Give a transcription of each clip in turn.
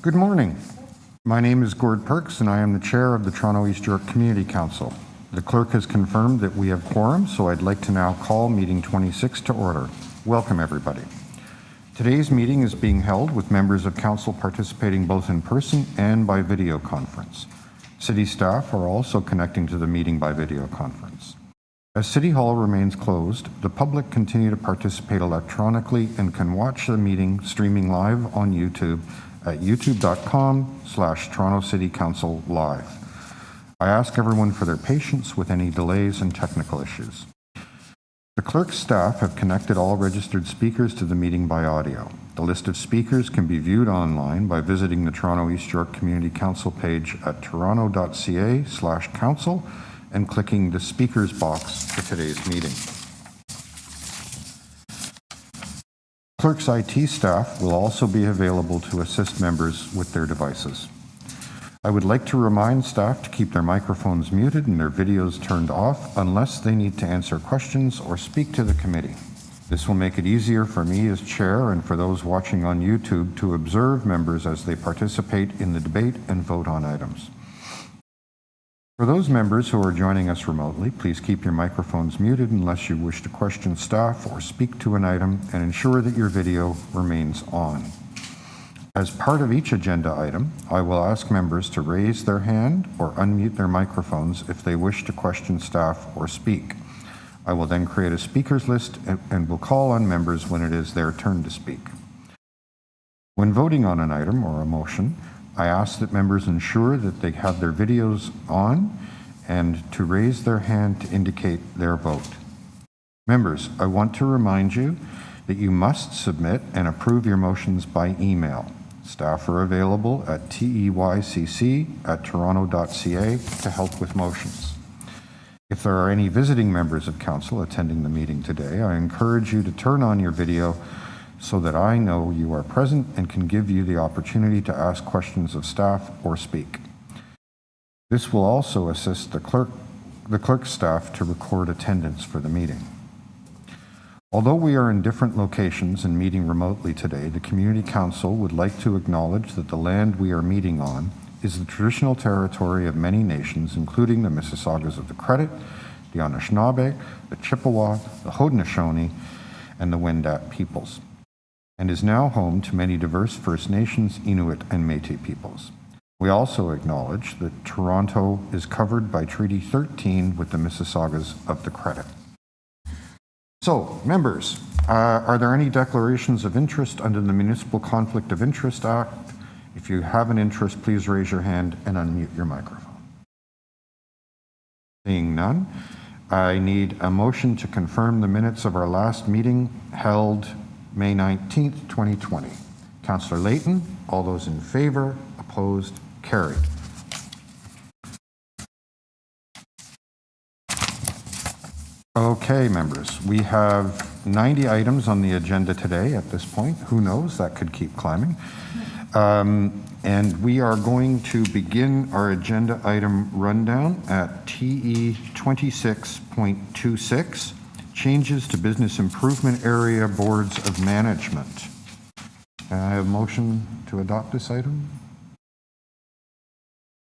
Good morning. My name is Gord Perks and I am the Chair of the Toronto East York Community Council. The clerk has confirmed that we have quorum, so I'd like to now call meeting 26 to order. Welcome everybody. Today's meeting is being held with members of council participating both in person and by video conference. City staff are also connecting to the meeting by video conference. As City Hall remains closed, the public continue to participate electronically and can watch the meeting streaming live on YouTube at youtube.com/Toronto City Council Live. I ask everyone for their patience with any delays and technical issues. The clerk's staff have connected all registered speakers to the meeting by audio. The list of speakers can be viewed online by visiting the Toronto East York Community Council page at toronto.ca/council and clicking the speakers box for today's meeting. Clerk's IT staff will also be available to assist members with their devices. I would like to remind staff to keep their microphones muted and their videos turned off unless they need to answer questions or speak to the committee. This will make it easier for me as chair and for those watching on YouTube to observe members as they participate in the debate and vote on items. For those members who are joining us remotely, please keep your microphones muted unless you wish to question staff or speak to an item, and ensure that your video remains on. As part of each agenda item, I will ask members to raise their hand or unmute their microphones if they wish to question staff or speak. I will then create a speakers list and will call on members when it is their turn to speak. When voting on an item or a motion, I ask that members ensure that they have their videos on and to raise their hand to indicate their vote. Members, I want to remind you that you must submit and approve your motions by email. Staff are available at teycc@toronto.ca to help with motions. If there are any visiting members of council attending the meeting today, I encourage you to turn on your video so that I know you are present and can give you the opportunity to ask questions of staff or speak. This will also assist the clerk's staff to record attendance for the meeting. Although we are in different locations and meeting remotely today, the Community Council would like to acknowledge that the land we are meeting on is the traditional territory of many nations, including the Mississaugas of the Credit, the Anishinaabe, the Chippewa, the Haudenosaunee, and the Wendat peoples, and is now home to many diverse First Nations, Inuit, and Métis peoples. We also acknowledge that Toronto is covered by Treaty 13 with the Mississaugas of the Credit. So, members, are there any declarations of interest under the Municipal Conflict of Interest Act? If you have an interest, please raise your hand and unmute your microphone. Seeing none, I need a motion to confirm the minutes of our last meeting held May 19th, 2020. Councillor Layton, all those in favor, opposed, carried. Okay, members, we have 90 items on the agenda today at this point. Who knows, that could keep climbing. And we are going to begin our agenda item rundown at TE 26.26. Changes to Business Improvement Area Boards of Management. Can I have a motion to adopt this item?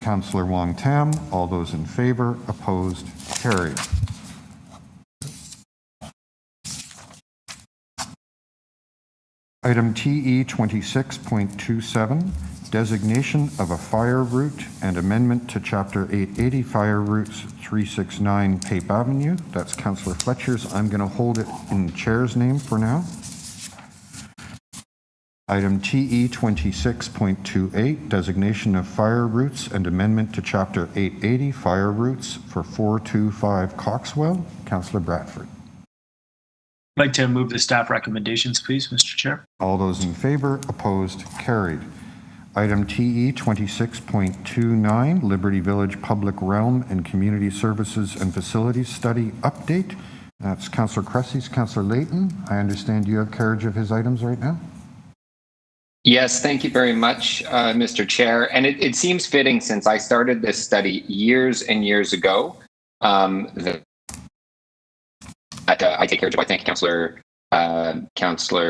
Councillor Wong Tam, all those in favor, opposed, carried. Item TE 26.27, designation of a fire route and amendment to Chapter 880 Fire Routes 369 Pape Avenue. That's Councillor Fletcher's. I'm going to hold it in the chair's name for now. Item TE 26.28, designation of fire routes and amendment to Chapter 880 Fire Routes for 425 Coxwell. Councillor Bradford. I'd like to move the staff recommendations, please, Mr. Chair. All those in favor, opposed, carried. Item TE 26.29, Liberty Village Public Realm and Community Services and Facilities Study Update. That's Councillor Cressy's. Councillor Layton, I understand you have carriage of his items right now? Yes, thank you very much, Mr. Chair. And it seems fitting, since I started this study years and years ago, I take carriage of. I thank Councillor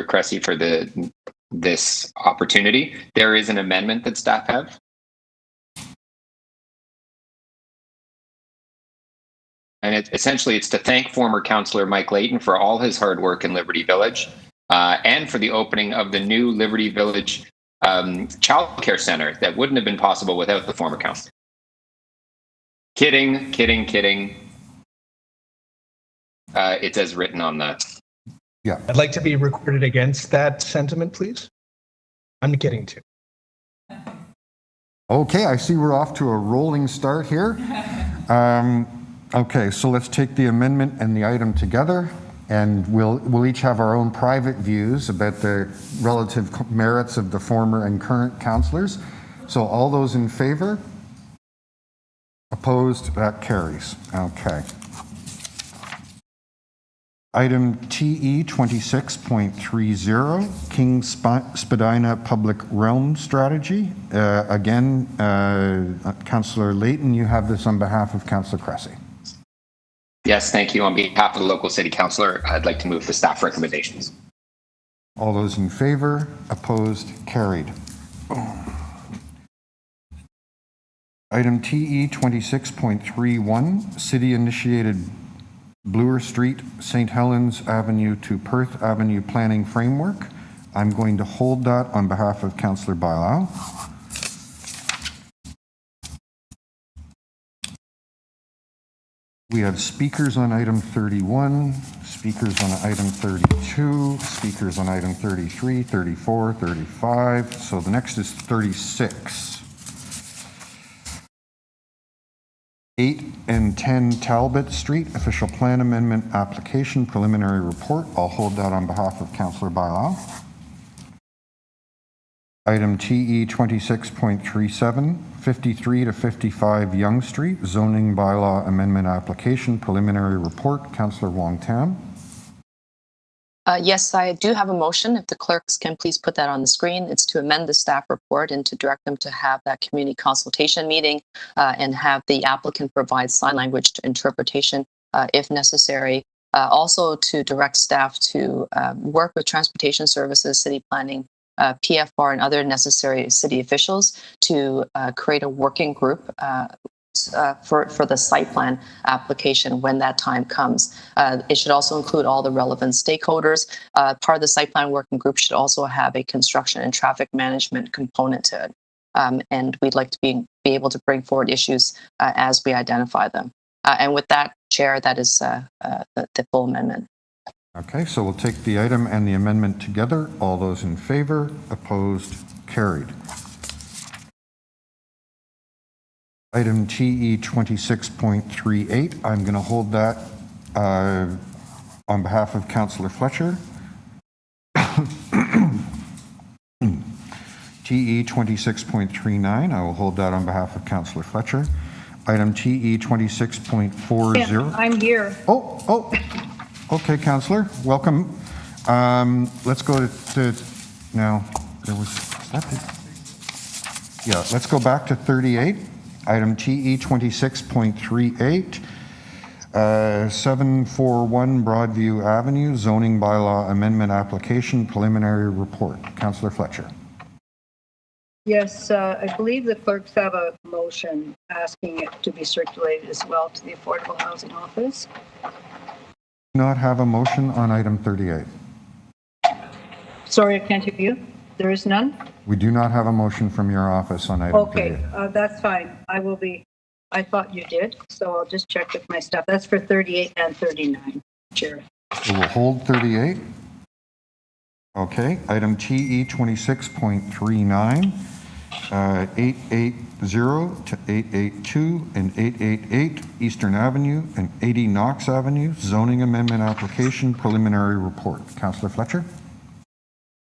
Cressy for the this opportunity. There is an amendment that staff have. And essentially, it's to thank former Councillor Mike Layton for all his hard work in Liberty Village and for the opening of the new Liberty Village Child Care Center that wouldn't have been possible without the former councillor. Kidding. It's as written on that. Yeah. I'd like to be recorded against that sentiment, please. I'm kidding too. Okay, I see we're off to a rolling start here. Okay, so let's take the amendment and the item together, and we'll each have our own private views about the relative merits of the former and current councillors. So all those in favor? Opposed? That carries. Okay. Item TE 26.30, King Spadina Public Realm Strategy. Again, Councillor Layton, you have this on behalf of Councillor Cressy. Yes, thank you. On behalf of the local city councillor, I'd like to move the staff recommendations. All those in favor? Opposed? Carried. Item TE 26.31, City-initiated Bloor Street, St. Helens Avenue to Perth Avenue Planning Framework. I'm going to hold that on behalf of Councillor Bailão. We have speakers on item 31, speakers on item 32, speakers on item 33, 34, 35. So the next is 36. 8 and 10 Talbot Street, official plan amendment application preliminary report. I'll hold that on behalf of Councillor Bailão. Item TE 26.37, 53 to 55 Yonge Street, zoning bylaw amendment application preliminary report. Councillor Wong Tam. Yes, I do have a motion. If the clerks can please put that on the screen. It's to amend the staff report and to direct them to have that community consultation meeting and have the applicant provide sign language interpretation if necessary. Also to direct staff to work with transportation services, city planning, PFR and other necessary city officials to create a working group for the site plan application when that time comes. It should also include all the relevant stakeholders. Part of the site plan working group should also have a construction and traffic management component to it. And we'd like to be able to bring forward issues as we identify them. And with that, Chair, that is the full amendment. Okay, so we'll take the item and the amendment together. All those in favor? Opposed? Carried. Item TE 26.38, I'm going to hold that on behalf of Councillor Fletcher. TE 26.39, I will hold that on behalf of Councillor Fletcher. Item TE 26.40. Yeah, I'm here. Oh, okay, Councillor, welcome. Let's go to now, there was, yeah, let's go back to 38. Item TE 26.38, 741 Broadview Avenue, zoning bylaw amendment application preliminary report. Councillor Fletcher. Yes, I believe the clerks have a motion asking it to be circulated as well to the Affordable Housing Office. Not have a motion on item 38. Sorry, I can't hear you. There is none? We do not have a motion from your office on item 38. Okay, that's fine. I thought you did, so I'll just check with my stuff. That's for 38 and 39, Chair. So we'll hold 38. Okay, item TE 26.39, 880 to 882 and 888 Eastern Avenue and 80 Knox Avenue, zoning amendment application preliminary report. Councillor Fletcher?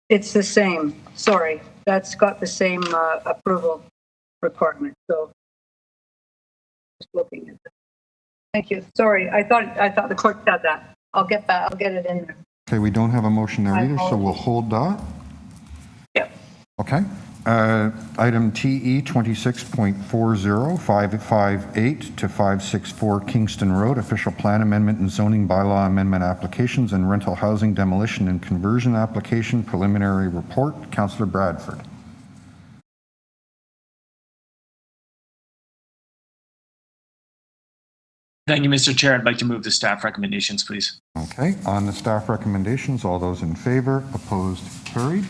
It's the same. Sorry, that's got the same approval requirement. So just looking at it. Thank you. Sorry, I thought the clerk said that. I'll get that. I'll get it in there. Okay, we don't have a motion there either, so we'll hold that. Yep. Okay. Item TE 26.40, to 564 Kingston Road, official plan amendment and zoning bylaw amendment applications and rental housing demolition and conversion application preliminary report. Councillor Bradford. Thank you, Mr. Chair. I'd like to move the staff recommendations, please. Okay, on the staff recommendations, all those in favor, opposed, carried.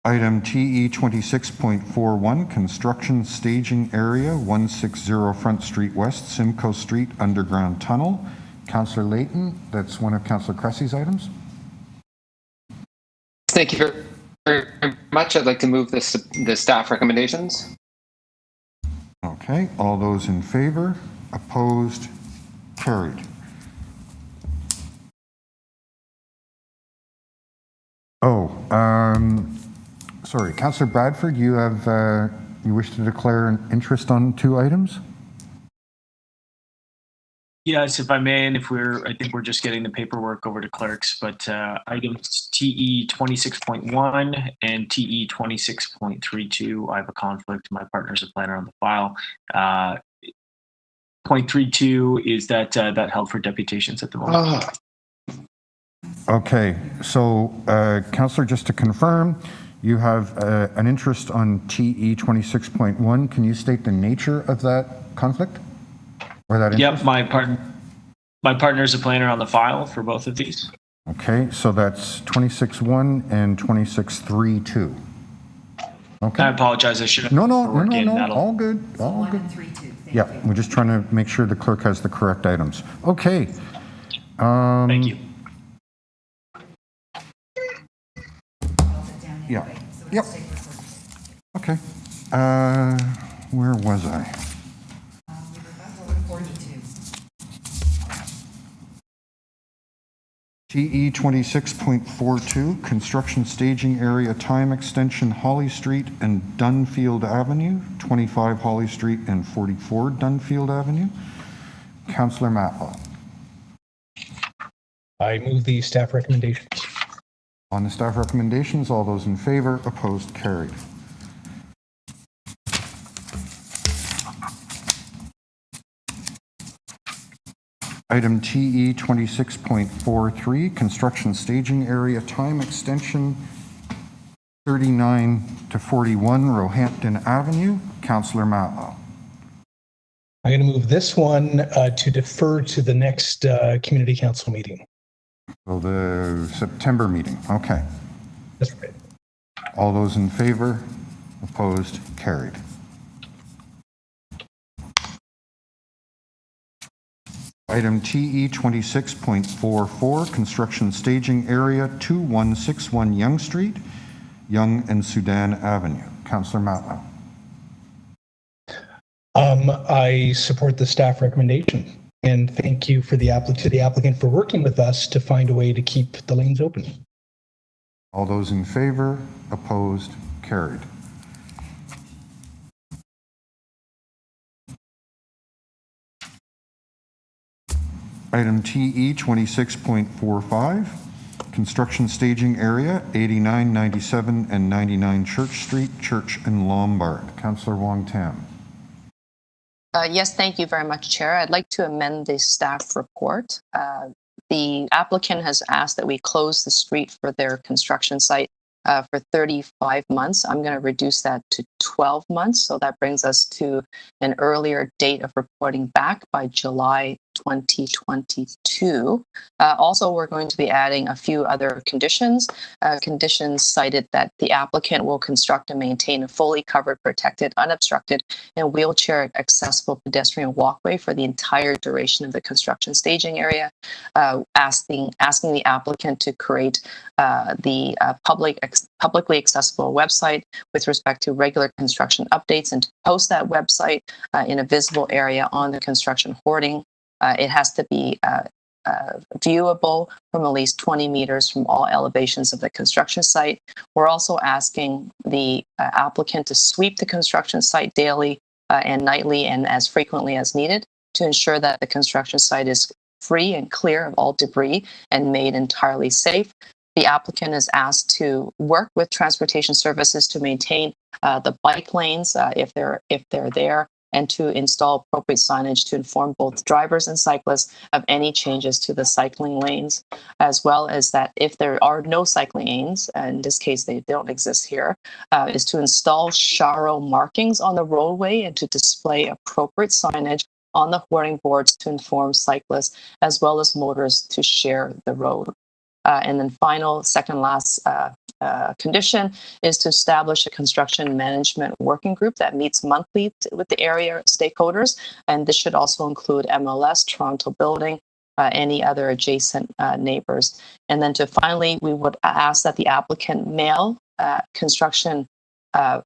Item TE 26.41, construction staging area, 160 Front Street West, Simcoe Street Underground Tunnel. Councillor Layton, that's one of Councillor Cressy's items. Thank you very much. I'd like to move the staff recommendations. Okay, all those in favor, opposed, carried. Sorry, Councillor Bradford, you have you wish to declare an interest on 2 items? Yes, if I may, and I think we're just getting the paperwork over to clerks, but items TE 26.1 and TE 26.32, I have a conflict. My partner's a planner on the file. 0.32 is that held for deputations at the moment. Okay, so Councillor, just to confirm, you have an interest on TE 26.1. Can you state the nature of that conflict? Or that interest? Yep, my partner's a planner on the file for both of these. Okay, so that's 26.1 and 26.32. Okay. I apologize. I should have No, That'll- all good, all good. 1 and 3, 2. Thank Yeah, you. we're just trying to make sure the clerk has the correct items. Okay. Thank you. I'll sit down Yeah. anyway, so Yep. let's take this one. Okay. Where was I? We were back over to 42. TE 26.42, construction staging area time extension Holly Street and Dunfield Avenue, 25 Holly Street and 44 Dunfield Avenue. Councillor Matlow. I move the staff recommendations. On the staff recommendations, all those in favor, opposed, carried. Item TE 26.43, construction staging area time extension 39 to 41 Roehampton Avenue. Councillor Matlow. I'm going to move this one to defer to the next community council meeting. So the September meeting, okay. That's right. All those in favor, opposed, carried. Item TE 26.44, construction staging area 2161 Yonge Street, Yonge and Sudan Avenue. Councillor Matlow. I support the staff recommendation and thank you to the applicant for working with us to find a way to keep the lanes open. All those in favor, opposed, carried. Item TE 26.45, construction staging area 89, 97, and 99 Church Street, Church and Lombard. Councillor Wong Tam. Yes, thank you very much, Chair. I'd like to amend the staff report. The applicant has asked that we close the street for their construction site for 35 months. I'm going to reduce that to 12 months. So that brings us to an earlier date of reporting back by July 2022. Also, we're going to be adding a few other conditions. Conditions cited that the applicant will construct and maintain a fully covered, protected, unobstructed, and wheelchair accessible pedestrian walkway for the entire duration of the construction staging area. Asking the applicant to create the publicly accessible website with respect to regular construction updates and to post that website in a visible area on the construction hoarding. It has to be viewable from at least 20 meters from all elevations of the construction site. We're also asking the applicant to sweep the construction site daily and nightly and as frequently as needed to ensure that the construction site is free and clear of all debris and made entirely safe. the applicant is asked to work with transportation services to maintain the bike lanes if they're there, and to install appropriate signage to inform both drivers and cyclists of any changes to the cycling lanes, as well as that if there are no cycling lanes, in this case they don't exist here, is to install Sharo markings on the roadway and to display appropriate signage on the hoarding boards to inform cyclists as well as motorists to share the road. And then second last condition is to establish a construction management working group that meets monthly with the area stakeholders. And this should also include MLS, Toronto Building, any other adjacent neighbors. And then finally, we would ask that the applicant mail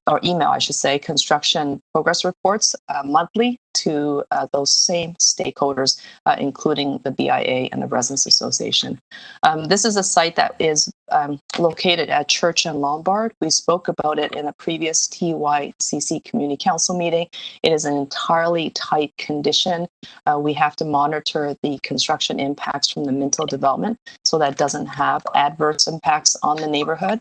or email, I should say, construction progress reports monthly to those same stakeholders, including the BIA and the Residents Association. This is a site that is located at Church and Lombard. We spoke about it in a previous TYCC Community Council meeting. It is an entirely tight condition. We have to monitor the construction impacts from the Minto development so that doesn't have adverse impacts on the neighborhood.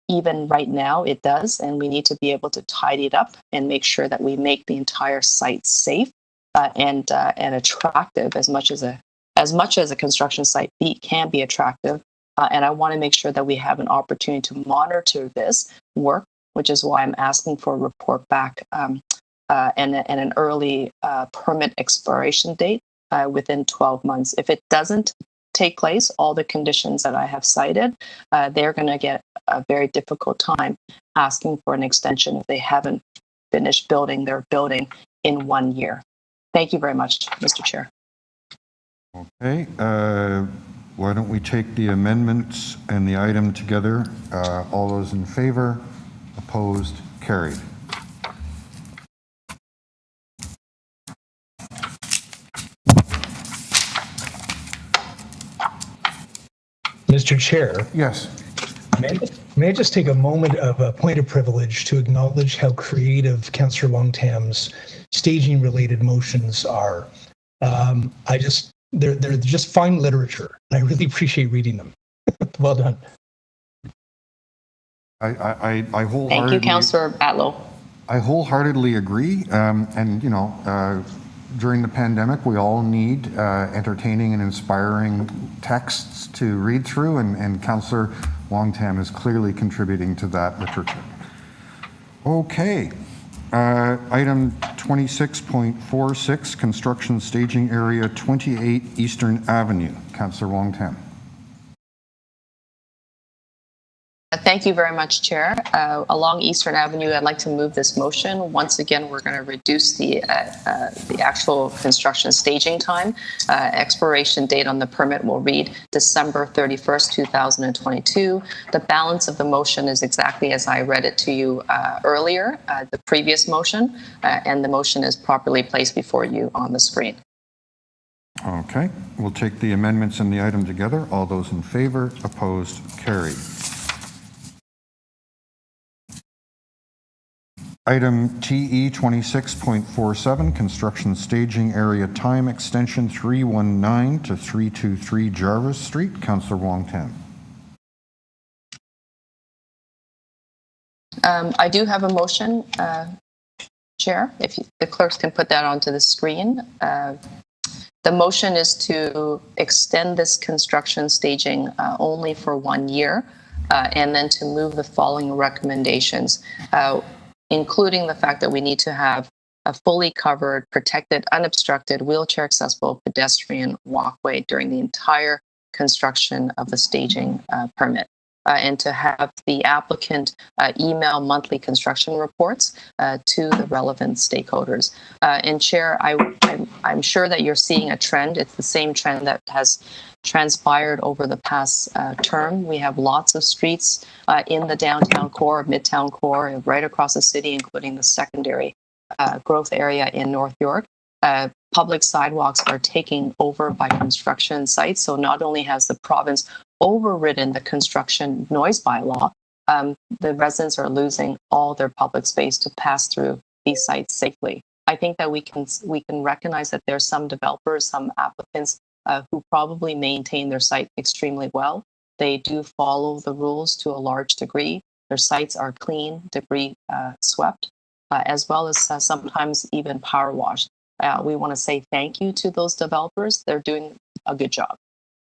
Even right now it does, and we need to be able to tidy it up and make sure that we make the entire site safe and attractive as much as a construction site can be attractive. And I want to make sure that we have an opportunity to monitor this work, which is why I'm asking for a report back and an early permit expiration date within 12 months. If it doesn't take place, all the conditions that I have cited, they're going to get a very difficult time asking for an extension if they haven't finished building their building in 1 year. Thank you very much, Mr. Chair. Okay, why don't we take the amendments and the item together? All those in favor? Opposed? Carried. Mr. Chair, Yes. may I just take a moment of a point of privilege to acknowledge how creative Councillor Wong-Tam's staging-related motions are. They're just fine literature, and I really appreciate reading them. Well done. I wholeheartedly... Thank you, Councillor Atlow. I wholeheartedly agree. And, you know, during the pandemic, we all need entertaining and inspiring texts to read through, and Councillor Wong-Tam is clearly contributing to that literature. Okay. Item 26.46, construction staging area 28 Eastern Avenue. Councillor Wong-Tam. Thank you very much, Chair. Along Eastern Avenue, I'd like to move this motion. Once again, we're going to reduce the actual construction staging time. Expiration date on the permit will read December 31st, 2022. The balance of the motion is exactly as I read it to you earlier, the previous motion, and the motion is properly placed before you on the screen. Okay, we'll take the amendments and the item together. All those in favor, opposed, carried. Item TE 26.47, construction staging area time extension 319 to 323 Jarvis Street. Councillor Wong-Tam. I do have a motion, Chair, if the clerks can put that onto the screen. The motion is to extend this construction staging only for 1 year, and then to move the following recommendations, including the fact that we need to have a fully covered, protected, unobstructed, wheelchair accessible pedestrian walkway during the entire construction of the staging permit. And to have the applicant email monthly construction reports to the relevant stakeholders. And Chair, I'm sure that you're seeing a trend. It's the same trend that has transpired over the past term. We have lots of streets in the downtown core, midtown core, right across the city, including the secondary growth area in North York. Public sidewalks are taking over by construction sites. So not only has the province overridden the construction noise bylaw, the residents are losing all their public space to pass through these sites safely. I think that we can recognize that there's some developers, some applicants who probably maintain their site extremely well. They do follow the rules to a large degree. Their sites are clean, debris swept, as well as sometimes even power washed. We want to say thank you to those developers. They're doing a good job.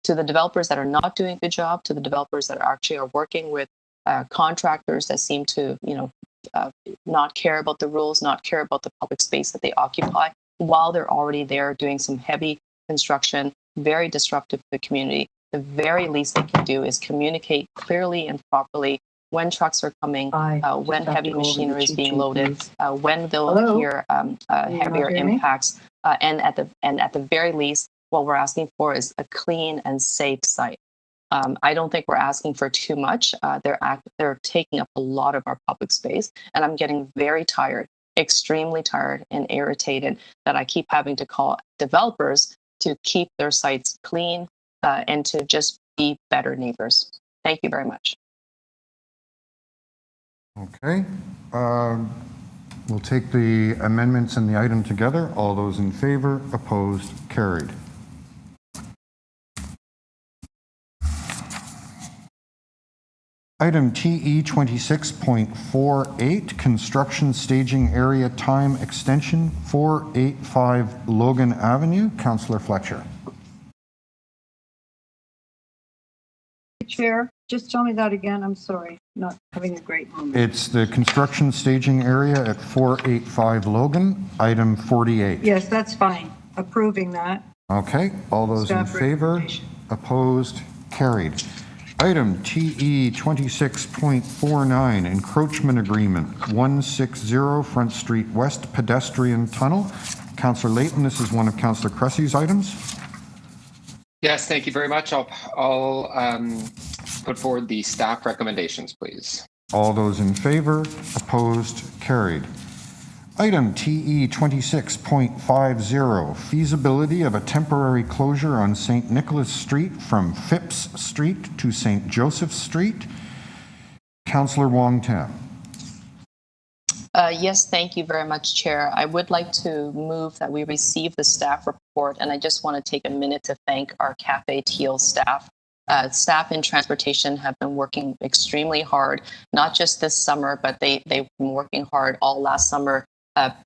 To the developers that are not doing a good job, to the developers that actually are working with contractors that seem to, not care about the rules, not care about the public space that they occupy, while they're already there doing some heavy construction, very disruptive to the community. The very least they can do is communicate clearly and properly when trucks are coming, when heavy machinery is being loaded, when they'll hear heavier impacts, and at the very least, what we're asking for is a clean and safe site. I don't think we're asking for too much. They're taking up a lot of our public space, and I'm getting very tired, extremely tired and irritated that I keep having to call developers to keep their sites clean and to just be better neighbors. Thank you very much. Okay. We'll take the amendments and the item together. All those in favor, opposed, carried. Item TE 26.48, construction staging area time extension, 485 Logan Avenue. Councillor Fletcher. Chair, just tell me that again. I'm sorry, not having a great moment. It's the construction staging area at 485 Logan, item 48. Yes, that's fine. Approving that. Okay, all those in Staff favor, recommendation. opposed, carried. Item TE 26.49, encroachment agreement, 160 Front Street West pedestrian tunnel. Councillor Layton, this is one of Councillor Cressy's items. Yes, thank you very much. I'll put forward the staff recommendations, please. All those in favor, opposed, carried. Item TE 26.50, feasibility of a temporary closure on St. Nicholas Street from Phipps Street to St. Joseph Street. Councillor Wong-Tam. Yes, thank you very much, Chair. I would like to move that we receive the staff report, and I just want to take a minute to thank our Cafe Teal staff. Staff in transportation have been working extremely hard, not just this summer, but they've been working hard all last summer,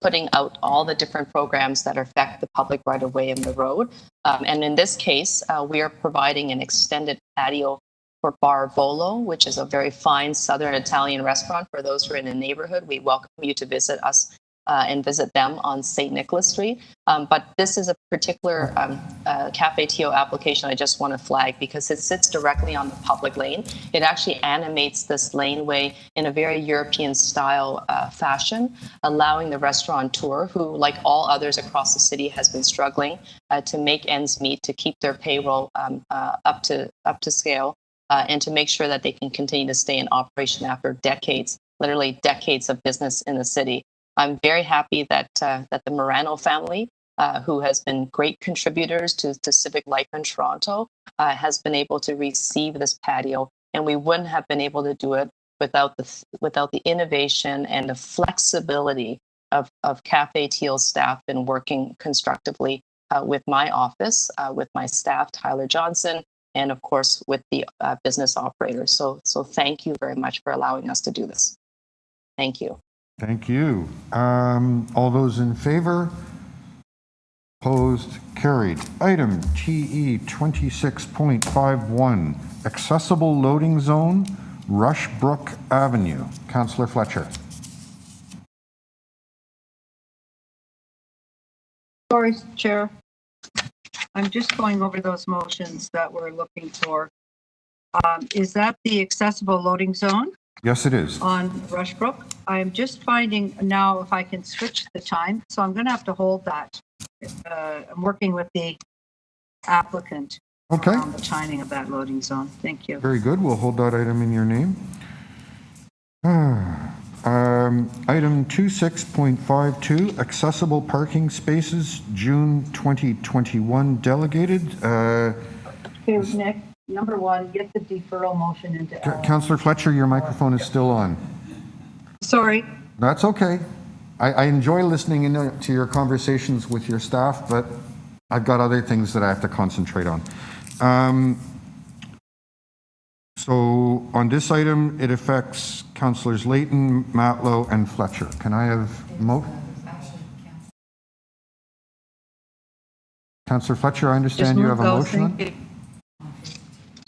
putting out all the different programs that affect the public right of way in the road. And in this case, we are providing an extended patio for Bar Volo, which is a very fine Southern Italian restaurant. For those who are in the neighborhood, we welcome you to visit us and visit them on St. Nicholas Street. But this is a particular Cafe Tio application I just want to flag because it sits directly on the public lane. It actually animates this laneway in a very European style fashion, allowing the restaurateur, who like all others across the city has been struggling to make ends meet, to keep their payroll up to scale, and to make sure that they can continue to stay in operation after decades, literally decades of business in the city. I'm very happy that the Morano family, who has been great contributors to civic life in Toronto, has been able to receive this patio, and we wouldn't have been able to do it without the innovation and the flexibility of Cafe Teal's staff and working constructively with my office, with my staff, Tyler Johnson, and of course with the business operators. So thank you very much for allowing us to do this. Thank you. Thank you. All those in favor? Opposed? Carried. Item TE 26.51, accessible loading zone, Rushbrook Avenue. Councillor Fletcher. Sorry, Chair. I'm just going over those motions that we're looking for. Is that the accessible loading zone? Yes, it is. On Rushbrook. I'm just finding now if I can switch the time, so I'm going to have to hold that. I'm working with the applicant Okay. on the timing of that loading zone. Thank you. Very good. We'll hold that item in your name. Item 26.52, accessible parking spaces, June 2021 delegated. Okay, Nick, number one, get the deferral motion into. Councillor Fletcher, your microphone is still on. Sorry. That's okay. I enjoy listening to your conversations with your staff, but I've got other things that I have to concentrate on. So on this item, it affects Councillors Layton, Matlow, and Fletcher. Can I have Councillor Fletcher, I understand you have a motion on?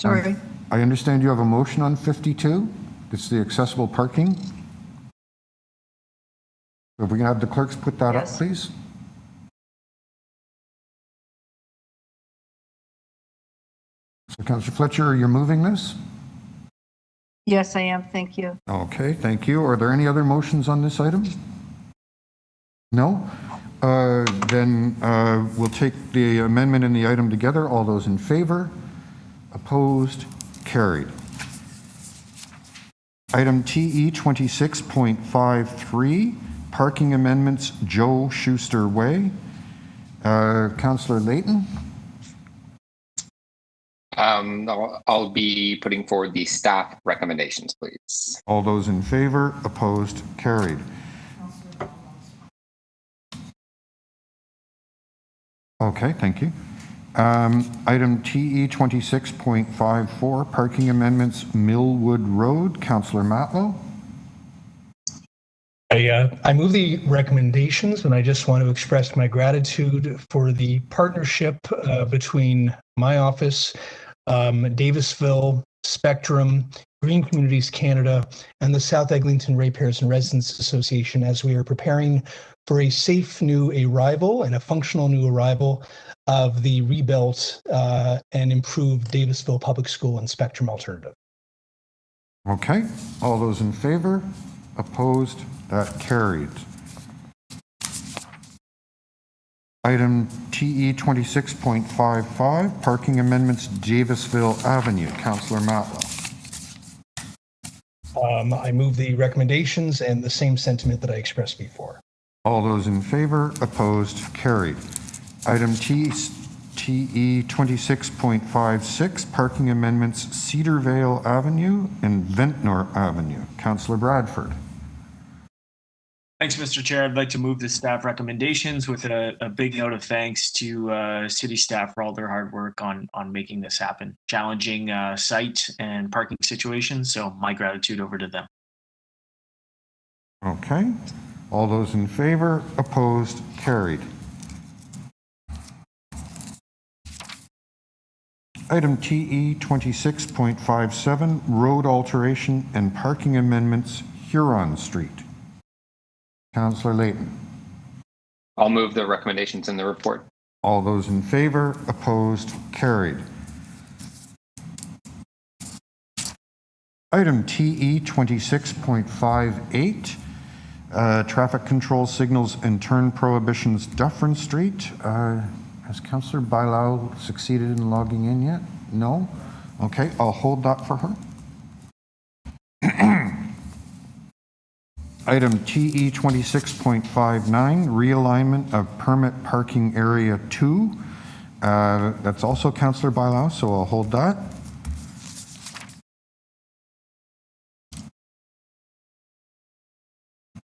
Sorry. I understand you have a motion on 52. It's the accessible parking. If we can have the clerks put that up, Yes. please. So Councillor Fletcher, you're moving this? Yes, I am. Thank you. Okay, thank you. Are there any other motions on this item? No? Then we'll take the amendment and the item together. All those in favor? Opposed? Carried. Item TE 26.53, parking amendments, Joe Schuster Way. Councillor Layton? I'll be putting forward the staff recommendations, please. All those in favor? Opposed? Carried. Okay, thank you. Item TE 26.54, parking amendments, Millwood Road. Councillor Matlow? I move the recommendations, and I just want to express my gratitude for the partnership between my office, Davisville, Spectrum, Green Communities Canada, and the South Eglinton Ratepayers and Residents Association as we are preparing for a safe new arrival and a functional new arrival of the rebuilt and improved Davisville Public School and Spectrum alternative. Okay, all those in favor? Opposed? That carried. Item TE 26.55, parking amendments, Davisville Avenue. Councillor Matlow. I move the recommendations and the same sentiment that I expressed before. All those in favor? Opposed? Carried. Item TE 26.56, parking amendments, Cedarvale Avenue and Ventnor Avenue. Councillor Bradford. Thanks, Mr. Chair. I'd like to move the staff recommendations with a big note of thanks to city staff for all their hard work on making this happen. Challenging site and parking situations, so my gratitude over to them. Okay. All those in favor? Opposed? Carried. Item TE 26.57, road alteration and parking amendments, Huron Street. Councillor Layton. I'll move the recommendations in the report. All those in favor? Opposed? Carried. Item TE 26.58, traffic control signals and turn prohibitions, Dufferin Street. Has Councillor Bailao succeeded in logging in yet? No? Okay, I'll hold that for her. Item TE 26.59, realignment of permit parking area 2. That's also Councillor Bailao, so I'll hold that.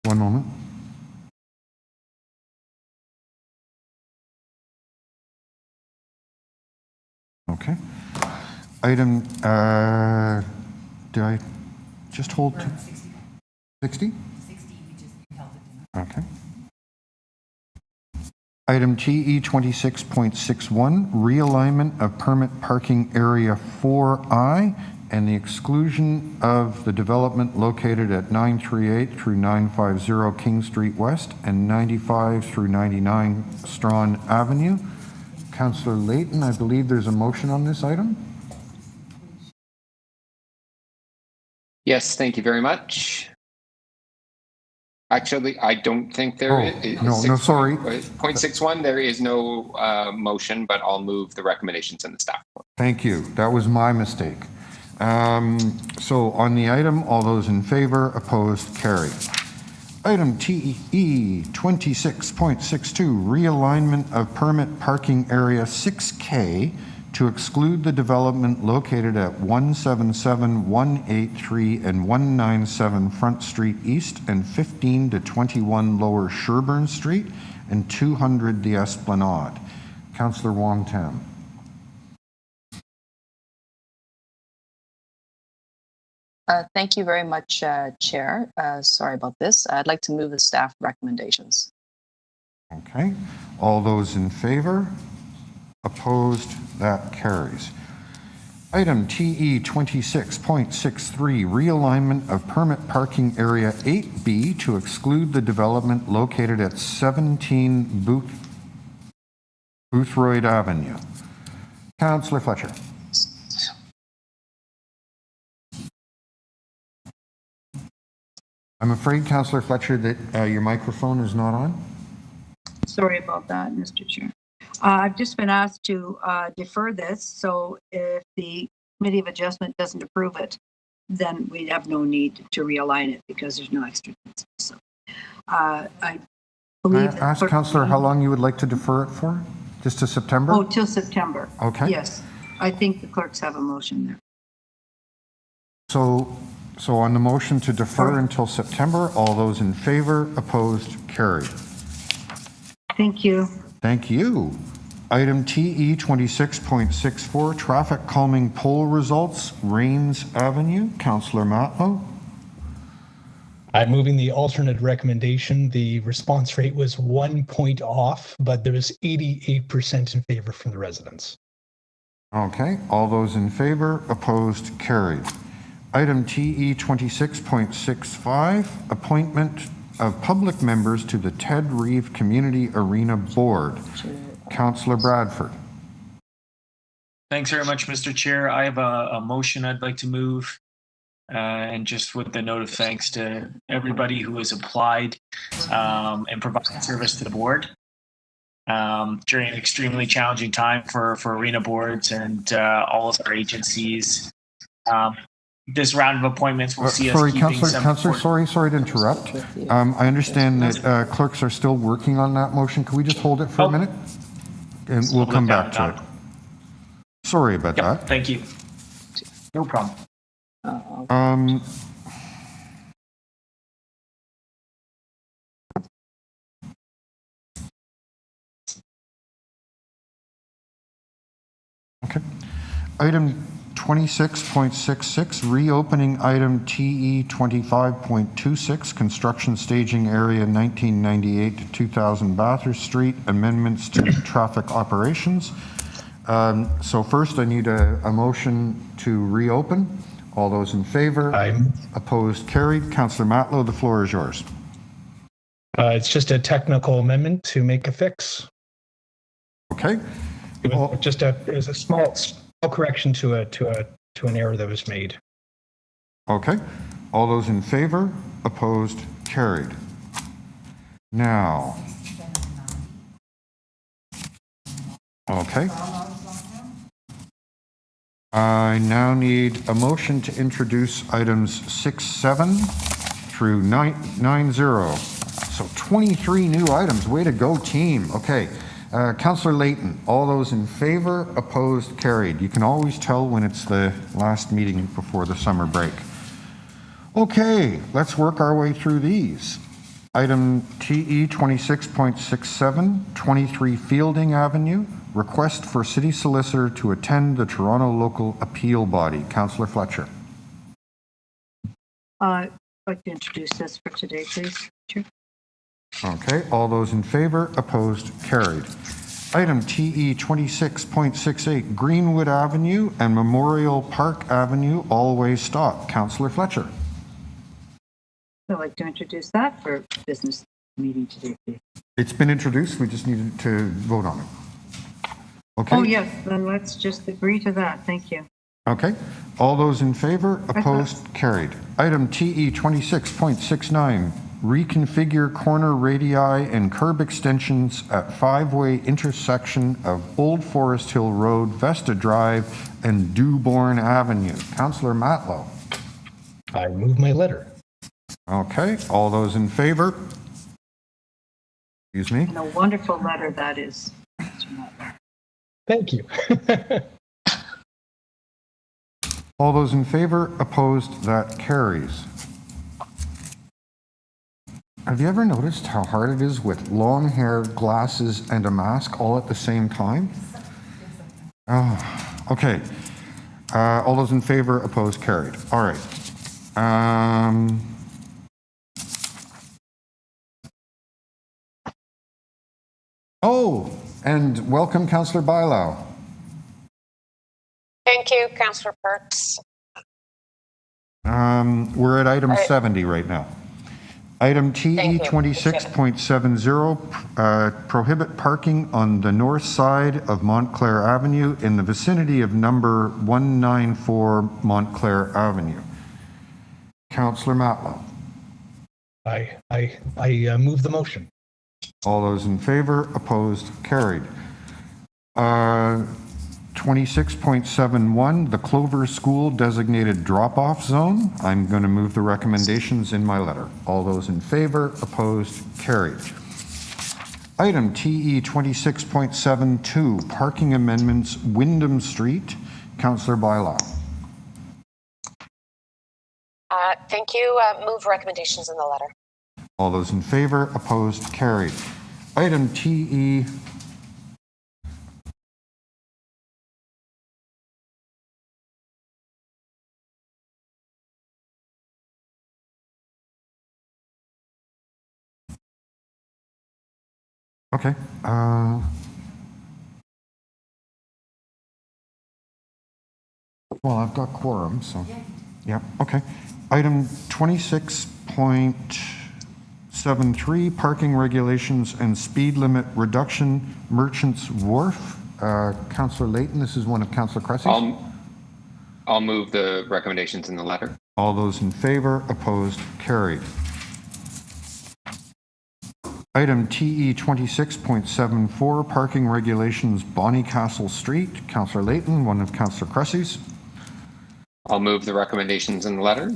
One moment. Okay. Item, did I just hold? 60? 60, we just held it. Okay. Item TE 26.61, realignment of permit parking area 4I and the exclusion of the development located at 938 through 950 King Street West and 95 through 99 Strawn Avenue. Councillor Layton, I believe there's a motion on this item. Yes, thank you very much. Actually, I don't think there is. No, sorry. 0.61, there is no motion, but I'll move the recommendations in the staff report. Thank you. That was my mistake. So on the item, all those in favor, opposed, carried. Item TE 26.62, realignment of permit parking area 6K to exclude the development located at 177, 183, and 197 Front Street East and 15 to 21 Lower Sherburne Street and 200 the Esplanade. Councillor Wong Tam. Thank you very much, Chair. Sorry about this. I'd like to move the staff recommendations. Okay. All those in favor? Opposed? That carries. Item TE 26.63, realignment of permit parking area 8B to exclude the development located at 17 Boothroyd Avenue. Councillor Fletcher. I'm afraid, Councillor Fletcher, that your microphone is not on. Sorry about that, Mr. Chair. I've just been asked to defer this, so if the Committee of Adjustment doesn't approve it, then we'd have no need to realign it because there's no extra. So I Can I believe that ask, Councillor, how long you would like to defer it for? Just to September? Oh, till September. Okay. Yes, I think the clerks have a motion there. So on the motion to defer until September, all those in favor, opposed, carried. Thank you. Thank you. Item TE 26.64, traffic calming poll results, Rains Avenue. Councillor Matlow. I'm moving the alternate recommendation. The response rate was 1 point off, but there was 88% in favor from the residents. Okay, all those in favor, opposed, carried. Item TE 26.65, appointment of public members to the Ted Reeve Community Arena Board. Councillor Bradford. Thanks very much, Mr. Chair. I have a motion I'd like to move. And just with the note of thanks to everybody who has applied and provided service to the board during an extremely challenging time for arena boards and all of our agencies. This round of appointments will see us keeping some... Councillor, sorry to interrupt. I understand that clerks are still working on that motion. Can we just hold it for a minute? And we'll come back to it. Sorry about that. Thank you. No problem. Okay. Item 26.66, reopening item TE 25.26, construction staging area 1998 to 2000 Bathurst Street, amendments to traffic operations. So first I need a motion to reopen. All those in favor? Aye. Opposed? Carried. Councillor Matlow, the floor is yours. It's just a technical amendment to make a fix. Okay. It was just there's a small correction to an error that was made. Okay. All those in favor? Opposed? Carried. Now. Okay. I now need a motion to introduce items 6.7 through 9.0. So 23 new items. Way to go, team. Okay. Councillor Layton, all those in favor, opposed, carried. You can always tell when it's the last meeting before the summer break. Okay, let's work our way through these. Item TE 26.67, 23 Fielding Avenue, request for city solicitor to attend the Toronto local appeal body. Councillor Fletcher. I'd like to introduce this for today, please. Chair. Okay, all those in favor, opposed, carried. Item TE 26.68, Greenwood Avenue and Memorial Park Avenue, all-way stop. Councillor Fletcher. I'd like to introduce that for business meeting today, please. It's been introduced, we just needed to vote on it. Okay. Oh, yes, then let's just agree to that. Thank you. Okay, all those in favor, opposed, carried. Item TE 26.69, reconfigure corner radii and curb extensions at five-way intersection of Old Forest Hill Road, Vesta Drive, and Dewborn Avenue. Councillor Matlow. I move my letter. Okay, all those in favor? Excuse me. And a wonderful letter that is. Thank you. All those in favor, opposed, that carries. Have you ever noticed how hard it is with long hair, glasses, and a mask all at the same time? Oh, okay. All those in favor, opposed, carried. All right. Oh, and welcome, Councillor Bilow. Thank you, Councillor Perks. We're at item 70 right now. Item TE Thank you. 26.70, prohibit parking on the north side of Montclair Avenue in the vicinity of number 194 Montclair Avenue. Councillor Matlow. I move the motion. All those in favor, opposed, carried. 26.71, the Clover School designated drop-off zone. I'm going to move the recommendations in my letter. All those in favor, opposed, carried. Item TE 26.72, parking amendments, Wyndham Street. Councillor Bilow. Thank you. Move recommendations in the letter. All those in favor, opposed, carried. Item TE Okay. Well, I've got quorum, so. Yeah, okay. Item 26.73, parking regulations and speed limit reduction, Merchants Wharf. Councillor Layton, this is one of Councillor Cressy's. I'll move the recommendations in the letter. All those in favor, opposed, carried. Item TE 26.74, parking regulations, Bonnycastle Street. Councillor Layton, one of Councillor Cressy's. I'll move the recommendations in the letter.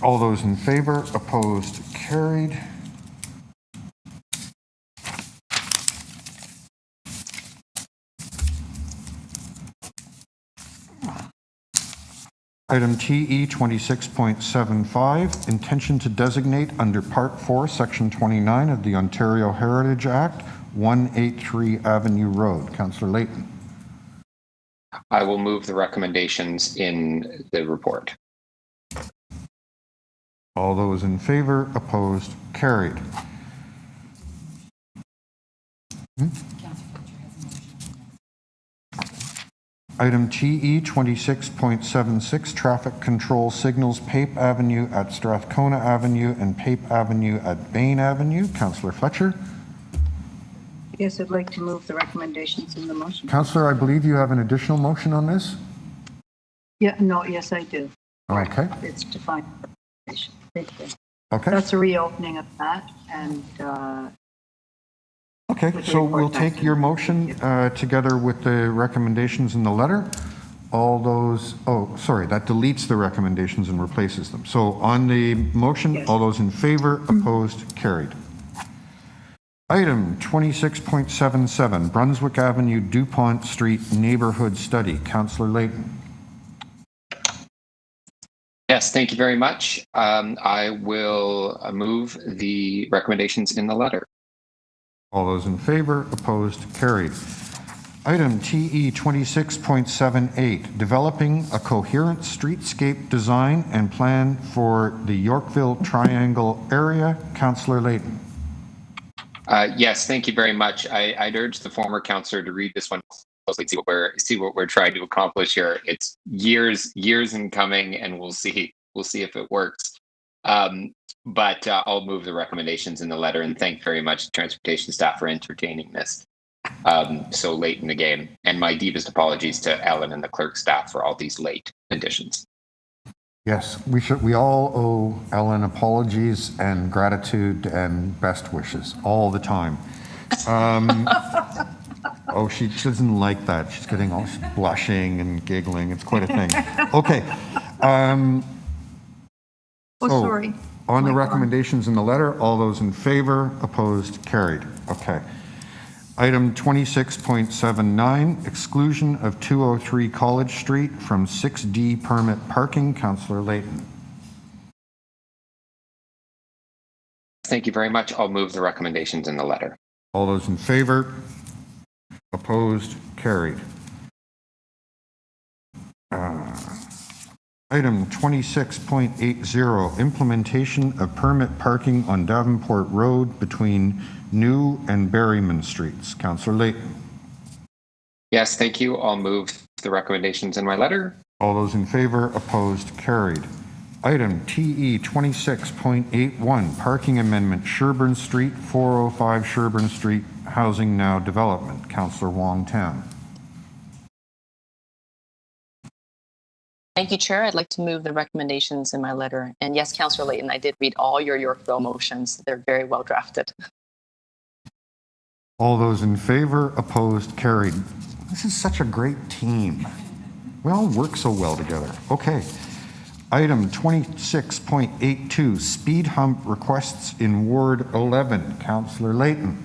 All those in favor, opposed, carried. Item TE 26.75, intention to designate under Part 4, Section 29 of the Ontario Heritage Act, 183 Avenue Road. Councillor Layton. I will move the recommendations in the report. All those in favor, opposed, carried. Item TE 26.76, traffic control signals, Pape Avenue at Strathcona Avenue and Pape Avenue at Bain Avenue. Councillor Fletcher. Yes, I'd like to move the recommendations in the motion. Councillor, I believe you have an additional motion on this? Yeah, no, yes, I do. Okay. It's defined. Okay. That's a reopening of that, and okay, so we'll take your motion together with the recommendations in the letter. All those, oh, sorry, that deletes the recommendations and replaces them. So on the motion, yes. All those in favor, opposed, carried. Item 26.77, Brunswick Avenue, DuPont Street Neighborhood Study. Councillor Layton. Yes, thank you very much. I will move the recommendations in the letter. All those in favor, opposed, carried. Item TE 26.78, developing a coherent streetscape design and plan for the Yorkville Triangle area. Councillor Layton. Yes, thank you very much. I'd urge the former councillor to read this one closely, see what we're trying to accomplish here. It's years in coming, and we'll see if it works. But I'll move the recommendations in the letter, and thank very much the transportation staff for entertaining this so late in the game. And my deepest apologies to Ellen and the clerk staff for all these late additions. Yes, we all owe Ellen apologies and gratitude and best wishes all the time. Oh, she doesn't like that. She's getting all blushing and giggling. It's quite a thing. Okay. sorry. On the recommendations in the letter, all those in favor, opposed, carried. Okay. Item 26.79, exclusion of 203 College Street from 6D permit parking. Councillor Layton. Thank you very much. I'll move the recommendations in the letter. All those in favor, opposed, carried. Item 26.80, implementation of permit parking on Davenport Road between New and Berryman Streets. Councillor Layton. Yes, thank you. I'll move the recommendations in my letter. All those in favor, opposed, carried. Item TE 26.81, parking amendment, Sherburne Street, 405 Sherburne Street, Housing Now Development. Councillor Wong Tam. Thank you, Chair. I'd like to move the recommendations in my letter. And yes, Councillor Layton, I did read all your Yorkville motions. They're very well drafted. All those in favor, opposed, carried. This is such a great team. We all work so well together. Okay. Item 26.82, speed hump requests in Ward 11. Councillor Layton.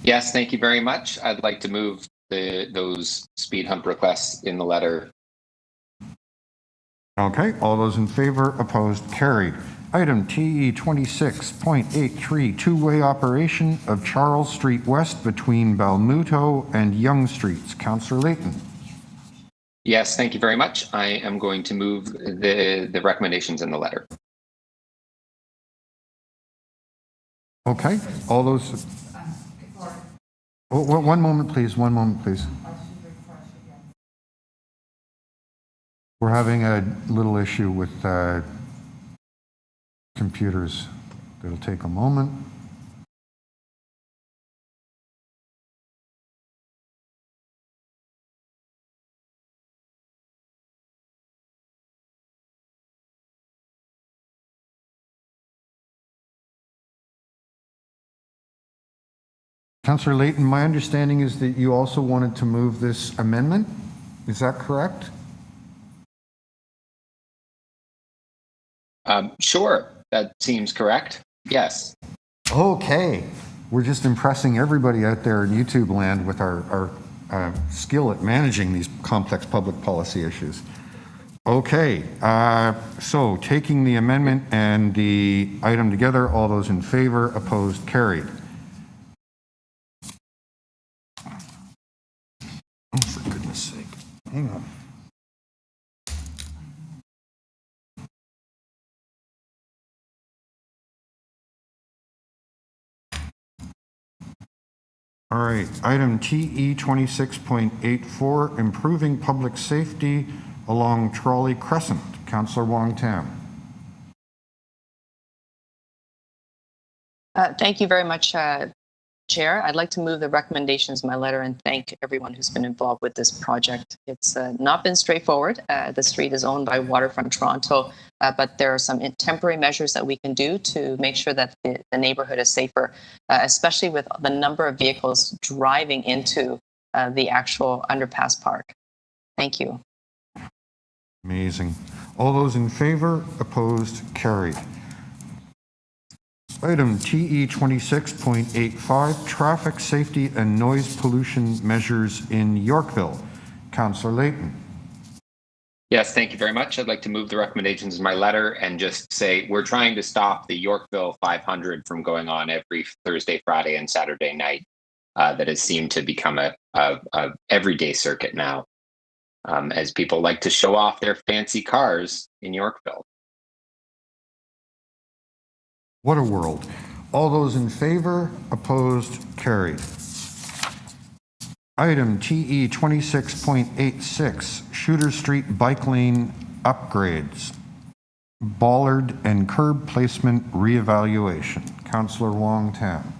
Yes, thank you very much. I'd like to move those speed hump requests in the letter. Okay, all those in favor, opposed, carried. Item TE 26.83, two-way operation of Charles Street West between Balmuto and Yonge Streets. Councillor Layton. Yes, thank you very much. I am going to move the recommendations in the letter. Okay, all those. Oh, one moment, please. One moment, please. We're having a little issue with computers. It'll take a moment. Councillor Layton, my understanding is that you also wanted to move this amendment. Is that correct? Sure, that seems correct. Yes. Okay. We're just impressing everybody out there in YouTube land with our skill at managing these complex public policy issues. Okay, so taking the amendment and the item together, all those in favor, opposed, carried. Oh, for goodness sake. Hang on. All right, item TE 26.84, improving public safety along Trolley Crescent. Councillor Wong Tam. Thank you very much, Chair. I'd like to move the recommendations in my letter and thank everyone who's been involved with this project. It's not been straightforward. The street is owned by Waterfront Toronto, but there are some temporary measures that we can do to make sure that the neighborhood is safer, especially with the number of vehicles driving into the actual underpass park. Thank you. Amazing. All those in favor, opposed, carried. Item TE 26.85, traffic safety and noise pollution measures in Yorkville. Councillor Layton. Yes, thank you very much. I'd like to move the recommendations in my letter and just say we're trying to stop the Yorkville 500 from going on every Thursday, Friday, and Saturday night. That has seemed to become a everyday circuit now, as people like to show off their fancy cars in Yorkville. What a world. All those in favor, opposed, carried. Item TE 26.86, Shooter Street Bike Lane Upgrades, Bollard and Curb Placement Reevaluation. Councillor Wong Tam.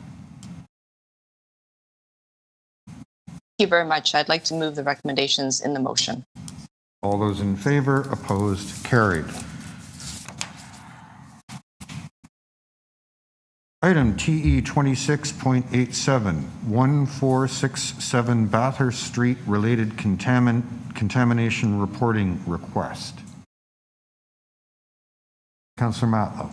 Thank you very much. I'd like to move the recommendations in the motion. All those in favor, opposed, carried. Item TE 26.87, 1467 Bathurst Street related contamination reporting request. Councillor Matlow.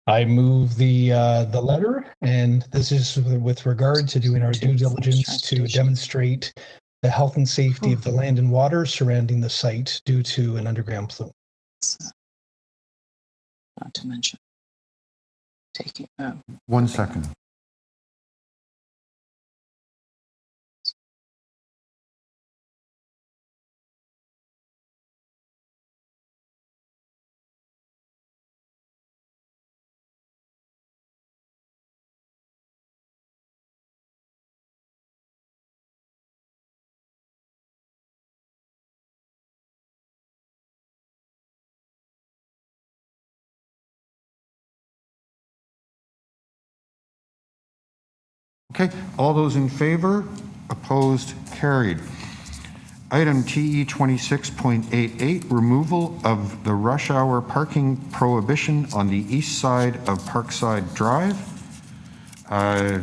I move the letter, and this is with regard to doing our due diligence to demonstrate the health and safety of the land and water surrounding the site due to an underground plume. Not to mention. Taking 1 second. Okay, all those in favor? Opposed? Carried. Item TE 26.88, removal of the rush hour parking prohibition on the east side of Parkside Drive. I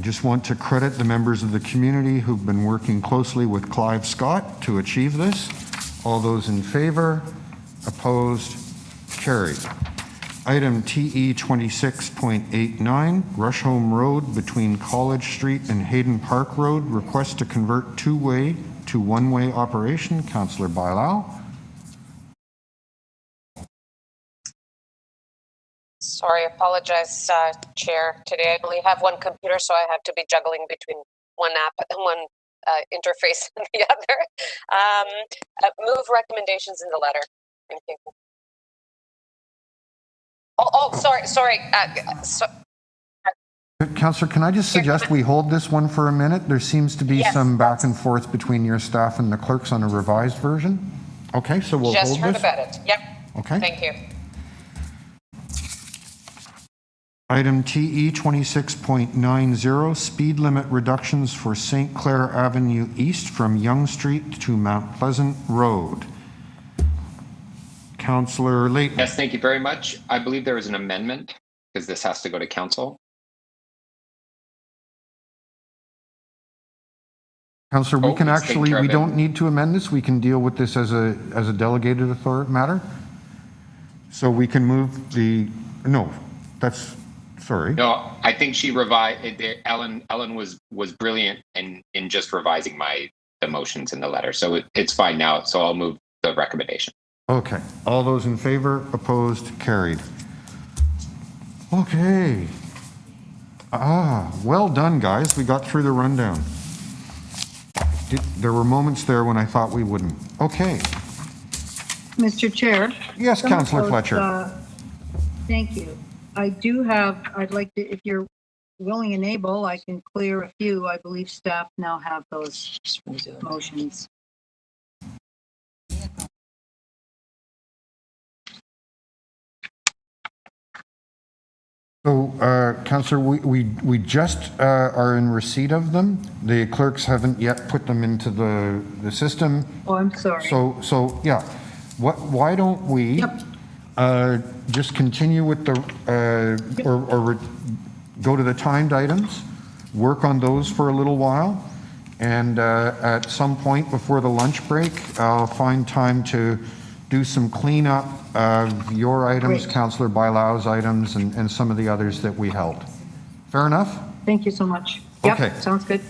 just want to credit the members of the community who've been working closely with Clive Scott to achieve this. All those in favor? Opposed? Carried. Item TE 26.89, Rushholme Road between College Street and Hayden Park Road, request to convert two-way to one-way operation. Councillor Bailao. Sorry, apologize, Chair. Today I only have one computer, so I have to be juggling between one app and one interface and the other. Move recommendations in the letter. Thank you. Sorry. Councillor, can I just suggest we hold this one for a minute? There seems to be Yes, some back and forth between your staff and the clerks on a revised version. Okay, so we'll Just hold heard this. about it. Yep. Okay. Thank you. Item TE 26.90, speed limit reductions for St. Clair Avenue East from Yonge Street to Mount Pleasant Road. Councillor Layton. Yes, thank you very much. I believe there is an amendment because this has to go to council. Councillor, we can it's taken actually, care we of. don't need to amend this. We can deal with this as a delegated authority matter. So we can move the, no, that's, sorry. No, I think she revised. Ellen was brilliant in just revising the motions in the letter, so it's fine now. So I'll move the recommendation. Okay. All those in favor? Opposed? Carried. Okay. Well done, guys. We got through the rundown. There were moments there when I thought we wouldn't. Okay. Mr. Chair? Yes, some of Councillor those, Fletcher. Thank you. I'd like to, if you're willing and able, I can clear a few. I believe staff now have those motions. So, Councillor, we just are in receipt of them. The clerks haven't yet put them into the system. Oh, I'm sorry. So yeah, why don't we just continue with the, or go to the timed items, work on those for a little while, and at some point before the lunch break, I'll find time to do some cleanup of your items, Great. Councillor Bailau's items, and some of the others that we held. Fair enough? Thank you so much. Yep, Okay. sounds good.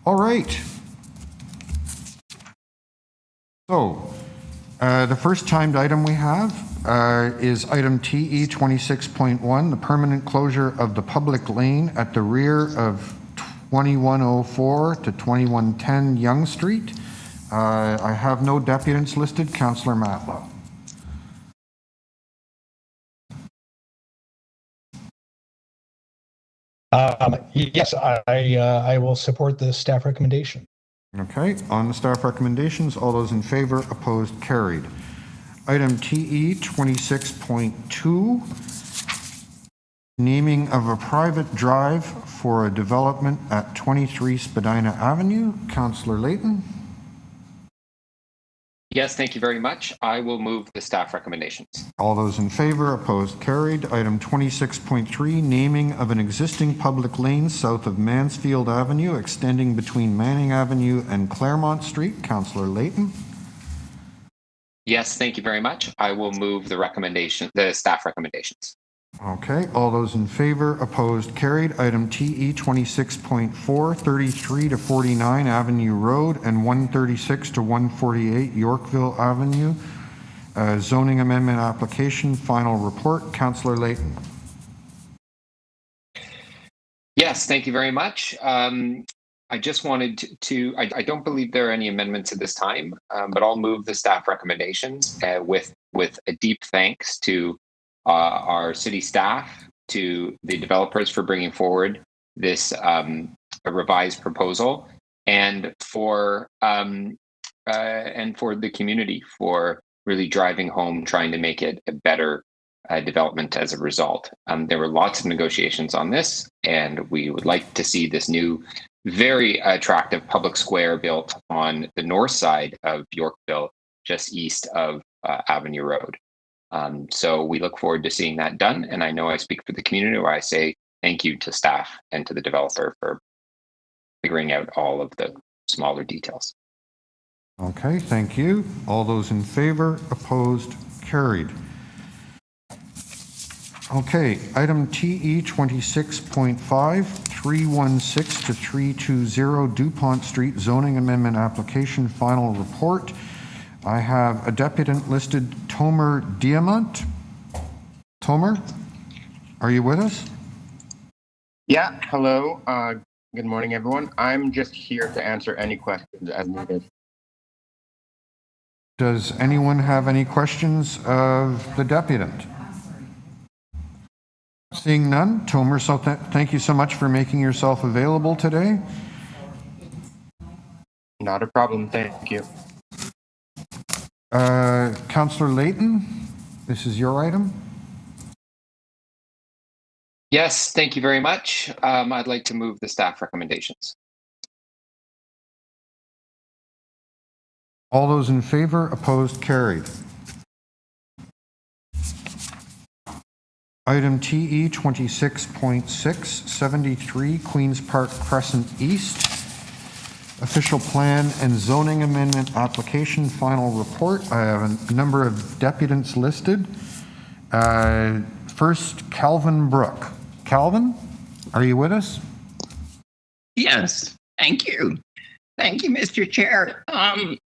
All right. So, the first timed item we have is item TE 26.1, the permanent closure of the public lane at the rear of 2104 to 2110 Yonge Street. I have no deputants listed. Councillor Matlow. Yes, I will support the staff recommendation. Okay, on the staff recommendations, all those in favor, opposed, carried. Item TE 26.2, naming of a private drive for a development at 23 Spadina Avenue. Councillor Layton. Yes, thank you very much. I will move the staff recommendations. All those in favor, opposed, carried. Item 26.3, naming of an existing public lane south of Mansfield Avenue, extending between Manning Avenue and Claremont Street. Councillor Layton. Yes, thank you very much. I will move the staff recommendations. Okay, all those in favor, opposed, carried. Item TE 26.4, 33 to 49 Avenue Road and 136 to 148 Yorkville Avenue. Zoning amendment application, final report. Councillor Layton. Yes, thank you very much. I just wanted I don't believe there are any amendments at this time, but I'll move the staff recommendations with a deep thanks to our city staff, to the developers for bringing forward this a revised proposal, and for the community for really driving home, trying to make it a better development as a result. There were lots of negotiations on this, and we would like to see this new, very attractive public square built on the north side of Yorkville, just east of Avenue Road. So we look forward to seeing that done. And I know I speak for the community where I say thank you to staff and to the developer for figuring out all of the smaller details. Okay, thank you. All those in favor, opposed, carried. Okay, item TE 26.5, 316 to 320 DuPont Street zoning amendment application final report. I have a deputant listed, Tomer Diamant. Tomer, are you with us? Yeah, hello. Good morning, everyone. I'm just here to answer any questions as needed. Does anyone have any questions of the deputant? Seeing none, Tomer, so thank you so much for making yourself available today. Not a problem, thank you. Councillor Layton, this is your item. Yes, thank you very much. I'd like to move the staff recommendations. All those in favor, opposed, carried. Item TE 26.6, 73 Queen's Park Crescent East. Official plan and zoning amendment application final report. I have a number of deputants listed. First, Calvin Brook. Calvin, are you with us? Yes, thank you. Thank you, Mr. Chair.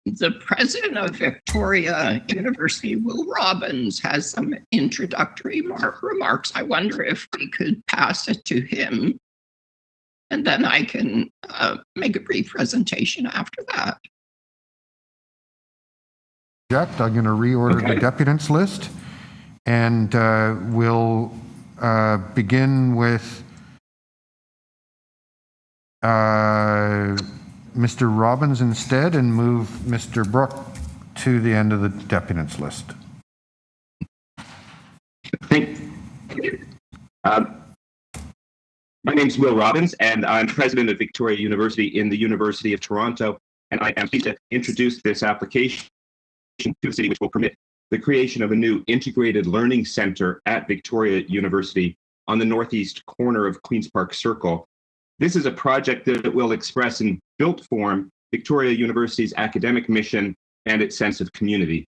The president of Victoria University, Will Robbins, has some introductory remarks. I wonder if we could pass it to him, and then I can make a brief presentation after that. I'm going to reorder the deputants list, and we'll begin with Mr. Robbins instead and move Mr. Brook to the end of the deputants list. Thank you. My name is Will Robbins, and I'm president of Victoria University in the University of Toronto, and I am pleased to introduce this application to the city, which will permit the creation of a new integrated learning center at Victoria University on the northeast corner of Queen's Park Circle. This is a project that will express in built form Victoria University's academic mission and its sense of community.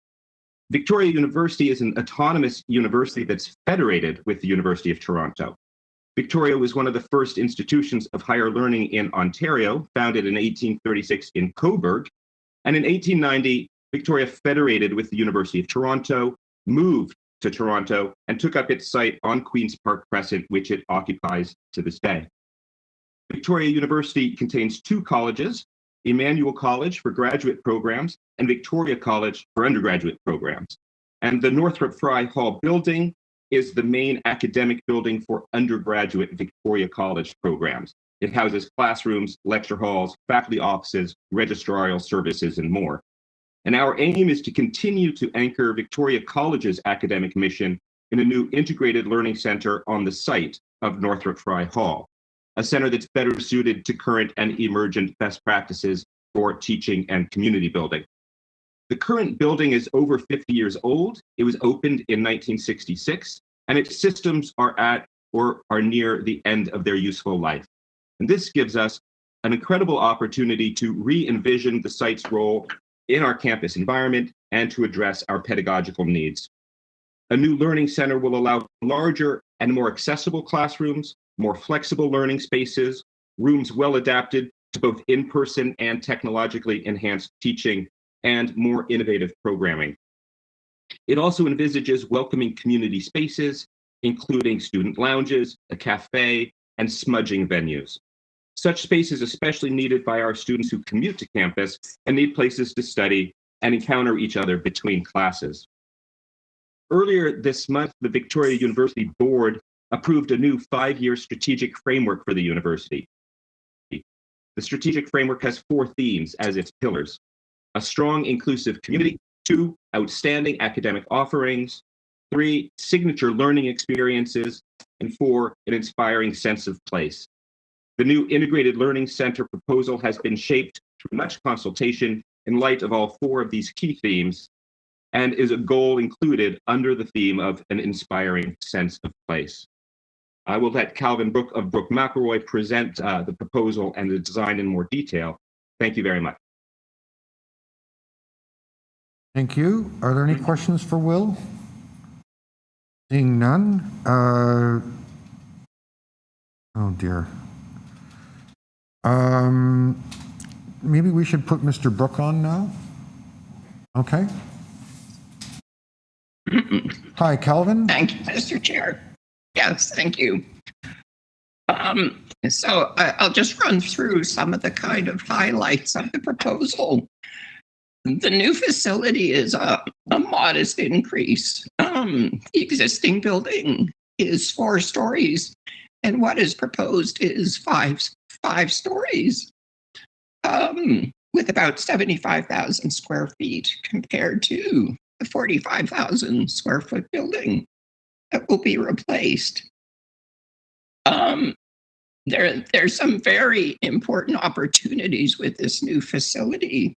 Victoria University is an autonomous university that's federated with the University of Toronto. Victoria was one of the first institutions of higher learning in Ontario, founded in 1836 in Cobourg. And in 1890, Victoria federated with the University of Toronto, moved to Toronto, and took up its site on Queen's Park Crescent, which it occupies to this day. Victoria University contains two colleges, Emmanuel College for graduate programs and Victoria College for undergraduate programs. And the Northrop Frye Hall building is the main academic building for undergraduate Victoria College programs. It houses classrooms, lecture halls, faculty offices, registrarial services, and more. And our aim is to continue to anchor Victoria College's academic mission in a new integrated learning center on the site of Northrop Frye Hall, a center that's better suited to current and emergent best practices for teaching and community building. The current building is over 50 years old. It was opened in 1966, and its systems are at or are near the end of their useful life. And this gives us an incredible opportunity to re-envision the site's role in our campus environment and to address our pedagogical needs. A new learning center will allow larger and more accessible classrooms, more flexible learning spaces, rooms well adapted to both in-person and technologically enhanced teaching, and more innovative programming. It also envisages welcoming community spaces, including student lounges, a cafe, and smudging venues. Such space is especially needed by our students who commute to campus and need places to study and encounter each other between classes. Earlier this month, the Victoria University Board approved a new 5-year strategic framework for the university. The strategic framework has 4 themes as its pillars: a strong, inclusive community, 2, outstanding academic offerings, 3, signature learning experiences, and 4, an inspiring sense of place. The new Integrated Learning Center proposal has been shaped through much consultation in light of all 4 of these key themes, and is a goal included under the theme of an inspiring sense of place. I will let Calvin Brook of Brook McElroy present the proposal and the design in more detail. Thank you very much. Thank you. Are there any questions for Will? Seeing none. Oh dear. Maybe we should put Mr. Brook on now. Okay. Hi, Calvin. Thank you, Mr. Chair. Yes, thank you. So I'll just run through some of the kind of highlights of the proposal. The new facility is a modest increase. The existing building is 4 stories, and what is proposed is five stories, with about 75,000 square feet compared to the 45,000 square foot building that will be replaced. There's some very important opportunities with this new facility.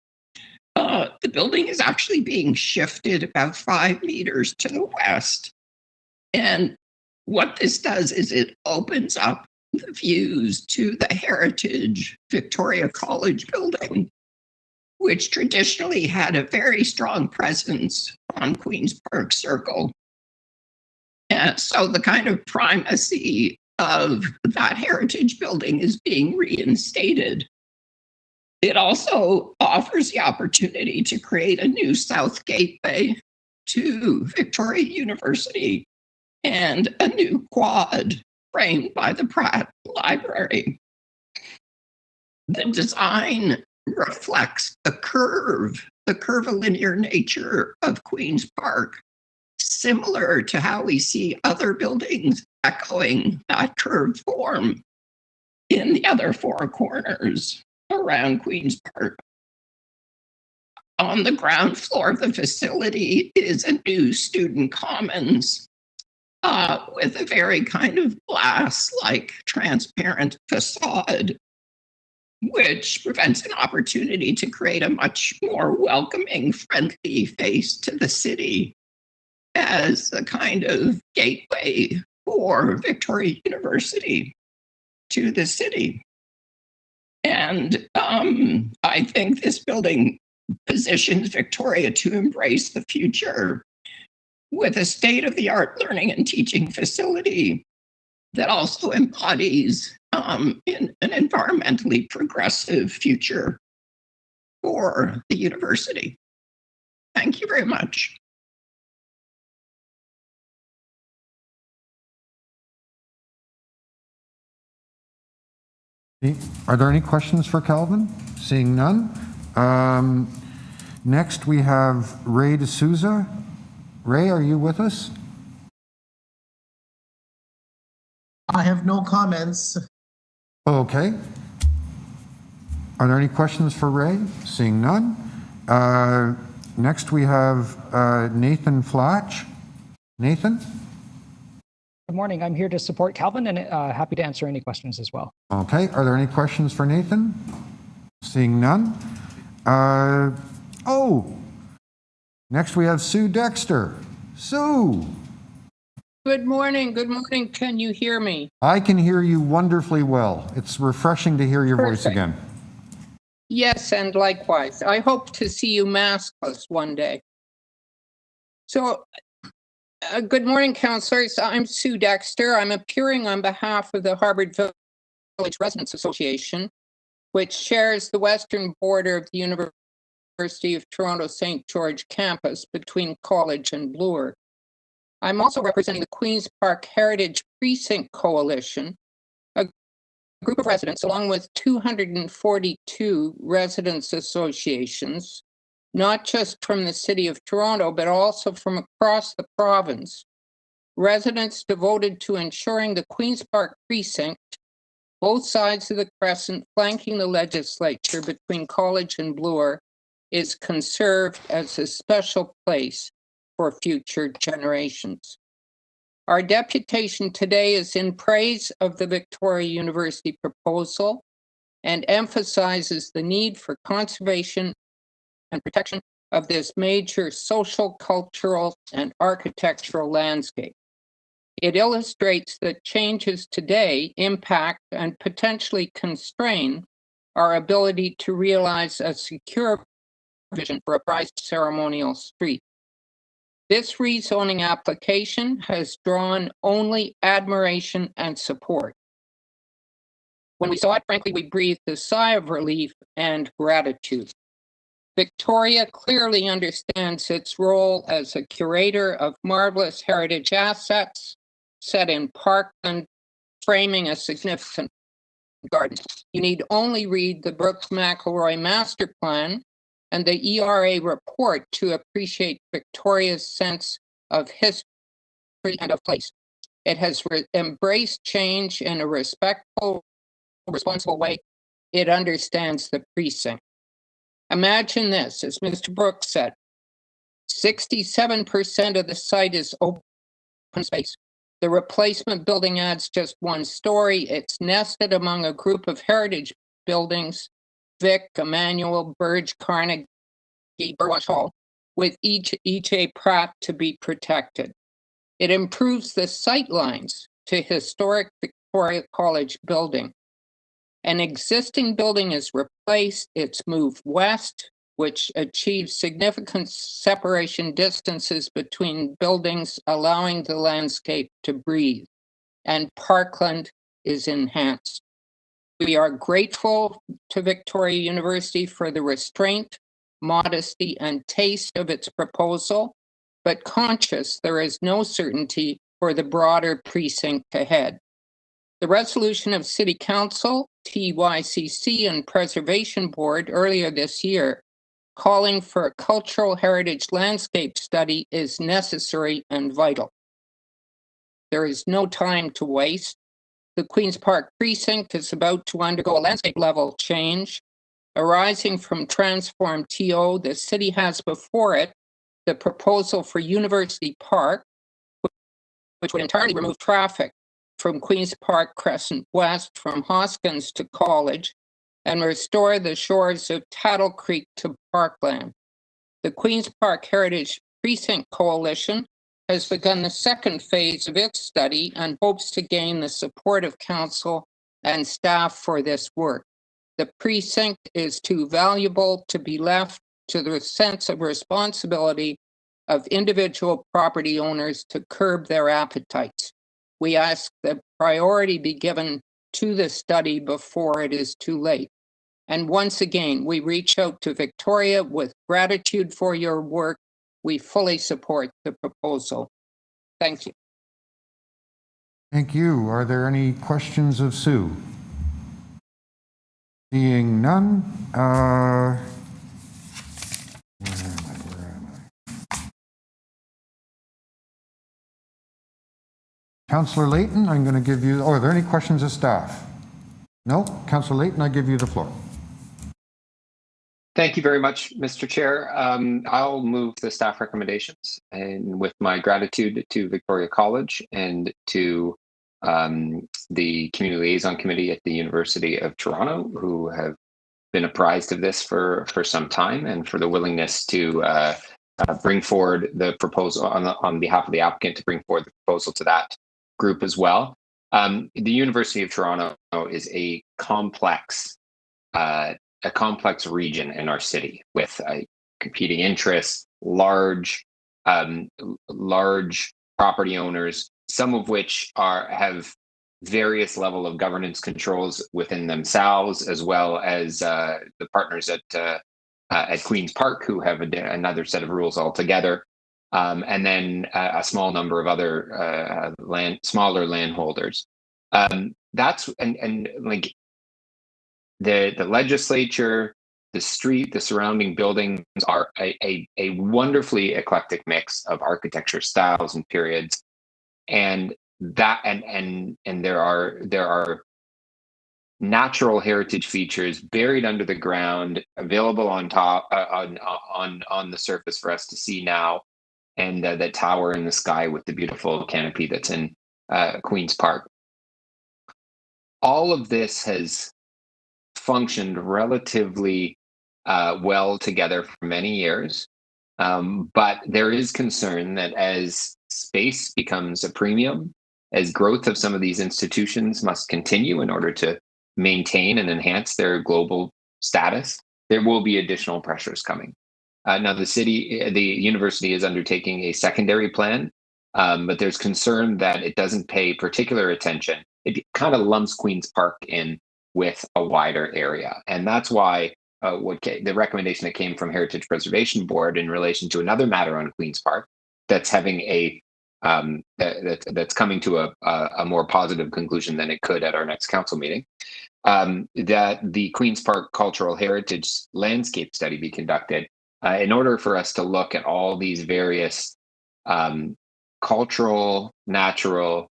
The building is actually being shifted about 5 meters to the west. And what this does is it opens up the views to the Heritage Victoria College building, which traditionally had a very strong presence on Queen's Park Circle. And so the kind of primacy of that heritage building is being reinstated. It also offers the opportunity to create a new south gateway to Victoria University and a new quad framed by the Pratt Library. The design reflects the curvilinear nature of Queen's Park, similar to how we see other buildings echoing that curved form in the other 4 corners around Queen's Park. On the ground floor of the facility is a new student commons with a very kind of glass-like transparent facade, which prevents an opportunity to create a much more welcoming, friendly face to the city as a kind of gateway for Victoria University to the city. And I think this building positions Victoria to embrace the future with a state-of-the-art learning and teaching facility that also embodies an environmentally progressive future for the university. Thank you very much. Are there any questions for Calvin? Seeing none. Next, we have Ray D'Souza. Ray, are you with us? I have no comments. Okay. Are there any questions for Ray? Seeing none. Next, we have Nathan Flatch. Nathan? Good morning. I'm here to support Calvin and happy to answer any questions as well. Okay. Are there any questions for Nathan? Seeing none. Next we have Sue Dexter. Sue. Good morning. Good morning. Can you hear me? I can hear you wonderfully well. It's refreshing to hear your voice again. Yes, and likewise. I hope to see you maskless one day. So, good morning, councillors. I'm Sue Dexter. I'm appearing on behalf of the Harvard Village Residents Association, which shares the western border of the University of Toronto St. George campus between College and Bloor. I'm also representing the Queen's Park Heritage Precinct Coalition, a group of residents along with 242 residents associations, not just from the City of Toronto, but also from across the province. Residents devoted to ensuring the Queen's Park Precinct, both sides of the crescent flanking the legislature between College and Bloor, is conserved as a special place for future generations. Our deputation today is in praise of the Victoria University proposal and emphasizes the need for conservation and protection of this major social, cultural, and architectural landscape. It illustrates that changes today impact and potentially constrain our ability to realize a secure vision for a prized ceremonial street. This rezoning application has drawn only admiration and support. When we saw it, frankly, we breathed a sigh of relief and gratitude. Victoria clearly understands its role as a curator of marvelous heritage assets set in Parkland, framing a significant garden. You need only read the Brooks McElroy Master Plan and the ERA report to appreciate Victoria's sense of history and of place. It has embraced change in a respectful, responsible way. It understands the precinct. Imagine this, as Mr. Brooks said, 67% of the site is open space. The replacement building adds just one story. It's nested among a group of heritage buildings, Vic, Emmanuel, Burge, Carnegie, Burwash Hall, with each E.J. Pratt to be protected. It improves the sight lines to historic Victoria College building. An existing building is replaced, it's moved west, which achieves significant separation distances between buildings, allowing the landscape to breathe, and Parkland is enhanced. We are grateful to Victoria University for the restraint, modesty, and taste of its proposal, but conscious there is no certainty for the broader precinct ahead. The resolution of City Council, TYCC, and Preservation Board earlier this year calling for a cultural heritage landscape study is necessary and vital. There is no time to waste. The Queen's Park precinct is about to undergo a landscape level change. Arising from transformed TO, the city has before it the proposal for University Park, which would entirely remove traffic from Queen's Park Crescent West from Hoskins to College and restore the shores of Tattle Creek to Parkland. The Queen's Park Heritage Precinct Coalition has begun the second phase of its study and hopes to gain the support of council and staff for this work. The precinct is too valuable to be left to the sense of responsibility of individual property owners to curb their appetites. We ask that priority be given to the study before it is too late. And once again, we reach out to Victoria with gratitude for your work. We fully support the proposal. Thank you. Thank you. Are there any questions of Sue? Seeing none, where am I? Councillor Layton, I'm going to give you, are there any questions of staff? No? Councillor Layton, I give you the floor. Thank you very much, Mr. Chair. I'll move the staff recommendations, and with my gratitude to Victoria College and to the Community Liaison Committee at the University of Toronto, who have been apprised of this for some time, and for the willingness to bring forward the proposal on behalf of the applicant, to bring forward the proposal to that group as well. The University of Toronto is a complex region in our city with competing interests, large property owners, some of which have various level of governance controls within themselves, as well as the partners at Queen's Park, who have another set of rules altogether, and then a small number of other smaller landholders. That's like the legislature, the street, the surrounding buildings are a wonderfully eclectic mix of architecture styles and periods, and there are natural heritage features buried under the ground, available on top on the surface for us to see now. and that tower in the sky with the beautiful canopy that's in Queen's Park. All of this has functioned relatively well together for many years. But there is concern that as space becomes a premium, as growth of some of these institutions must continue in order to maintain and enhance their global status, there will be additional pressures coming. Now, the university is undertaking a secondary plan, but there's concern that it doesn't pay particular attention. It kind of lumps Queen's Park in with a wider area. And that's why the recommendation that came from Heritage Preservation Board in relation to another matter on Queen's Park that's having that's coming to a more positive conclusion than it could at our next council meeting, that the Queen's Park Cultural Heritage Landscape Study be conducted in order for us to look at all these various cultural, natural,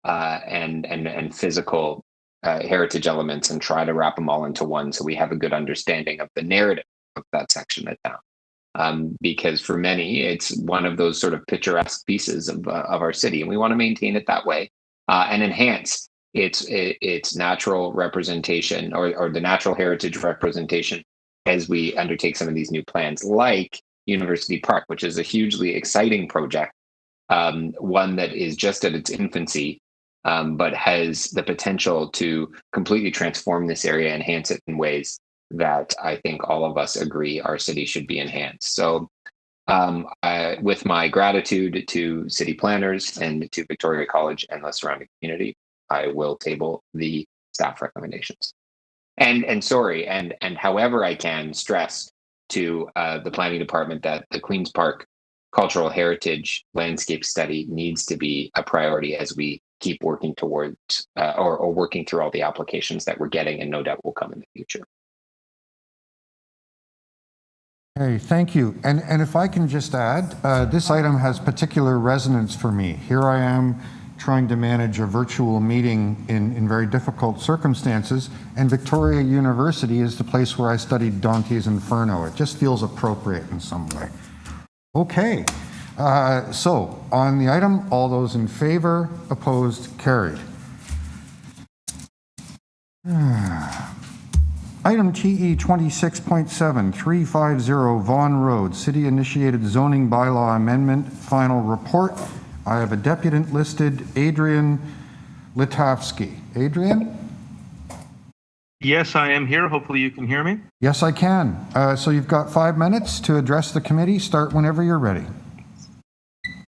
and physical heritage elements and try to wrap them all into one so we have a good understanding of the narrative of that section of town. Because for many, it's one of those sort of picturesque pieces of our city, and we want to maintain it that way and enhance its natural representation or the natural heritage representation as we undertake some of these new plans, like University Park, which is a hugely exciting project, one that is just at its infancy, but has the potential to completely transform this area, enhance it in ways that I think all of us agree our city should be enhanced. So with my gratitude to city planners and to Victoria College and the surrounding community, I will table the staff recommendations. And sorry, and however I can stress to the planning department that the Queen's Park Cultural Heritage Landscape Study needs to be a priority as we keep working towards or working through all the applications that we're getting and no doubt will come in the future. Hey, thank you. And if I can just add, this item has particular resonance for me. Here I am trying to manage a virtual meeting in very difficult circumstances, and Victoria University is the place where I studied Dante's Inferno. It just feels appropriate in some way. Okay, so on the item, all those in favor, opposed, carried. Item TE 26.7, 350 Vaughan Road, City Initiated Zoning Bylaw Amendment, Final Report. I have a deputant listed, Adrian Litowski. Adrian? Yes, I am here. Hopefully you can hear me. Yes, I can. So you've got 5 minutes to address the committee. Start whenever you're ready.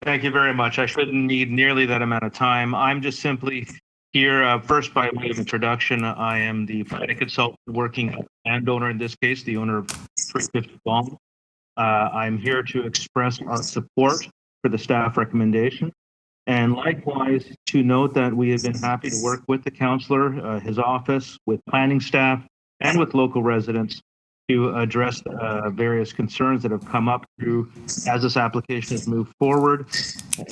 Thank you very much. I shouldn't need nearly that amount of time. I'm just simply here, first by way of introduction, I am the planning consultant working with the landowner in this case, the owner of 350 Vaughan. I'm here to express our support for the staff recommendation. And likewise, to note that we have been happy to work with the councillor, his office, with planning staff, and with local residents to address various concerns that have come up through as this application has moved forward.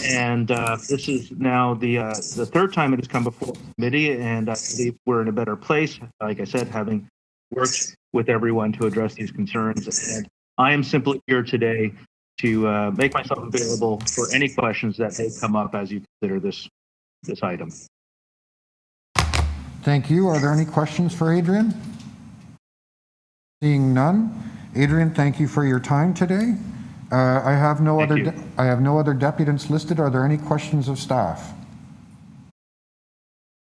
And this is now the third time it has come before the committee, and I believe we're in a better place, like I said, having worked with everyone to address these concerns. And I am simply here today to make myself available for any questions that may come up as you consider this item. Thank you. Are there any questions for Adrian? Seeing none. Adrian, thank you for your time today. I have no other deputants listed. Are there any questions of staff?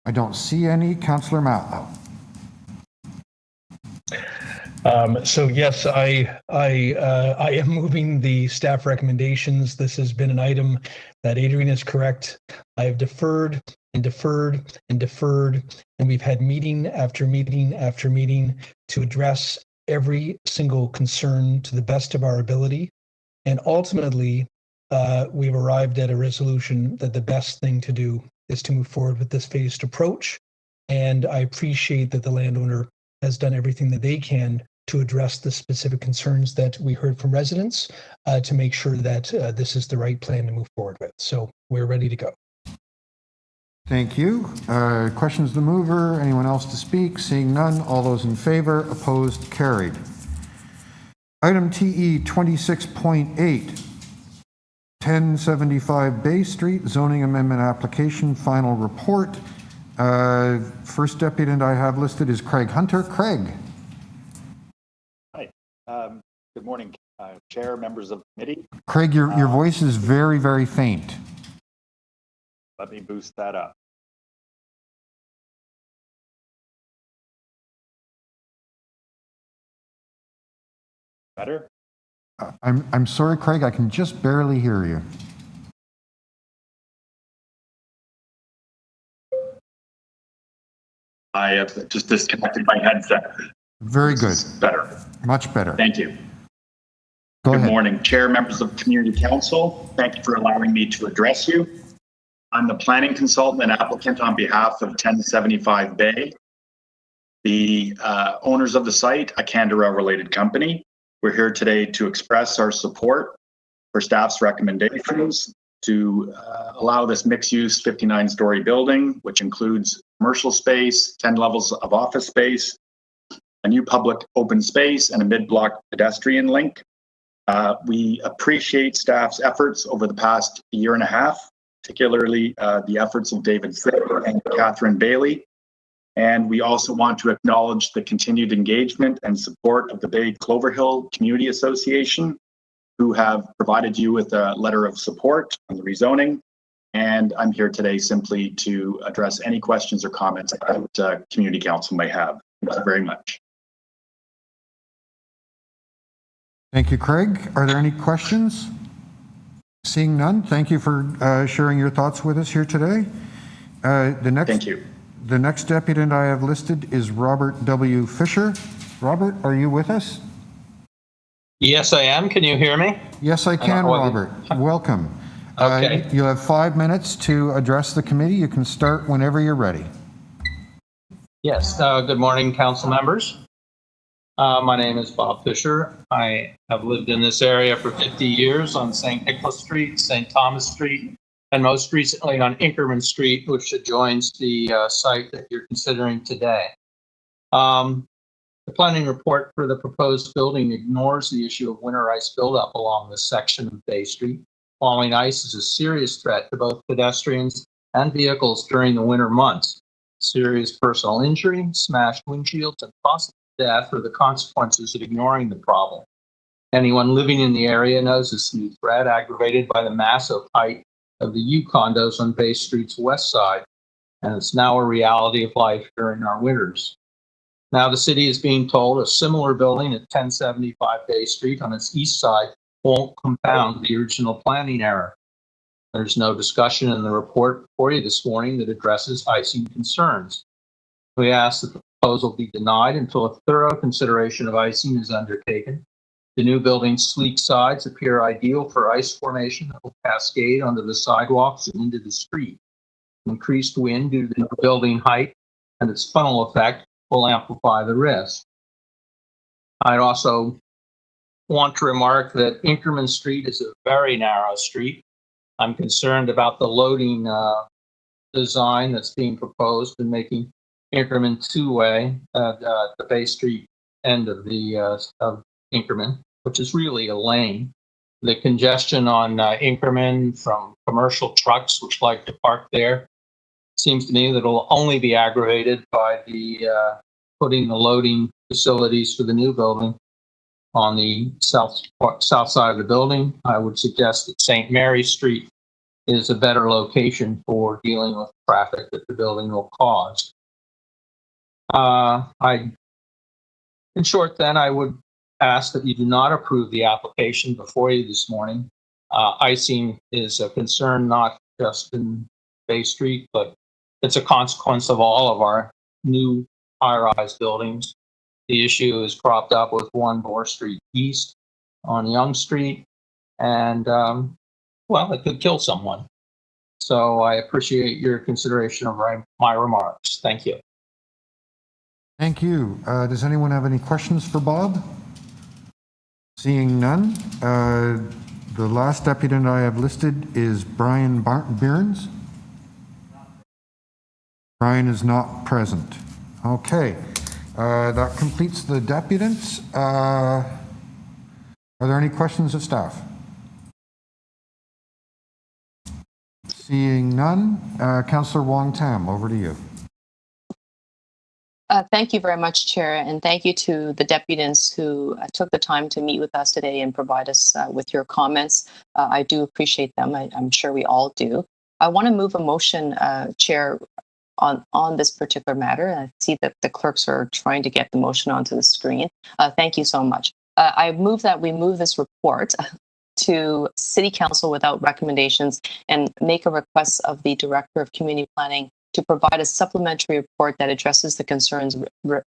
I don't see any. Councillor Matlow. So yes, I am moving the staff recommendations. This has been an item that Adrian is correct. I have deferred and deferred and deferred, and we've had meeting after meeting after meeting to address every single concern to the best of our ability. And ultimately, we've arrived at a resolution that the best thing to do is to move forward with this phased approach. And I appreciate that the landowner has done everything that they can to address the specific concerns that we heard from residents to make sure that this is the right plan to move forward with. So we're ready to go. Thank you. Questions to the mover? Anyone else to speak? Seeing none. All those in favor? Opposed? Carried. Item TE 26.8. 1075 Bay Street, zoning amendment application, final report. First deputant I have listed is Craig Hunter. Craig. Hi. Good morning, Chair, members of the committee. Craig, your voice is very, very faint. Let me boost that up. Better? I'm sorry, Craig, I can just barely hear you. I have just disconnected my headset. Very good. Better. Much better. Thank you. Go Good ahead. morning, Chair, members of Community Council. Thank you for allowing me to address you. I'm the planning consultant and applicant on behalf of 1075 Bay. The owners of the site, a Canderel-related company. We're here today to express our support for staff's recommendations to allow this mixed-use 59-story building, which includes commercial space, 10 levels of office space, a new public open space, and a mid-block pedestrian link. We appreciate staff's efforts over the past year and a half, particularly the efforts of David Sitter and Catherine Bailey. And we also want to acknowledge the continued engagement and support of the Bay Clover Hill Community Association, who have provided you with a letter of support on the rezoning. And I'm here today simply to address any questions or comments that Community Council may have. Thank you very much. Thank you, Craig. Are there any questions? Seeing none, thank you for sharing your thoughts with us here today. Thank you. The next deputant I have listed is Robert W. Fisher. Robert, are you with us? Yes, I am. Can you hear me? Yes, I can, Robert. Welcome. Okay. You have 5 minutes to address the committee. You can start whenever you're ready. Yes. Good morning, council members. My name is Bob Fisher. I have lived in this area for 50 years on St. Nicholas Street, St. Thomas Street, and most recently on Inkerman Street, which adjoins the site that you're considering today. The planning report for the proposed building ignores the issue of winter ice buildup along this section of Bay Street. Falling ice is a serious threat to both pedestrians and vehicles during the winter months. Serious personal injury, smashed windshields, and possible death are the consequences of ignoring the problem. Anyone living in the area knows this new threat, aggravated by the massive height of the U condos on Bay Street's west side, and it's now a reality of life during our winters. Now the city is being told a similar building at 1075 Bay Street on its east side won't compound the original planning error. There's no discussion in the report for you this morning that addresses icing concerns. We ask that the proposal be denied until a thorough consideration of icing is undertaken. The new building's sleek sides appear ideal for ice formation that will cascade onto the sidewalks and into the street. Increased wind due to the building height and its funnel effect will amplify the risk. I'd also want to remark that Inkerman Street is a very narrow street. I'm concerned about the loading design that's being proposed and making Inkerman two-way at the Bay Street end of the of Inkerman, which is really a lane. The congestion on Inkerman from commercial trucks which like to park there seems to me that it'll only be aggravated by the putting the loading facilities for the new building on the south side of the building. I would suggest that St. Mary Street is a better location for dealing with traffic that the building will cause. In short, then, I would ask that you do not approve the application before you this morning. Icing is a concern not just in Bay Street, but it's a consequence of all of our new high-rise buildings. The issue is cropped up with 1 Moore Street East on Young Street, and well, it could kill someone. So I appreciate your consideration of my remarks. Thank you. Thank you. Does anyone have any questions for Bob? Seeing none, the last deputant I have listed is Brian Byrnes. Brian is not present. Okay, that completes the deputants. Are there any questions of staff? Seeing none, Councillor Wong Tam, over to you. Thank you very much, Chair, and thank you to the deputants who took the time to meet with us today and provide us with your comments. I do appreciate them. I'm sure we all do. I want to move a motion, Chair, on this particular matter. I see that the clerks are trying to get the motion onto the screen. Thank you so much. I move that we move this report to City Council without recommendations and make a request of the Director of Community Planning to provide a supplementary report that addresses the concerns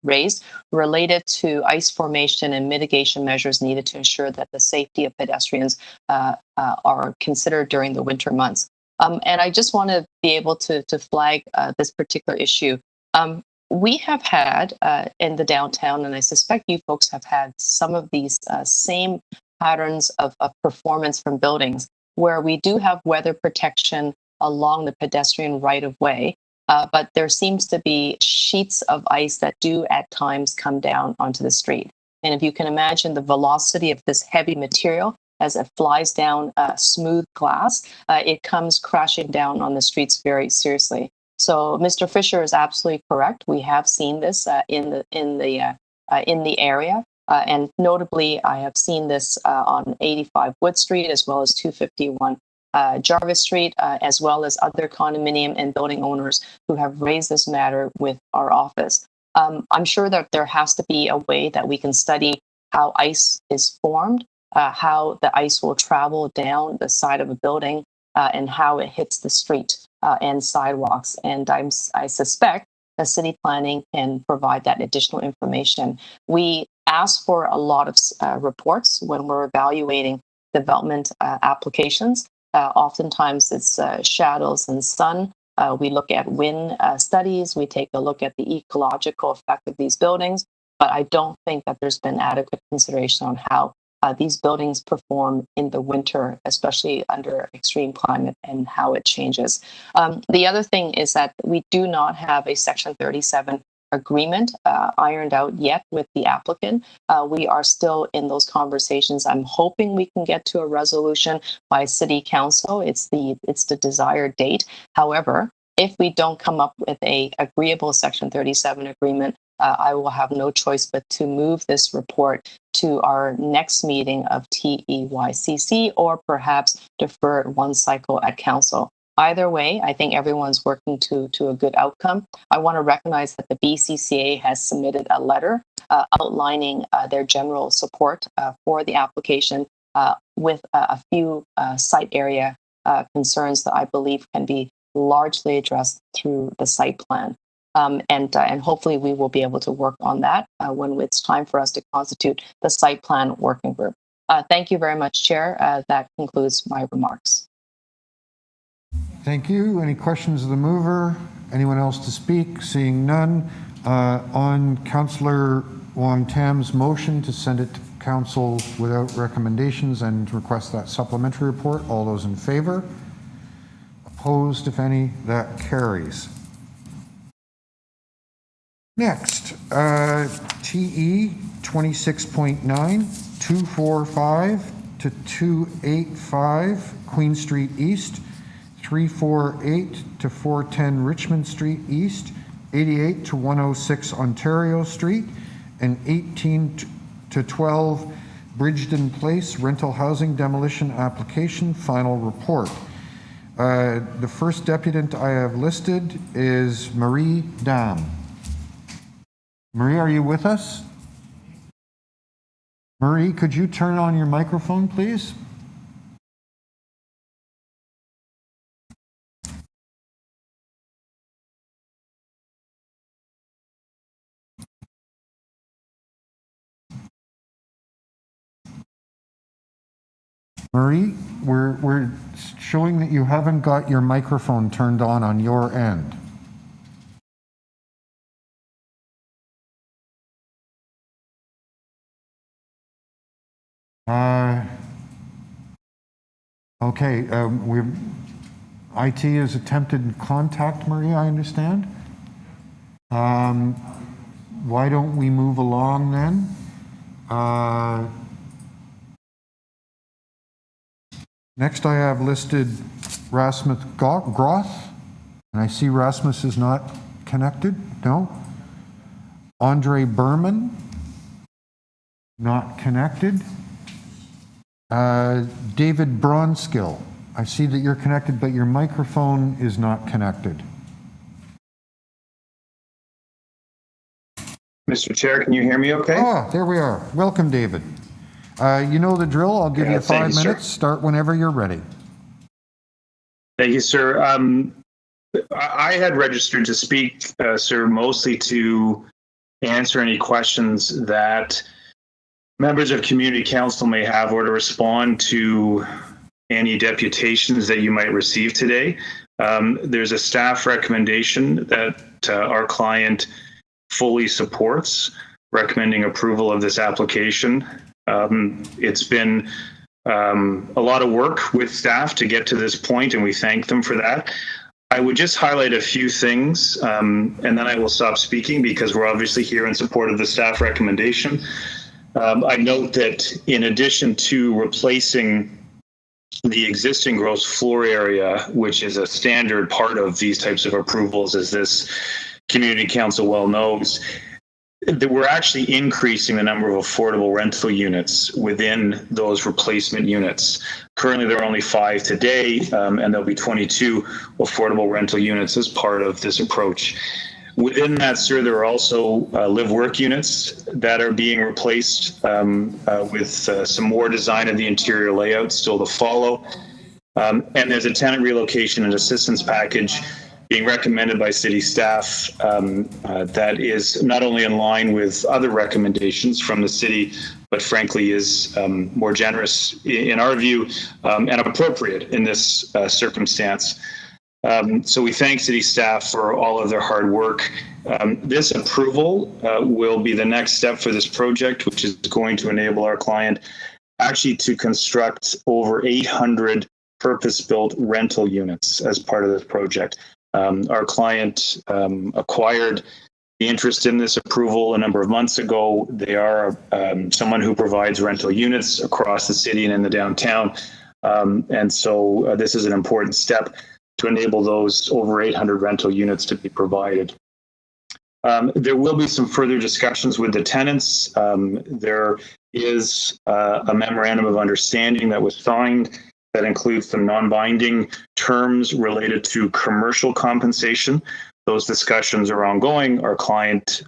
raised related to ice formation and mitigation measures needed to ensure that the safety of pedestrians are considered during the winter months. And I just want to be able to flag this particular issue. We have had in the downtown, and I suspect you folks have had some of these same patterns of performance from buildings where we do have weather protection along the pedestrian right of way. But there seems to be sheets of ice that do at times come down onto the street. And if you can imagine the velocity of this heavy material as it flies down smooth glass, it comes crashing down on the streets very seriously. So Mr. Fisher is absolutely correct. We have seen this in the area. And notably, I have seen this on 85 Wood Street as well as 251 Jarvis Street, as well as other condominium and building owners who have raised this matter with our office. I'm sure that there has to be a way that we can study how ice is formed, how the ice will travel down the side of a building, and how it hits the street and sidewalks. And I suspect that city planning can provide that additional information. We ask for a lot of reports when we're evaluating development applications. Oftentimes it's shadows and sun. We look at wind studies. We take a look at the ecological effect of these buildings. But I don't think that there's been adequate consideration on how these buildings perform in the winter, especially under extreme climate, and how it changes. The other thing is that we do not have a Section 37 agreement ironed out yet with the applicant. We are still in those conversations. I'm hoping we can get to a resolution by City Council. It's the desired date. However, if we don't come up with a agreeable Section 37 agreement, I will have no choice but to move this report to our next meeting of TEYCC, or perhaps defer it one cycle at council. Either way, I think everyone's working to a good outcome. I want to recognize that the BCCA has submitted a letter outlining their general support for the application with a few site area concerns that I believe can be largely addressed through the site plan. And hopefully we will be able to work on that when it's time for us to constitute the site plan working group. Thank you very much, Chair. That concludes my remarks. Thank you. Any questions of the mover? Anyone else to speak? Seeing none. On Councillor Wong Tam's motion to send it to Council without recommendations and request that supplementary report, all those in favor? Opposed, if any? That carries. Next, TE 26.9, 245 to 285 Queen Street East, 348 to 410 Richmond Street East, 88 to 106 Ontario Street, and 18 to 12 Bridgeton Place rental housing demolition application final report. The first deputant I have listed is Marie Dam. Marie, are you with us? Marie, could you turn on your microphone, please? Marie, we're showing that you haven't got your microphone turned on your end. Okay, IT has attempted to contact Marie, I understand. Why don't we move along then? Next I have listed Rasmus Groth, and I see Rasmus is not connected. No. Andre Berman, not connected. David Bronskill, I see that you're connected, but your microphone is not connected. Mr. Chair, can you hear me okay? Ah, there we are. Welcome, David. You know the drill. I'll give you 5 minutes. Start whenever you're ready. Thank you, sir. I had registered to speak, sir, mostly to answer any questions that members of community council may have or to respond to any deputations that you might receive today. There's a staff recommendation that our client fully supports, recommending approval of this application. It's been a lot of work with staff to get to this point, and we thank them for that. I would just highlight a few things, and then I will stop speaking because we're obviously here in support of the staff recommendation. I note that in addition to replacing the existing gross floor area, which is a standard part of these types of approvals, as this community council well knows, that we're actually increasing the number of affordable rental units within those replacement units. Currently, there are only 5 today, and there'll be 22 affordable rental units as part of this approach. Within that, sir, there are also live-work units that are being replaced with some more design of the interior layout still to follow. And there's a tenant relocation and assistance package being recommended by city staff that is not only in line with other recommendations from the city, but frankly is more generous in our view and appropriate in this circumstance. So we thank city staff for all of their hard work. This approval will be the next step for this project, which is going to enable our client actually to construct over 800 purpose-built rental units as part of this project. Our client acquired the interest in this approval a number of months ago. They are someone who provides rental units across the city and in the downtown. And so this is an important step to enable those over 800 rental units to be provided. There will be some further discussions with the tenants. There is a memorandum of understanding that was signed that includes some non-binding terms related to commercial compensation. Those discussions are ongoing. Our client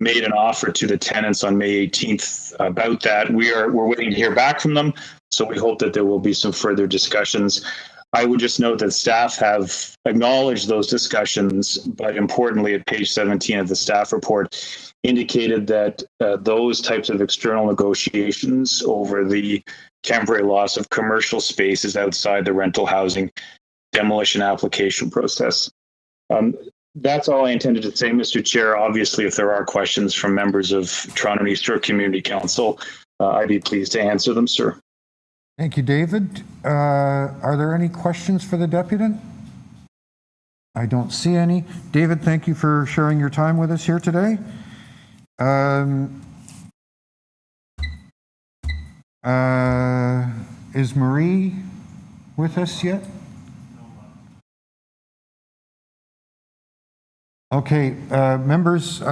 made an offer to the tenants on May 18th about that. We're waiting to hear back from them, so we hope that there will be some further discussions. I would just note that staff have acknowledged those discussions, but importantly at page 17 of the staff report indicated that those types of external negotiations over the temporary loss of commercial space is outside the rental housing demolition application process. That's all I intended to say, Mr. Chair. Obviously, if there are questions from members of Toronto East Community Council, I'd be pleased to answer them, sir. Thank you, David. Are there any questions for the deputant? I don't see any. David, thank you for sharing your time with us here today. Is Marie with us yet? Okay, members,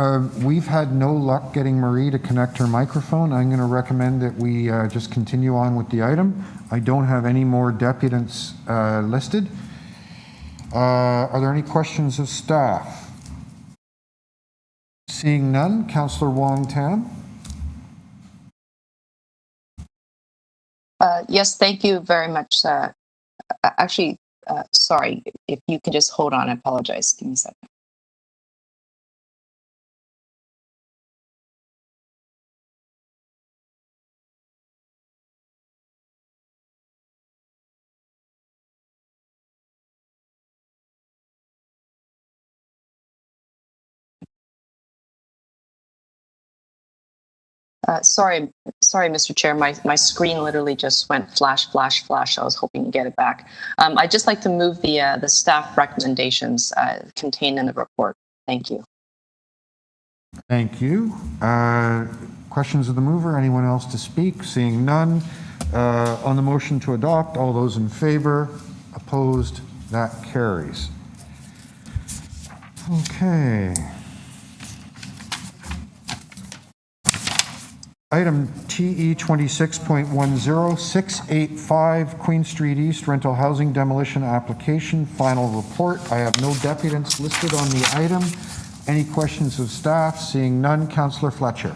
we've had no luck getting Marie to connect her microphone. I'm going to recommend that we just continue on with the item. I don't have any more deputants listed. Are there any questions of staff? Seeing none, Councillor Wong-Tam. Yes, thank you very much. Actually, sorry, if you can just hold on, I apologize. Give me a second. Sorry, Mr. Chair. My screen literally just went flash, flash, flash. I was hoping to get it back. I'd just like to move the staff recommendations contained in the report. Thank you. Thank you. Questions of the mover? Anyone else to speak? Seeing none. On the motion to adopt, all those in favor? Opposed? That carries. Okay. Item TE 26.10, 685 Queen Street East rental housing demolition application, final report. I have no deputants listed on the item. Any questions of staff? Seeing none, Councillor Fletcher.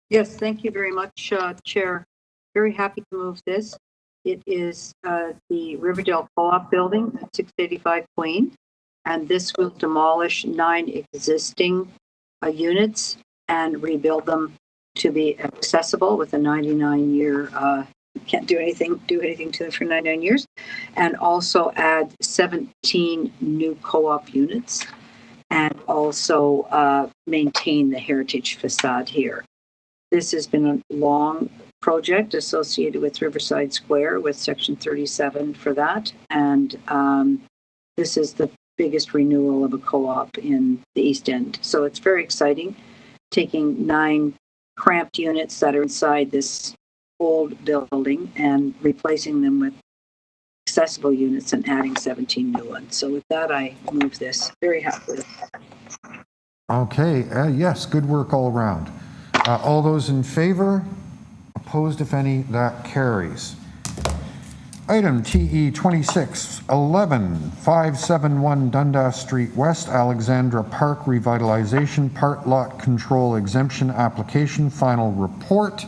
Yes, thank you very much, Chair. Very happy to move this. It is the Riverdale Co-op building at 685 Queen, and this will demolish 9 existing units and rebuild them to be accessible with a 99-year, can't do anything to them for 99 years, and also add 17 new co-op units, and also maintain the heritage facade here. This has been a long project associated with Riverside Square with Section 37 for that, and this is the biggest renewal of a co-op in the East End. So it's very exciting, taking 9 cramped units that are inside this old building and replacing them with accessible units and adding 17 new ones. So with that, I move this. Very happy with that. Okay, yes, good work all around. All those in favor? Opposed, if any? That carries. Item TE 2611, 571 Dundas Street West, Alexandra Park Revitalization Part Lot Control Exemption Application, final report.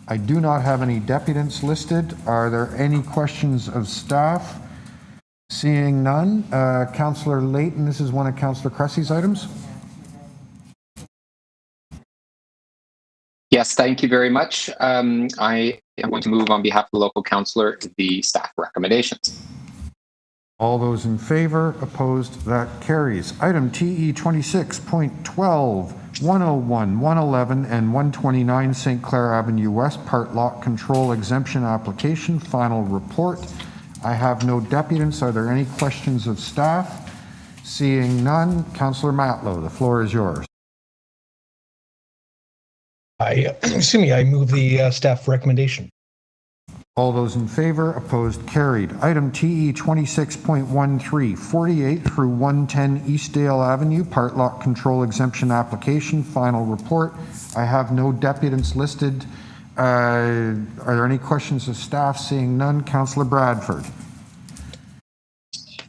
I do not have any deputants listed. Are there any questions of staff? Seeing none, Councillor Layton, this is one of Councillor Cressy's items. Yes, thank you very much. I am going to move on behalf of the local councillor the staff recommendations. All those in favor? Opposed? That carries. Item TE 26.12, 101, 111, and 129 St. Clair Avenue West Part Lot Control Exemption Application, final report. I have no deputants. Are there any questions of staff? Seeing none, Councillor Matlow, the floor is yours. I move the staff recommendation. All those in favor? Opposed? Carried. Item TE 26.13, 48 through 110 Eastdale Avenue, Part Lot Control Exemption Application, final report. I have no deputants listed. Are there any questions of staff? Seeing none, Councillor Bradford.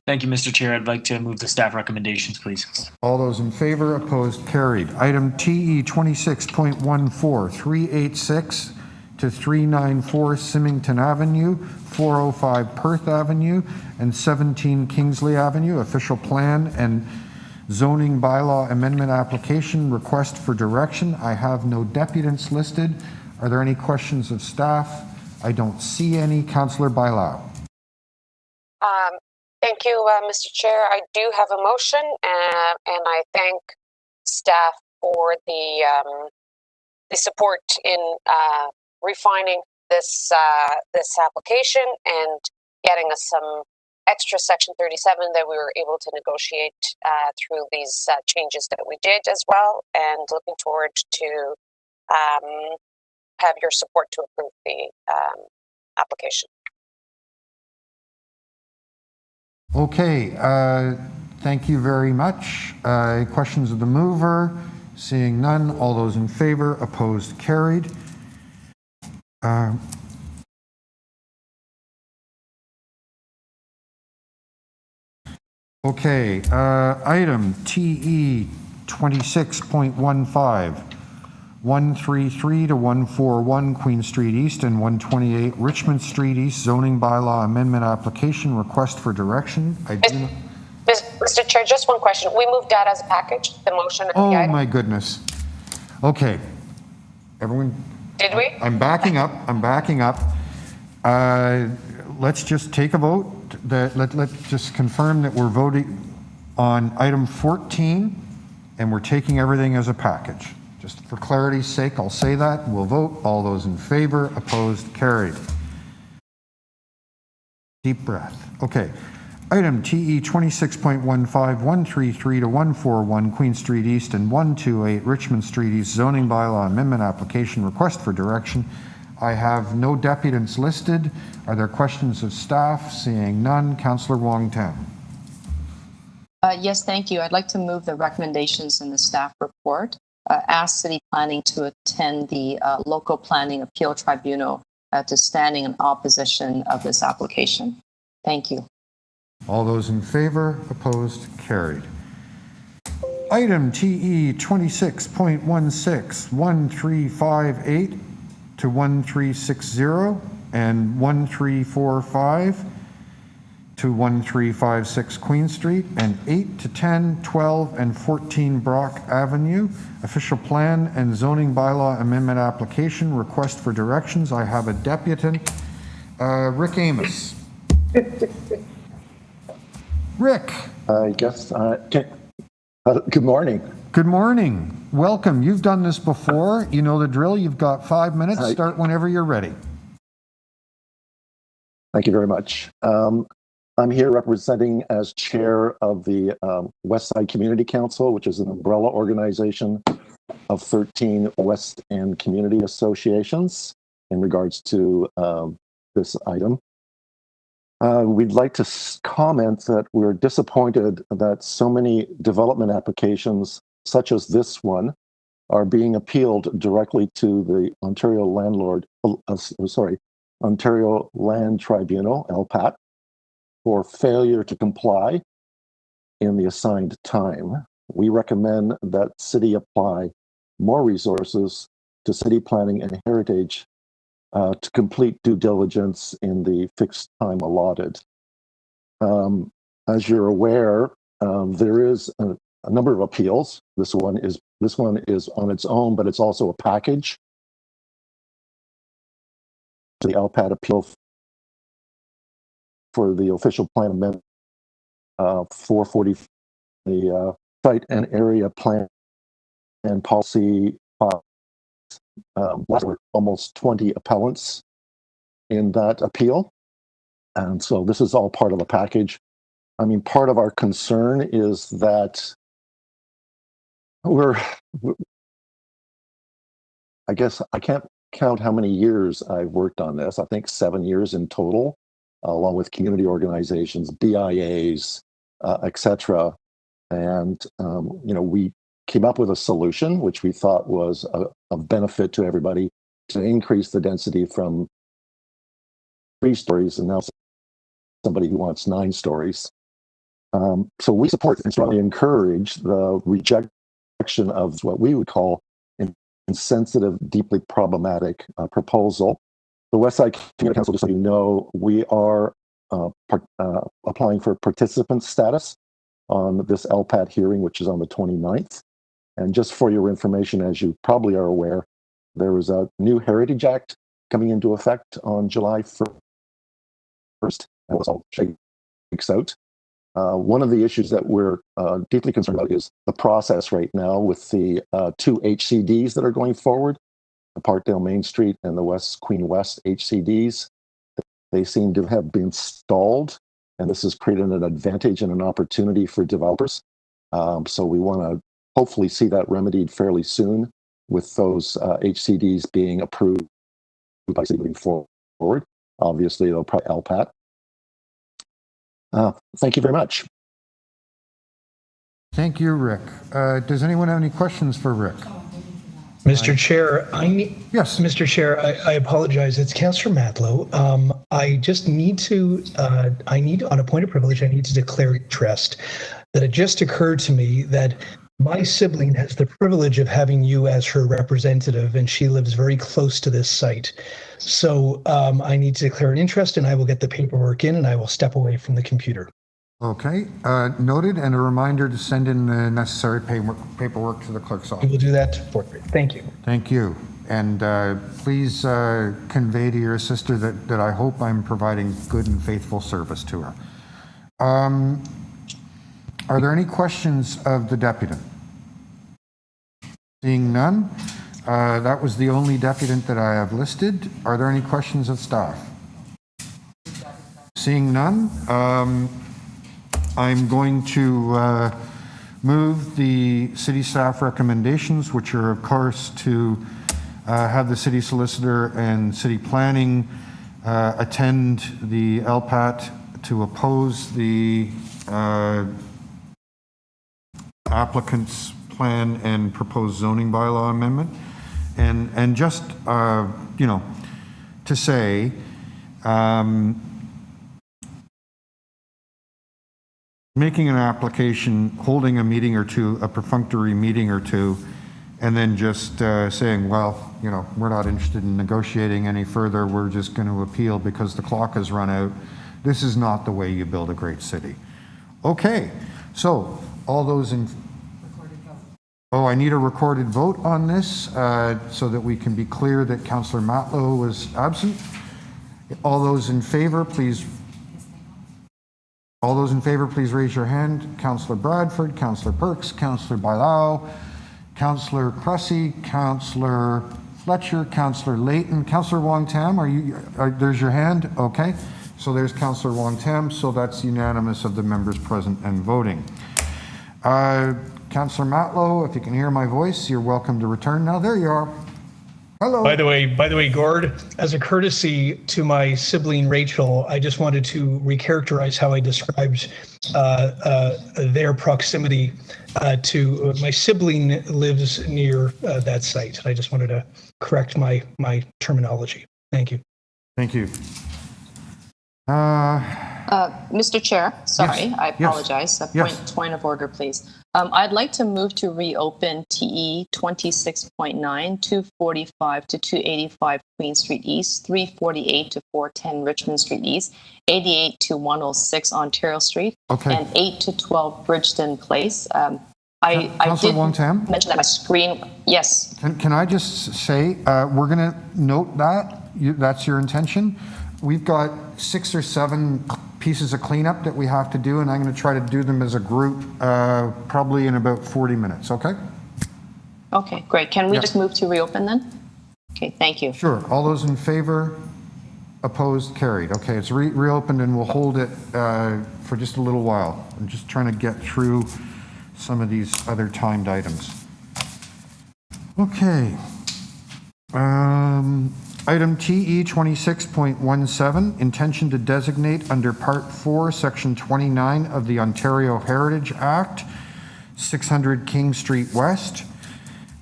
Thank you, Mr. Chair. I'd like to move the staff recommendations, please. All those in favor? Opposed? Carried. Item TE 26.14, 386 to 394 Symington Avenue, 405 Perth Avenue, and 17 Kingsley Avenue, official plan and zoning bylaw amendment application, request for direction. I have no deputants listed. Are there any questions of staff? I don't see any. Councillor Bailao. Thank you, Mr. Chair. I do have a motion, and I thank staff for the support in refining this application and getting us some extra Section 37 that we were able to negotiate through these changes that we did as well. And looking forward to have your support to approve the application. Okay, thank you very much. Questions of the mover? Seeing none, all those in favor? Opposed? Carried. Okay, item TE 26.15, 133 to 141 Queen Street East and 128 Richmond Street East zoning bylaw amendment application, request for direction. Mr. Chair, just one question. We moved that as a package, the motion and the item. Oh my goodness. Okay, everyone. Did we? I'm backing up. Let's just take a vote. Let's just confirm that we're voting on item 14 and we're taking everything as a package. Just for clarity's sake, I'll say that. We'll vote. All those in favor, opposed, carried. Deep breath. Okay. Item TE 26.15, 133 to 141 Queen Street East and 128 Richmond Street East zoning bylaw amendment application, request for direction. I have no deputants listed. Are there questions of staff? Seeing none. Councillor Wong-Tam. Yes, thank you. I'd like to move the recommendations in the staff report. Ask City Planning to attend the Local Planning Appeal Tribunal to standing in opposition of this application. Thank you. All those in favor? Opposed? Carried. Item TE 26.16, 1358 to 1360 and 1345 to 1356 Queen Street and 8 to 10, 12, and 14 Brock Avenue. Official plan and zoning bylaw amendment application. Request for directions. I have a deputant, Rick Amos. Rick. I guess, good morning. Good morning. Welcome. You've done this before. You know the drill. You've got 5 minutes. Start whenever you're ready. Thank you very much. I'm here representing as chair of the West Side Community Council, which is an umbrella organization of 13 West End community associations in regards to this item. We'd like to comment that we're disappointed that so many development applications, such as this one, are being appealed directly to the Ontario Ontario Land Tribunal, LPAT, for failure to comply in the assigned time. We recommend that City apply more resources to City Planning and Heritage to complete due diligence in the fixed time allotted. As you're aware, there is a number of appeals. This one is on its own, but it's also a package. The LPAT appeal for the official plan amendment 440, the site and area plan and policy. There were almost 20 appellants in that appeal. And so this is all part of the package. I mean, part of our concern is that I guess I can't count how many years I've worked on this. I think 7 years in total, along with community organizations, BIAs, etc. And, we came up with a solution, which we thought was of benefit to everybody, to increase the density from 3 stories and now somebody who wants 9 stories. So we support and strongly encourage the rejection of what we would call an insensitive, deeply problematic proposal. The Westside Community Council, just so you know, we are applying for participant status on this LPAT hearing, which is on the 29th. And just for your information, as you probably are aware, there was a new Heritage Act coming into effect on July 1st. That was all shakes out. One of the issues that we're deeply concerned about is the process right now with the 2 HCDs that are going forward, the Parkdale Main Street and the West Queen West HCDs. They seem to have been stalled, and this has created an advantage and an opportunity for developers. So we want to hopefully see that remedied fairly soon with those HCDs being approved by City moving forward. Obviously, they'll probably LPAT. Thank you very much. Thank you, Rick. Does anyone have any questions for Rick? Mr. Chair, yes, Mr. Chair, I apologize. It's Councillor Matlow. I just need to, on a point of privilege, I need to declare interest that it just occurred to me that my sibling has the privilege of having you as her representative, and she lives very close to this site. So I need to declare an interest, and I will get the paperwork in, and I will step away from the computer. Okay, noted, and a reminder to send in the necessary paperwork to the clerk's office. We will do that forthwith. Thank you. Thank you. And please convey to your sister that I hope I'm providing good and faithful service to her. Are there any questions of the deputant? Seeing none, that was the only deputant that I have listed. Are there any questions of staff? Seeing none, I'm going to move the city staff recommendations, which are, of course, to have the city solicitor and city planning attend the LPAT to oppose the applicant's plan and proposed zoning bylaw amendment. And just, you know, to say, making an application, holding a meeting or two, a perfunctory meeting or two, and then just saying, well, you know, we're not interested in negotiating any further, we're just going to appeal because the clock has run out. This is not the way you build a great city. Okay, so all those in... Oh, I need a recorded vote on this so that we can be clear that Councillor Matlow was absent. All those in favor, please... All those in favor, please raise your hand. Councillor Bradford, Councillor Perks, Councillor Bailao, Councillor Cressy, Councillor Fletcher, Councillor Layton, Councillor Wong Tam, there's your hand? Okay. So there's Councillor Wong Tam, so that's unanimous of the members present and voting. Councillor Matlow, if you can hear my voice, you're welcome to return now. There you are. Hello. By the way, Gord, as a courtesy to my sibling Rachel, I just wanted to recharacterize how I described their proximity to my sibling lives near that site. I just wanted to correct my terminology. Thank you. Thank you. Mr. Chair, sorry, yes. I apologize. Yes. Point of order, please. I'd like to move to reopen TE 26.9, 245 to 285 Queen Street East, 348 to 410 Richmond Street East, 88 to 106 Ontario Street, okay. and 8 to 12 Bridgeton Place. I did mention that my screen, yes. Can I just say, we're going to note that, that's your intention. We've got 6 or 7 pieces of cleanup that we have to do, and I'm going to try to do them as a group, probably in about 40 minutes, okay? Okay, great. Can we just move to reopen then? Okay, thank you. Sure. All those in favor? Opposed? Carried. Okay, it's reopened, and we'll hold it for just a little while. I'm just trying to get through some of these other timed items. Okay. Item TE 26.17, intention to designate under Part 4, Section 29 of the Ontario Heritage Act, 600 King Street West.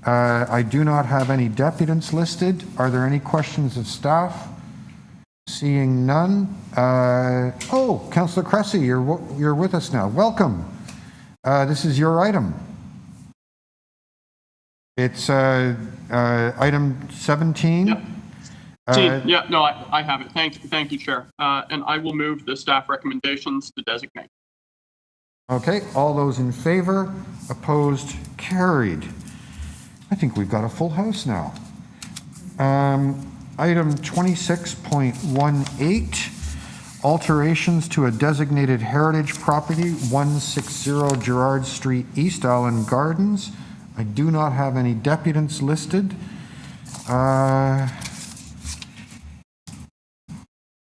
I do not have any deputants listed. Are there any questions of staff? Seeing none. Oh, Councillor Cressy, you're with us now. Welcome. This is your item. It's item 17. Yep. I have it. Thank you, Chair. And I will move the staff recommendations to designate. Okay, all those in favor, opposed, carried. I think we've got a full house now. Item 26.18, alterations to a designated heritage property, 160 Gerrard Street East, Allen Gardens. I do not have any deputants listed.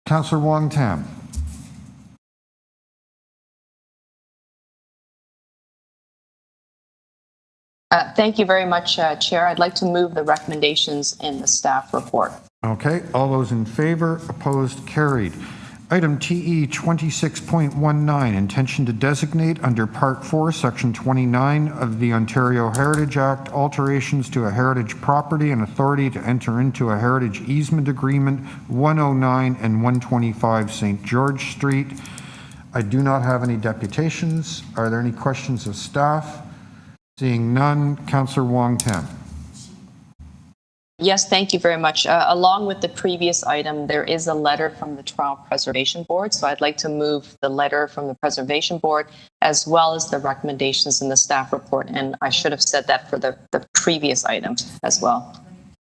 Councillor Wong Tam. Thank you very much, Chair. I'd like to move the recommendations in the staff report. Okay, all those in favor, opposed, carried. Item TE 26.19, intention to designate under Part 4, Section 29 of the Ontario Heritage Act, alterations to a heritage property and authority to enter into a heritage easement agreement, 109 and 125 St. George Street. I do not have any deputations. Are there any questions of staff? Seeing none, Councillor Wong Tam. Yes, thank you very much. Along with the previous item, there is a letter from the Toronto Preservation Board. So I'd like to move the letter from the Preservation Board as well as the recommendations in the staff report. And I should have said that for the previous item as well.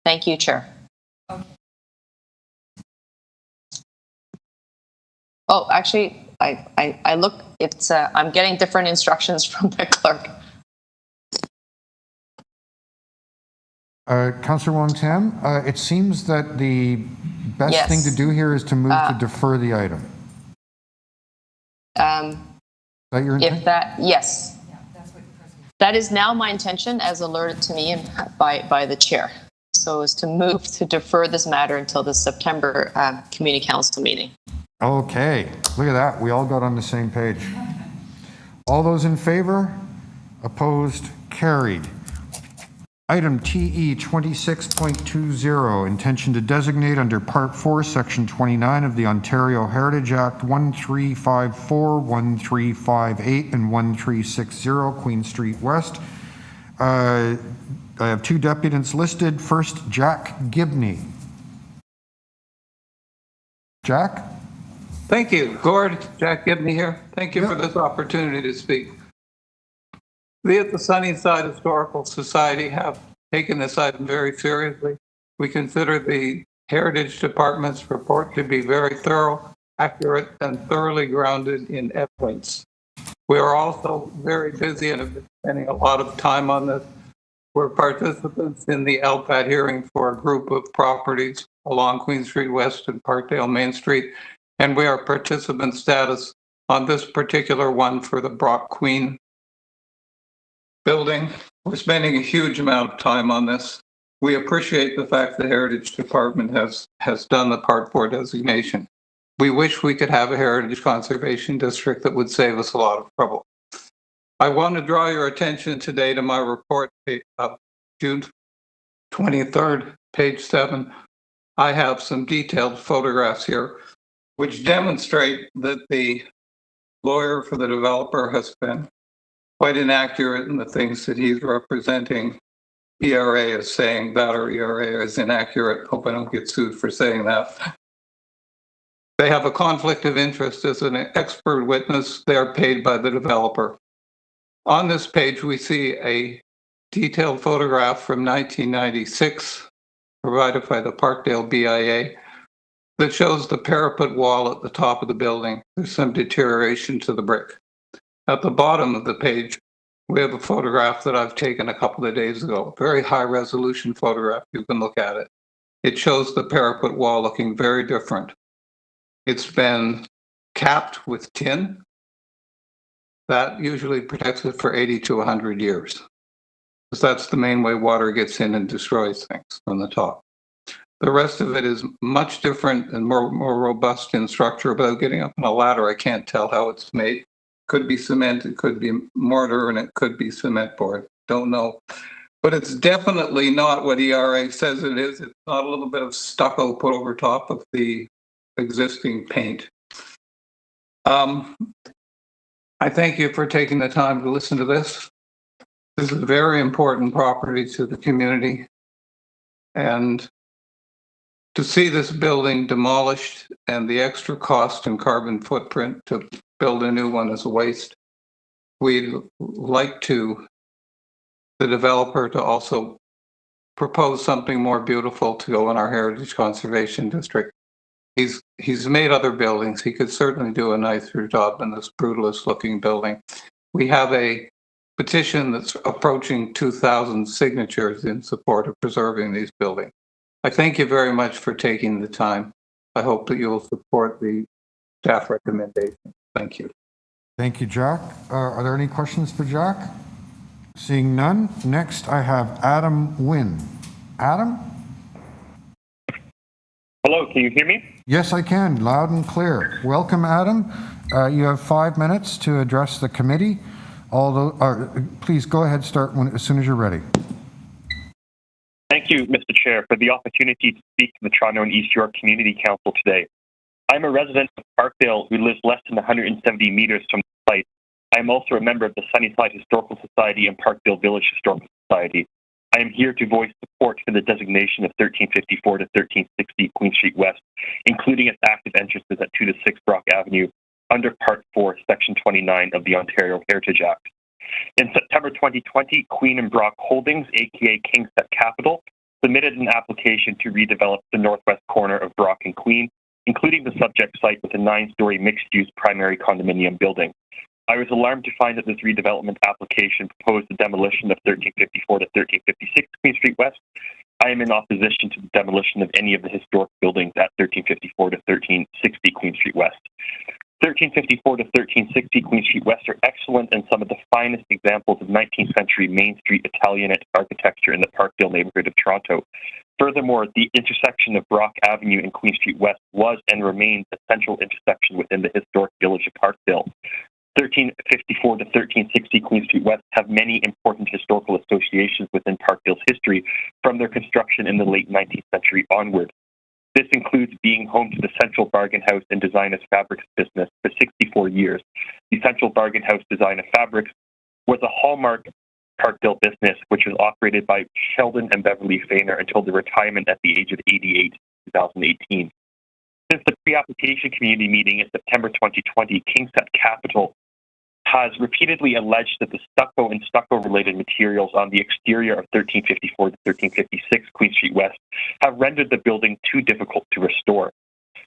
Thank you, Chair. Oh, actually, I look, it's I'm getting different instructions from the clerk. Councillor Wong Tam, it seems that the best thing to do here is to move to defer the item. Is that your intent? Yes. Yeah, that's what that is now my intention as alerted to me by the chair. so as to move to defer this matter until the September Community Council meeting. Okay, look at that. We all got on the same page. All those in favor? Opposed? Carried. Item TE 26.20, intention to designate under Part 4, Section 29 of the Ontario Heritage Act 1354, 1358, and 1360 Queen Street West. I have two deputants listed. First, Jack Gibney. Jack? Thank you, Gord. Jack Gibney here. Thank you for this opportunity to speak. We at the Sunnyside Historical Society have taken this item very seriously. We consider the Heritage Department's report to be very thorough, accurate, and thoroughly grounded in evidence. We are also very busy and have been spending a lot of time on this. We're participants in the LPAT hearing for a group of properties along Queen Street West and Parkdale Main Street, and we are participant status on this particular one for the Brock Queen building. We're spending a huge amount of time on this. We appreciate the fact the Heritage Department has done the Part 4 designation. We wish we could have a Heritage Conservation District that would save us a lot of trouble. I want to draw your attention today to my report of June 23rd, page 7. I have some detailed photographs here which demonstrate that the lawyer for the developer has been quite inaccurate in the things that he's representing. ERA is saying that, or ERA is inaccurate. Hope I don't get sued for saying that. They have a conflict of interest as an expert witness. They are paid by the developer. On this page, we see a detailed photograph from 1996 provided by the Parkdale BIA that shows the parapet wall at the top of the building. There's some deterioration to the brick. At the bottom of the page, we have a photograph that I've taken a couple of days ago. Very high resolution photograph. You can look at it. It shows the parapet wall looking very different. It's been capped with tin. That usually protects it for 80 to 100 years. Because that's the main way water gets in and destroys things from the top. The rest of it is much different and more robust in structure. Without getting up on a ladder, I can't tell how it's made. Could be cement, it could be mortar, and it could be cement board. Don't know. But it's definitely not what ERA says it is. It's not a little bit of stucco put over top of the existing paint. I thank you for taking the time to listen to this. This is a very important property to the community. And to see this building demolished and the extra cost and carbon footprint to build a new one is a waste. We'd like the developer to also propose something more beautiful to go in our Heritage Conservation District. He's made other buildings. He could certainly do a nicer job than this brutalist looking building. We have a petition that's approaching 2,000 signatures in support of preserving these buildings. I thank you very much for taking the time. I hope that you will support the staff recommendation. Thank you. Thank you, Jack. Are there any questions for Jack? Seeing none, next I have Adam Wynn. Adam? Hello, can you hear me? Yes, I can, loud and clear. Welcome, Adam. You have 5 minutes to address the committee. Please go ahead, start as soon as you're ready. Thank you, Mr. Chair, for the opportunity to speak to the Toronto and East York Community Council today. I'm a resident of Parkdale who lives less than 170 meters from the site. I am also a member of the Sunnyside Historical Society and Parkdale Village Historical Society. I am here to voice support for the designation of 1354 to 1360 Queen Street West, including its active entrances at 2 to 6 Brock Avenue, under Part 4, Section 29 of the Ontario Heritage Act. In September 2020, Queen and Brock Holdings, aka Kingset Capital, submitted an application to redevelop the northwest corner of Brock and Queen, including the subject site with a 9-story mixed-use primary condominium building. I was alarmed to find that this redevelopment application proposed the demolition of 1354 to 1356 Queen Street West. I am in opposition to the demolition of any of the historic buildings at 1354 to 1360 Queen Street West. 1354 to 1360 Queen Street West are excellent and some of the finest examples of 19th century Main Street Italianate architecture in the Parkdale neighborhood of Toronto. Furthermore, the intersection of Brock Avenue and Queen Street West was and remains a central intersection within the historic village of Parkville. 1354 to 1360 Queen Street West have many important historical associations within Parkville's history from their construction in the late 19th century onward. This includes being home to the Central Bargain House and Design of Fabrics business for 64 years. The Central Bargain House Design of Fabrics was a hallmark Parkville business, which was operated by Sheldon and Beverly Fainer until their retirement at the age of 88 in 2018. Since the pre-application community meeting in September 2020, KingSett Capital has repeatedly alleged that the stucco and stucco-related materials on the exterior of 1354 to 1356 Queen Street West have rendered the building too difficult to restore.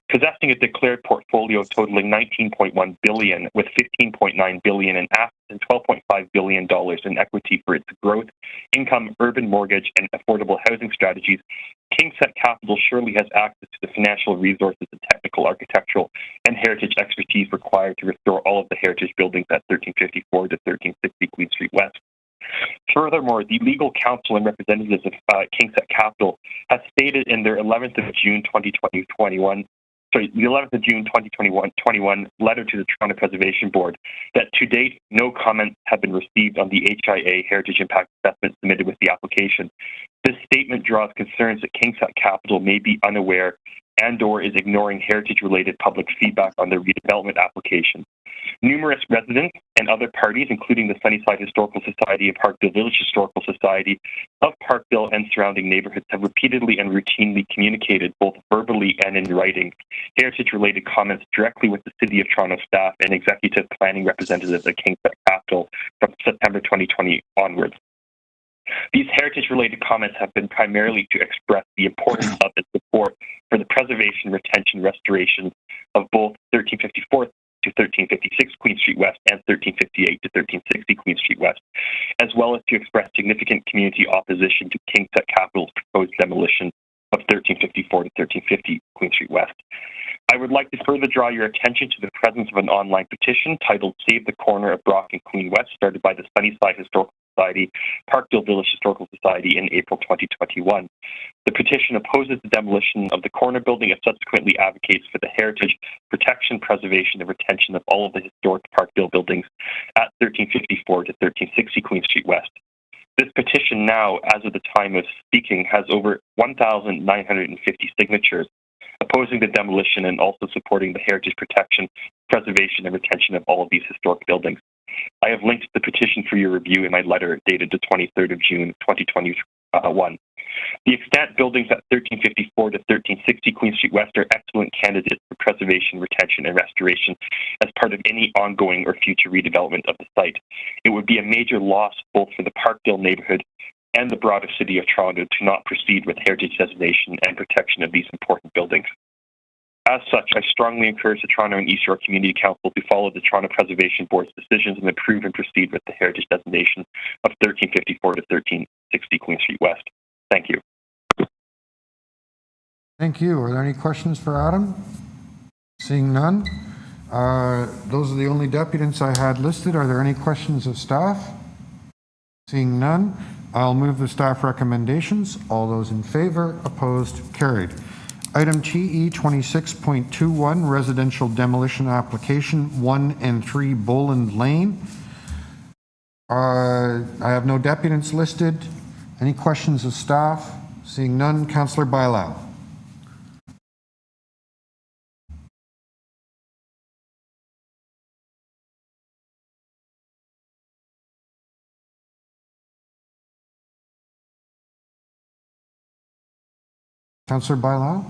Possessing a declared portfolio totaling $19.1 billion, with $15.9 billion in assets and $12.5 billion in equity for its growth, income, urban mortgage, and affordable housing strategies, KingSett Capital surely has access to the financial resources and technical, architectural, and heritage expertise required to restore all of the heritage buildings at 1354 to 1360 Queen Street West. Furthermore, the legal counsel and representatives of KingSett Capital have stated in their 11th of June 2021 letter to the Toronto Preservation Board that to date, no comments have been received on the HIA Heritage Impact Assessment submitted with the application. This statement draws concerns that KingSett Capital may be unaware and/or is ignoring heritage-related public feedback on their redevelopment application. Numerous residents and other parties, including the Sunnyside Historical Society and Parkville Village Historical Society of Parkville and surrounding neighborhoods, have repeatedly and routinely communicated, both verbally and in writing, heritage-related comments directly with the City of Toronto staff and executive planning representatives at KingSett Capital from September 2020 onwards. These heritage-related comments have been primarily to express the importance of the support for the preservation, retention, restoration of both 1354 to 1356 Queen Street West and 1358 to 1360 Queen Street West, as well as to express significant community opposition to KingSett Capital's proposed demolition of 1354 to 1350 Queen Street West. I would like to further draw your attention to the presence of an online petition titled Save the Corner of Brock and Queen West, started by the Sunnyside Historical Society, Parkville Village Historical Society in April 2021. The petition opposes the demolition of the corner building and subsequently advocates for the heritage, protection, preservation, and retention of all of the historic Parkville buildings at 1354 to 1360 Queen Street West. This petition now, as of the time of speaking, has over 1,950 signatures, opposing the demolition and also supporting the heritage protection, preservation, and retention of all of these historic buildings. I have linked the petition for your review in my letter dated the 23rd of June, 2021. The extant buildings at 1354 to 1360 Queen Street West are excellent candidates for preservation, retention, and restoration as part of any ongoing or future redevelopment of the site. It would be a major loss both for the Parkville neighborhood and the broader City of Toronto to not proceed with heritage designation and protection of these important buildings. As such, I strongly encourage the Toronto and East York Community Council to follow the Toronto Preservation Board's decisions and approve and proceed with the heritage designation of 1354 to 1360 Queen Street West. Thank you. Thank you. Are there any questions for Adam? Seeing none. Those are the only deputants I had listed. Are there any questions of staff? Seeing none, I'll move the staff recommendations. All those in favor, opposed, carried. Item TE 26.21, residential demolition application 1 and 3 Boland Lane. I have no deputants listed. Any questions of staff? Seeing none, Councillor Bailão. Councillor Bailão?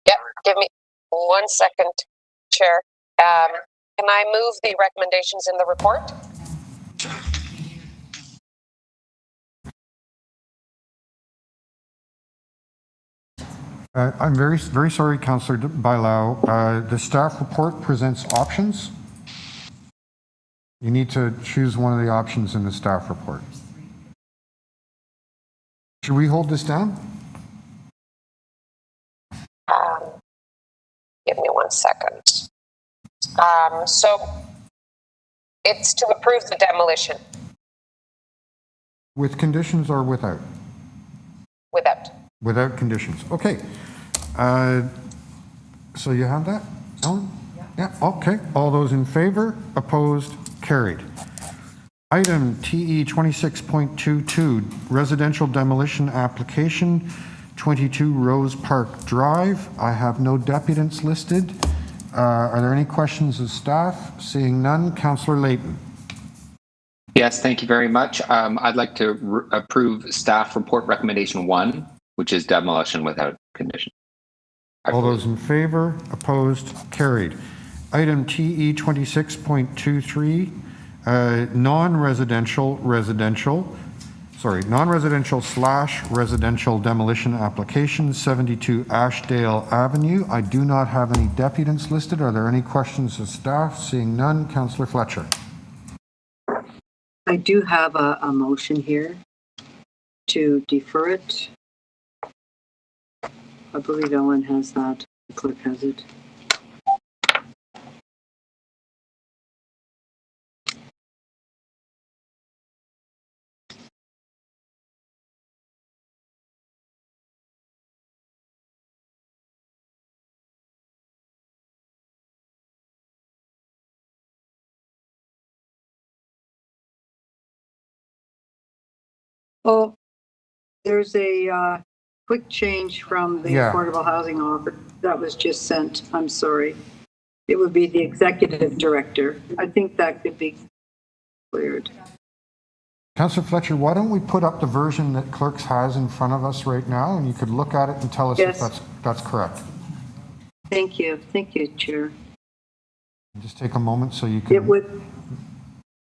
Yep, give me 1 second, Chair. Can I move the recommendations in the report? I'm very sorry, Councillor Bailao. The staff report presents options. You need to choose one of the options in the staff report. Should we hold this down? Give me 1 second. So it's to approve the demolition. With conditions or without? Without. Without conditions. Okay. So you have that, Ellen? Yeah. Okay. All those in favor? Opposed? Carried. Item TE 26.22, residential demolition application, 22 Rose Park Drive. I have no deputants listed. Are there any questions of staff? Seeing none, Councillor Layton. Yes, thank you very much. I'd like to approve staff report recommendation 1, which is demolition without condition. All those in favor? Opposed? Carried. Item TE 26.23, non-residential / residential demolition application, 72 Ashdale Avenue. I do not have any deputants listed. Are there any questions of staff? Seeing none, Councillor Fletcher. I do have a motion here to defer it. I believe Ellen has that. The clerk has it. Oh, there's a quick change from the affordable housing offer that was just sent. I'm sorry. It would be the executive director. I think that could be cleared. Councillor Fletcher, why don't we put up the version that Clerks has in front of us right now, and you could look at it and tell us if that's correct. Thank you. Thank you, Chair. Just take a moment so you can... It would...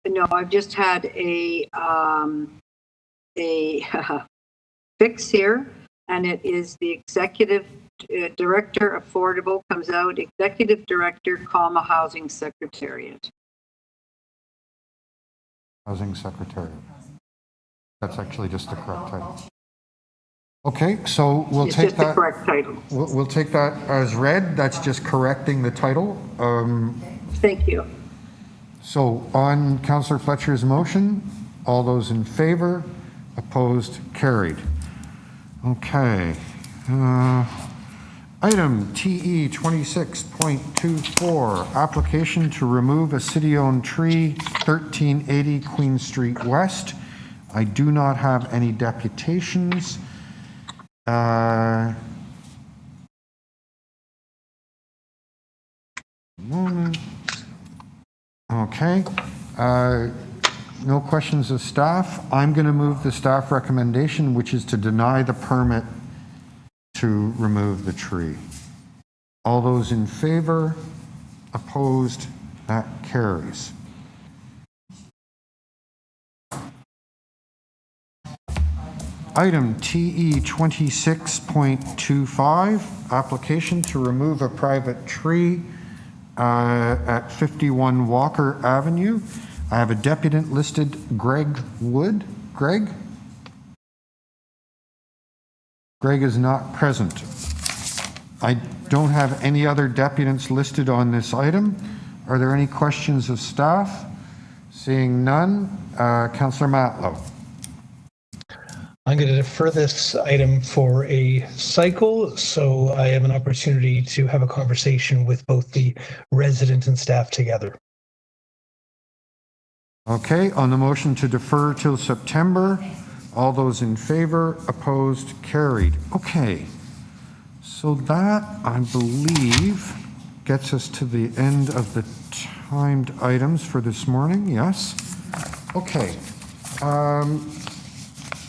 No, I've just had a fix here, and it is the executive director affordable comes out executive director, housing secretariat. Housing secretariat. That's actually just the correct title. Okay, so we'll it's take just that. The correct title. We'll take that as read. That's just correcting the title. Thank you. So on Councillor Fletcher's motion, all those in favor, opposed, carried. Okay. Item TE 26.24, application to remove a city-owned tree, 1380 Queen Street West. I do not have any deputations. Moment. Okay. No questions of staff. I'm going to move the staff recommendation, which is to deny the permit to remove the tree. All those in favor? Opposed? That carries. Item TE 26.25, application to remove a private tree at 51 Walker Avenue. I have a deputant listed, Greg Wood. Greg? Greg is not present. I don't have any other deputants listed on this item. Are there any questions of staff? Seeing none, Councillor Matlow. I'm going to defer this item for a cycle, so I have an opportunity to have a conversation with both the resident and staff together. Okay, on the motion to defer till September, all those in favor, opposed, carried. Okay, so that, I believe, gets us to the end of the timed items for this morning, yes? Okay.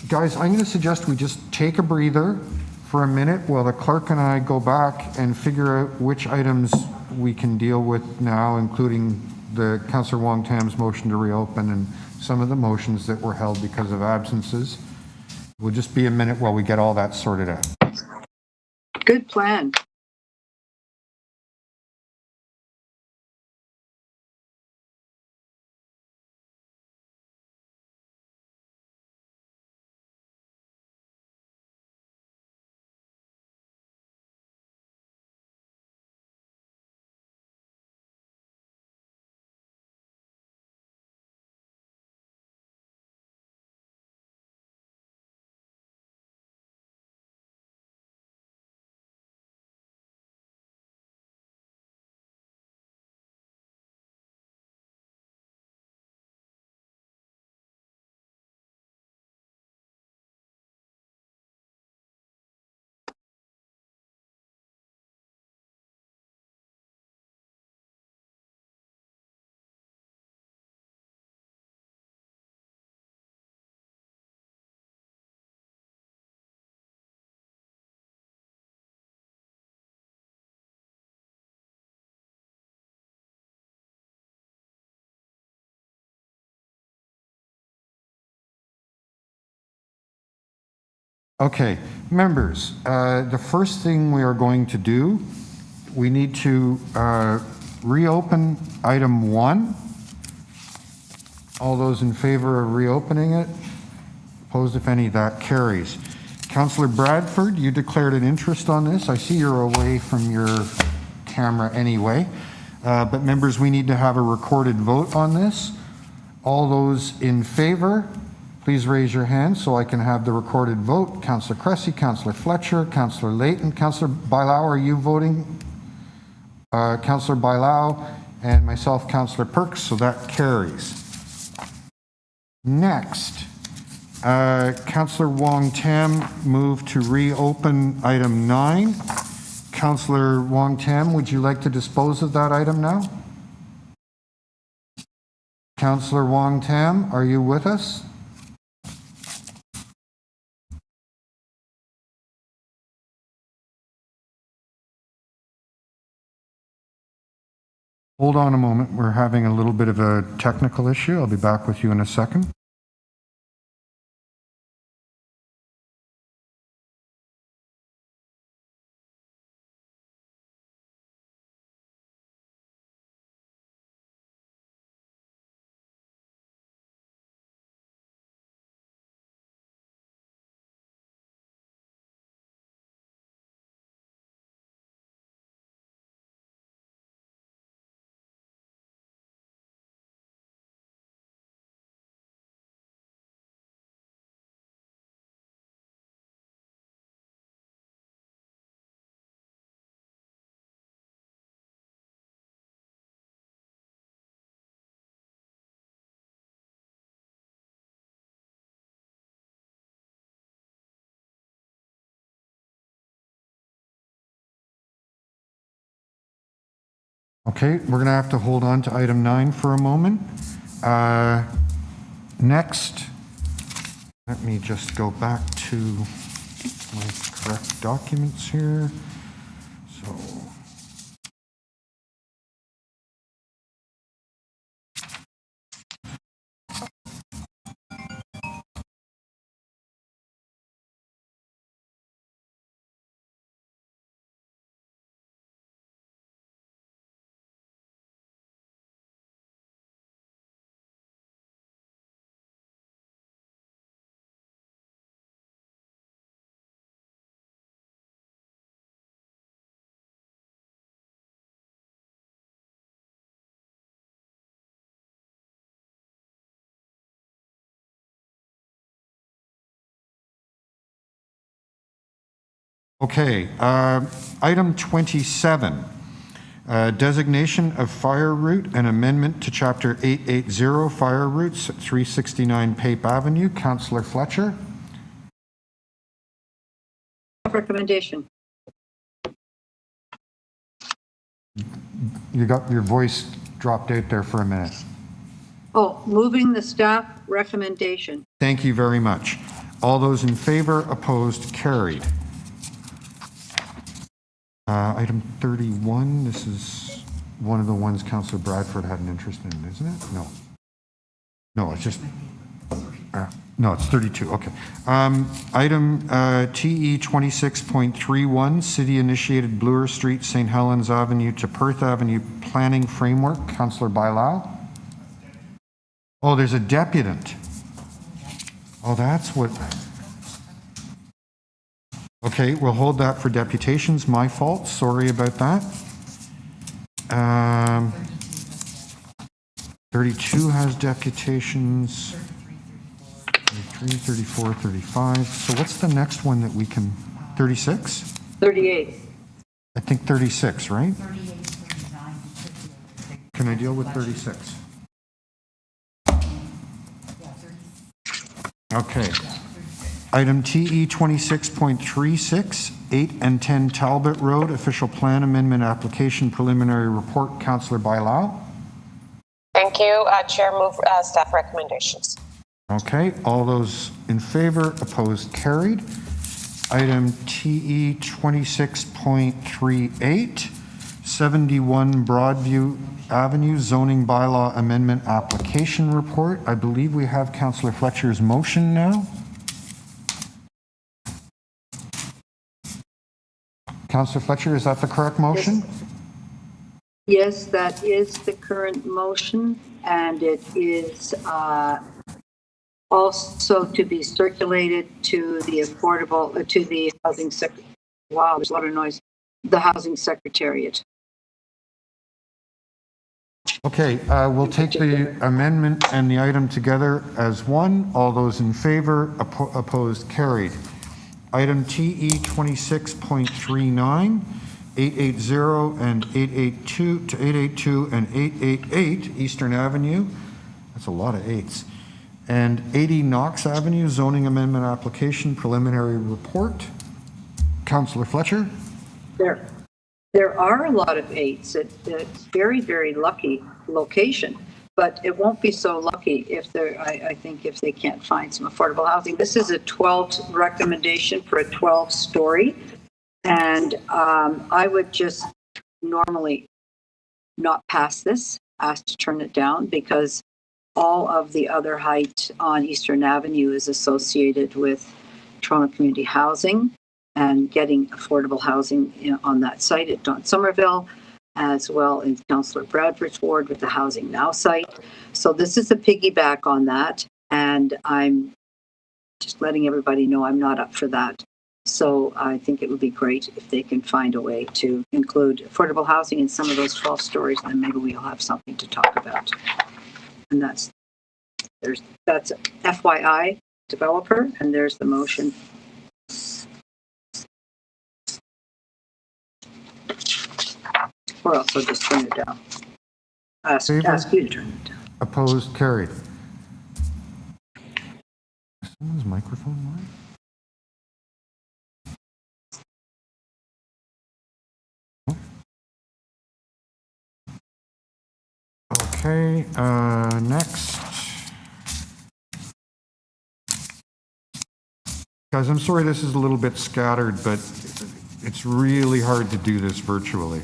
Guys, I'm going to suggest we just take a breather for a minute while the clerk and I go back and figure out which items we can deal with now, including the Councillor Wong-Tam's motion to reopen and some of the motions that were held because of absences. We'll just be a minute while we get all that sorted out. Good plan. Okay, members, the first thing we are going to do, we need to reopen item 1. All those in favor of reopening it? Opposed, if any, that carries. Councillor Bradford, you declared an interest on this. I see you're away from your camera anyway. But members, we need to have a recorded vote on this. All those in favor, please raise your hand so I can have the recorded vote. Councillor Cressy, Councillor Fletcher, Councillor Layton, Councillor Bailao, are you voting? Councillor Bailao, and myself, Councillor Perks, so that carries. Next, Councillor Wong Tam moved to reopen item 9. Councillor Wong Tam, would you like to dispose of that item now? Councillor Wong Tam, are you with us? Hold on a moment. We're having a little bit of a technical issue. I'll be back with you in a second. Okay, we're going to have to hold on to item 9 for a moment. Next, let me just go back to my correct documents here. So, okay, item 27, designation of fire route and amendment to Chapter 880 fire routes at 369 Pape Avenue. Councillor Fletcher. Recommendation. You got your voice dropped out there for a minute. Oh, moving the staff recommendation. Thank you very much. All those in favor, opposed, carried. Item 31, this is one of the ones Councillor Bradford had an interest in, isn't it? No. No, it's just... No, it's 32, okay. Item TE 26.31, City-Initiated Bloor Street, St. Helens Avenue to Perth Avenue Planning Framework. Councillor Bailao? Oh, there's a deputant. Oh, that's what... Okay, we'll hold that for deputations. My fault, sorry about that. 32 has deputations. 33, 34, 35. So what's the next one that we can, 36? 38. I think 36, right? Can I deal with 36? Okay. Item TE 26.36, 8 and 10 Talbot Road, official plan amendment application preliminary report. Councillor Bailao? Thank you, Chair. Move staff recommendations. Okay, all those in favor, opposed, carried. Item TE 26.38, 71 Broadview Avenue zoning bylaw amendment application report. I believe we have Councillor Fletcher's motion now. Councillor Fletcher, is that the correct motion? Yes, that is the current motion, and it is also to be circulated to the to the housing wow, there's a lot of noise. The housing secretariat. Okay, we'll take the amendment and the item together as one. All those in favor, opposed, carried. Item TE 26.39, 880 and 882 to 882 and 888 Eastern Avenue. That's a lot of 8s. And 80 Knox Avenue zoning amendment application preliminary report. Councillor Fletcher? There are a lot of 8s. It's very, very lucky location, but it won't be so lucky if I think if they can't find some affordable housing. This is a 12 recommendation for a 12-story, and I would just normally not pass this, ask to turn it down, because all of the other height on Eastern Avenue is associated with Toronto Community Housing and getting affordable housing on that site at Don Somerville, as well as Councillor Bradford's ward with the Housing Now site. So this is a piggyback on that, and I'm just letting everybody know I'm not up for that. So I think it would be great if they can find a way to include affordable housing in some of those 12 stories, and then maybe we'll have something to talk about. And that's FYI developer, and there's the motion. Or else I'll just turn it down. Ask you to turn it down. Opposed, carried. Is someone's microphone live? Okay, next. Guys, I'm sorry this is a little bit scattered, but it's really hard to do this virtually.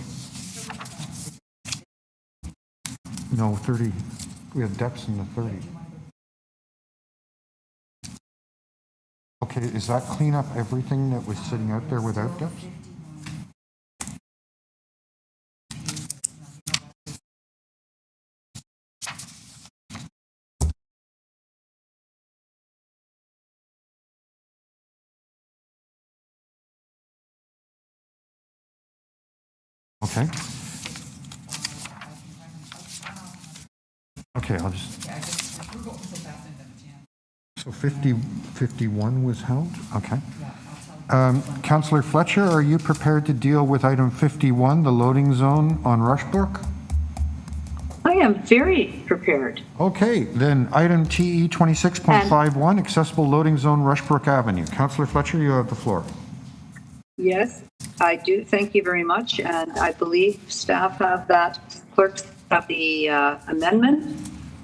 No, 30. We have depths in the 30. Okay, is that clean up everything that was sitting out there without depths? Okay. Okay, I'll just... So 51 was held? Okay. Councillor Fletcher, are you prepared to deal with item 51, the loading zone on Rushbrook? I am very prepared. Okay, then item TE 26.51, accessible loading zone Rushbrook Avenue. Councillor Fletcher, you have the floor. Yes, I do. Thank you very much. And I believe staff have that, clerks have the amendment,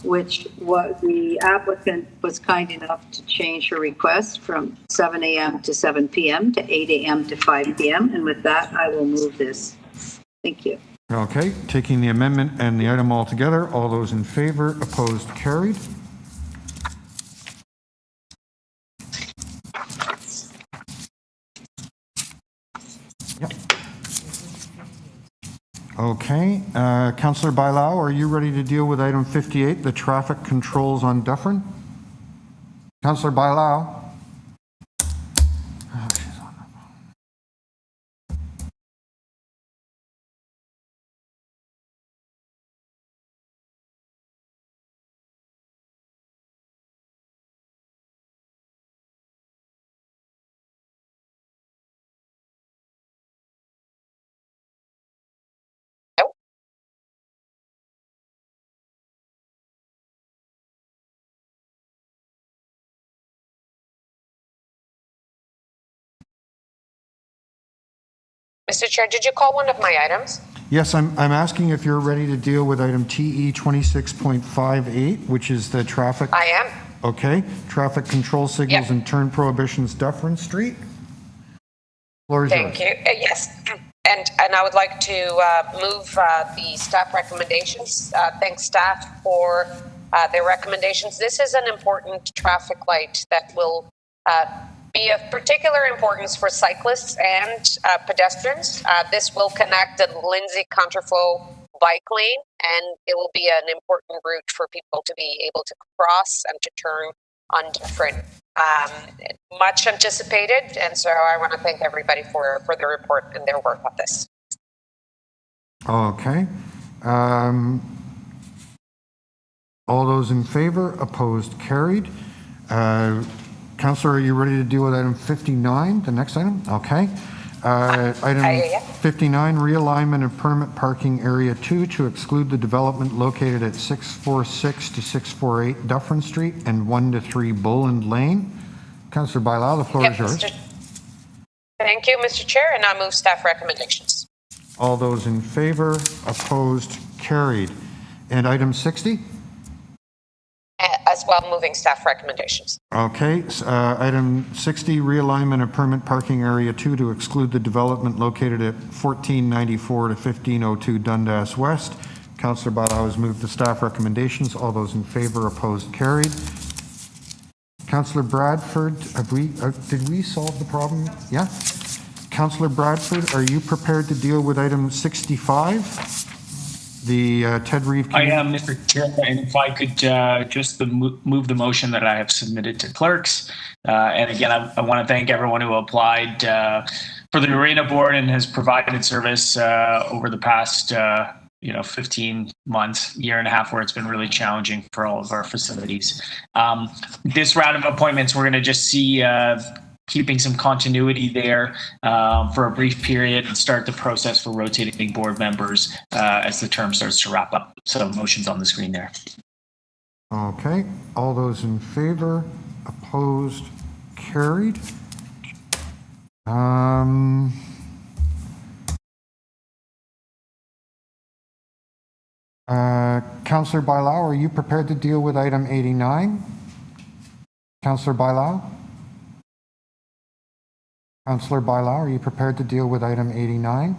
which was the applicant was kind enough to change her request from 7 a.m. to 7 p.m. to 8 a.m. to 5 p.m. And with that, I will move this. Thank you. Okay, taking the amendment and the item all together, all those in favor, opposed, carried. Okay. Councillor Bailao, are you ready to deal with item 58, the traffic controls on Dufferin? Councillor Bailao? Oh, she's on the phone. Mr. Chair, did you call one of my items? Yes, I'm asking if you're ready to deal with item TE 26.58, which is the traffic. I am. Okay. Traffic control signals and turn prohibitions Dufferin Street. Floor is yours. Thank you. Yes. And I would like to move the staff recommendations. Thank staff for their recommendations. This is an important traffic light that will be of particular importance for cyclists and pedestrians. This will connect the Lindsay Counterflow bike lane, and it will be an important route for people to be able to cross and to turn on different, much anticipated. And so I want to thank everybody for their report and their work on this. Okay. All those in favor, opposed, carried. Councillor, are you ready to deal with item 59, the next item? Okay. Item 59, realignment of permit parking area 2 to exclude the development located at 646 to 648 Dufferin Street and 1 to 3 Boland Lane. Councillor Bailao, the floor is yours. Thank you, Mr. Chair, and I move staff recommendations. All those in favor, opposed, carried. And item 60? As well, moving staff recommendations. Okay, item 60, realignment of permit parking area 2 to exclude the development located at 1494 to 1502 Dundas West. Councillor Bailao has moved the staff recommendations. All those in favor, opposed, carried. Councillor Bradford, did we solve the problem? Yeah. Councillor Bradford, are you prepared to deal with item 65? The Ted Reeve. I am, Mr. Chair, and if I could just move the motion that I have submitted to clerks. And again, I want to thank everyone who applied for the arena board and has provided service over the past 15 months, year and a half, where it's been really challenging for all of our facilities. This round of appointments, we're going to just see keeping some continuity there for a brief period and start the process for rotating board members as the term starts to wrap up. So motion's on the screen there. Okay. All those in favor, opposed, carried. Councillor Bailao, are you prepared to deal with item 89? Councillor Bailao? Councillor Bailao, are you prepared to deal with item 89?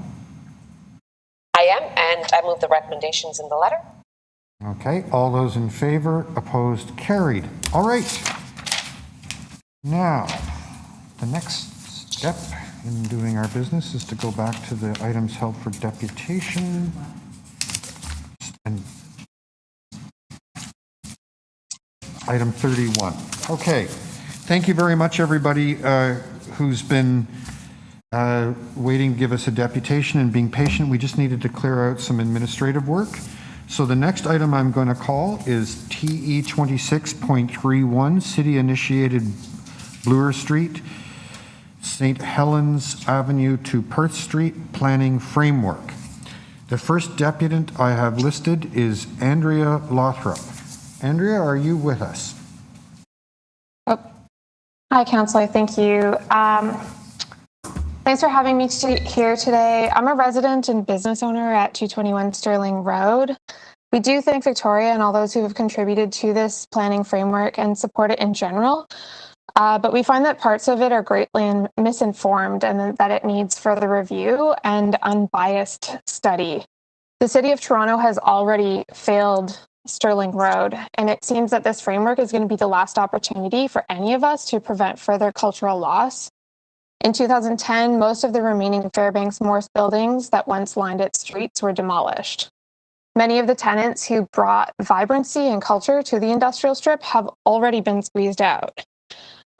I am, and I move the recommendations in the letter. Okay, all those in favor, opposed, carried. All right. Now, the next step in doing our business is to go back to the items held for deputation. And item 31. Okay, thank you very much, everybody who's been waiting to give us a deputation and being patient. We just needed to clear out some administrative work. So the next item I'm going to call is TE 26.31, City-Initiated Bloor Street, St. Helens Avenue to Perth Street Planning Framework. The first deputant I have listed is Andrea Lothrop. Andrea, are you with us? Hi, Councillor. Thank you. Thanks for having me here today. I'm a resident and business owner at 221 Sterling Road. We do thank Victoria and all those who have contributed to this planning framework and support it in general. But we find that parts of it are greatly misinformed and that it needs further review and unbiased study. The City of Toronto has already failed Sterling Road, and it seems that this framework is going to be the last opportunity for any of us to prevent further cultural loss. In 2010, most of the remaining Fairbanks Morse buildings that once lined its streets were demolished. Many of the tenants who brought vibrancy and culture to the industrial strip have already been squeezed out.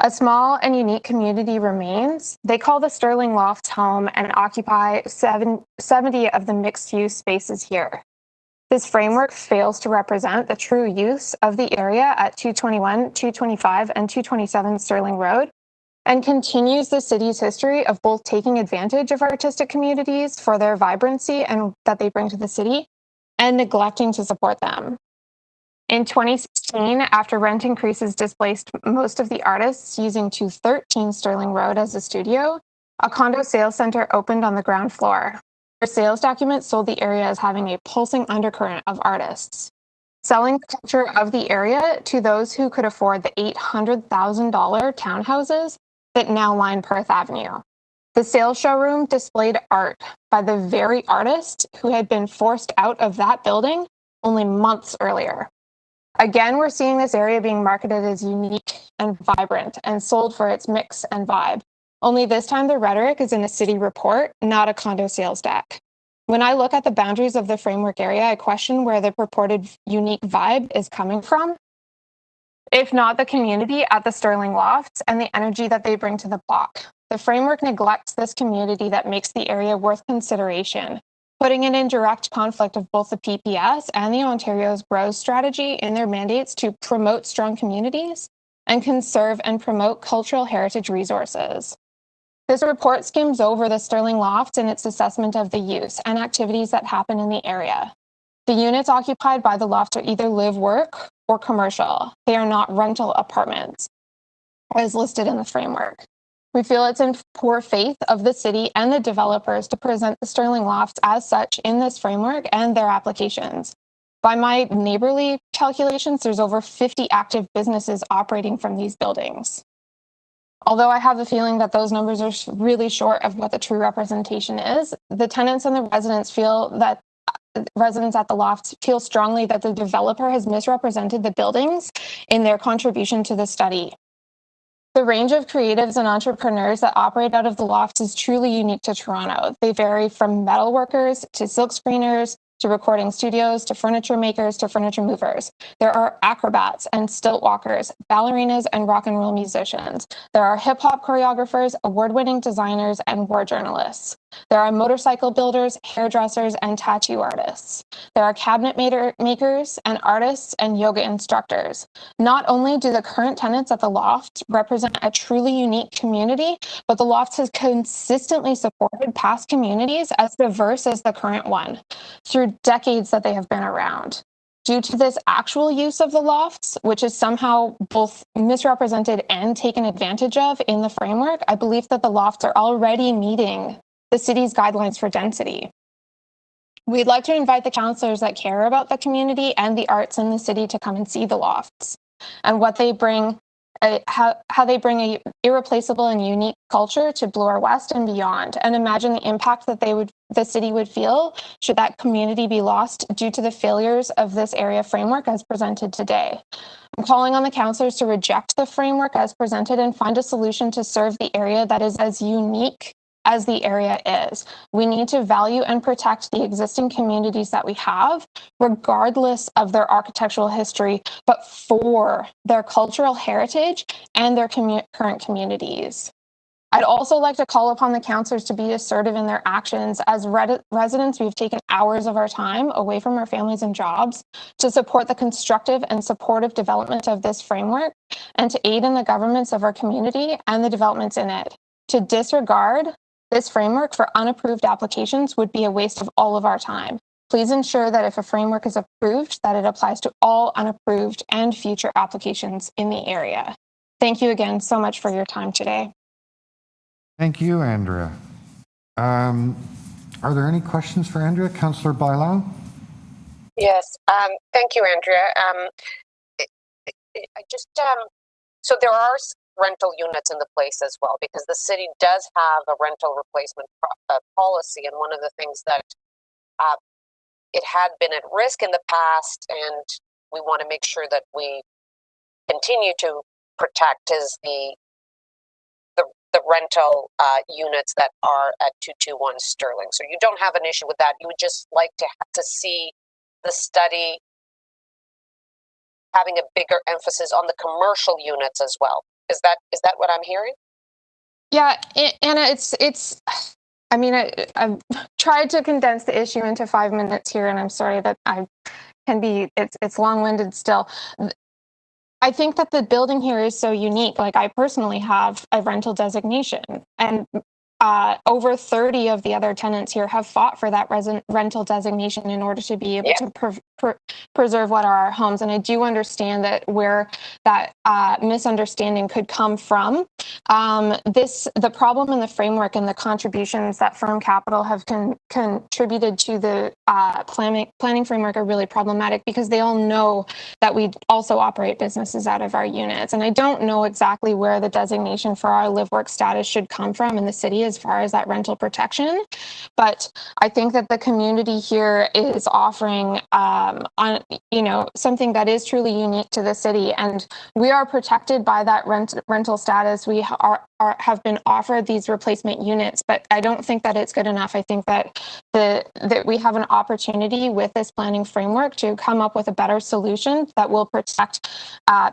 A small and unique community remains. They call the Sterling Lofts home and occupy 70 of the mixed-use spaces here. This framework fails to represent the true use of the area at 221, 225, and 227 Sterling Road, and continues the city's history of both taking advantage of artistic communities for their vibrancy and that they bring to the city, and neglecting to support them. In 2016, after rent increases displaced most of the artists using 213 Sterling Road as a studio, a condo sales center opened on the ground floor. Their sales documents sold the area as having a pulsing undercurrent of artists, selling the culture of the area to those who could afford the $800,000 townhouses that now line Perth Avenue. The sales showroom displayed art by the very artist who had been forced out of that building only months earlier. Again, we're seeing this area being marketed as unique and vibrant and sold for its mix and vibe. Only this time the rhetoric is in a city report, not a condo sales deck. When I look at the boundaries of the framework area, I question where the purported unique vibe is coming from. If not the community at the Sterling Lofts and the energy that they bring to the block. The framework neglects this community that makes the area worth consideration, putting it in direct conflict of both the PPS and the Ontario's GROW strategy in their mandates to promote strong communities and conserve and promote cultural heritage resources. This report skims over the Sterling Lofts in its assessment of the use and activities that happen in the area. The units occupied by the lofts are either live, work, or commercial. They are not rental apartments, as listed in the framework. We feel it's in poor faith of the city and the developers to present the Sterling Lofts as such in this framework and their applications. By my neighborly calculations, there's over 50 active businesses operating from these buildings. Although I have a feeling that those numbers are really short of what the true representation is, the tenants and the residents at the lofts feel strongly that the developer has misrepresented the buildings in their contribution to the study. The range of creatives and entrepreneurs that operate out of the lofts is truly unique to Toronto. They vary from metal workers to silk screeners to recording studios to furniture makers to furniture movers. There are acrobats and stilt walkers, ballerinas and rock and roll musicians. There are hip hop choreographers, award-winning designers, and war journalists. There are motorcycle builders, hairdressers, and tattoo artists. There are cabinet makers and artists and yoga instructors. Not only do the current tenants at the loft represent a truly unique community, but the lofts has consistently supported past communities as diverse as the current one through decades that they have been around. Due to this actual use of the lofts, which is somehow both misrepresented and taken advantage of in the framework, I believe that the lofts are already meeting the city's guidelines for density. We'd like to invite the councillors that care about the community and the arts in the city to come and see the lofts and what they bring, how they bring a irreplaceable and unique culture to Bloor West and beyond, and imagine the impact that the city would feel should that community be lost due to the failures of this area framework as presented today. I'm calling on the councillors to reject the framework as presented and find a solution to serve the area that is as unique as the area is. We need to value and protect the existing communities that we have, regardless of their architectural history, but for their cultural heritage and their current communities. I'd also like to call upon the councillors to be assertive in their actions. As residents, we've taken hours of our time away from our families and jobs to support the constructive and supportive development of this framework and to aid in the governments of our community and the developments in it. To disregard this framework for unapproved applications would be a waste of all of our time. Please ensure that if a framework is approved, that it applies to all unapproved and future applications in the area. Thank you again so much for your time today. Thank you, Andrea. Are there any questions for Andrea? Councillor Bailão? Yes, thank you, Andrea. So there are rental units in the place as well, because the city does have a rental replacement policy, and one of the things that it had been at risk in the past, and we want to make sure that we continue to protect is the the rental units that are at 221 Sterling. So you don't have an issue with that. You would just like to see the study having a bigger emphasis on the commercial units as well. Is that what I'm hearing? Yeah, Anna, it's. I mean, I've tried to condense the issue into 5 minutes here, and I'm sorry that I can be. It's long-winded still. I think that the building here is so unique. Like, I personally have a rental designation, and over 30 of the other tenants here have fought for that rental designation in order to be able to preserve what are our homes. And I do understand that where that misunderstanding could come from. The problem in the framework and the contributions that Firm Capital have contributed to the planning framework are really problematic, because they all know that we also operate businesses out of our units. And I don't know exactly where the designation for our live work status should come from in the city as far as that rental protection. But I think that the community here is offering something that is truly unique to the city, and we are protected by that rental status. We have been offered these replacement units, but I don't think that it's good enough. I think that that we have an opportunity with this planning framework to come up with a better solution that will protect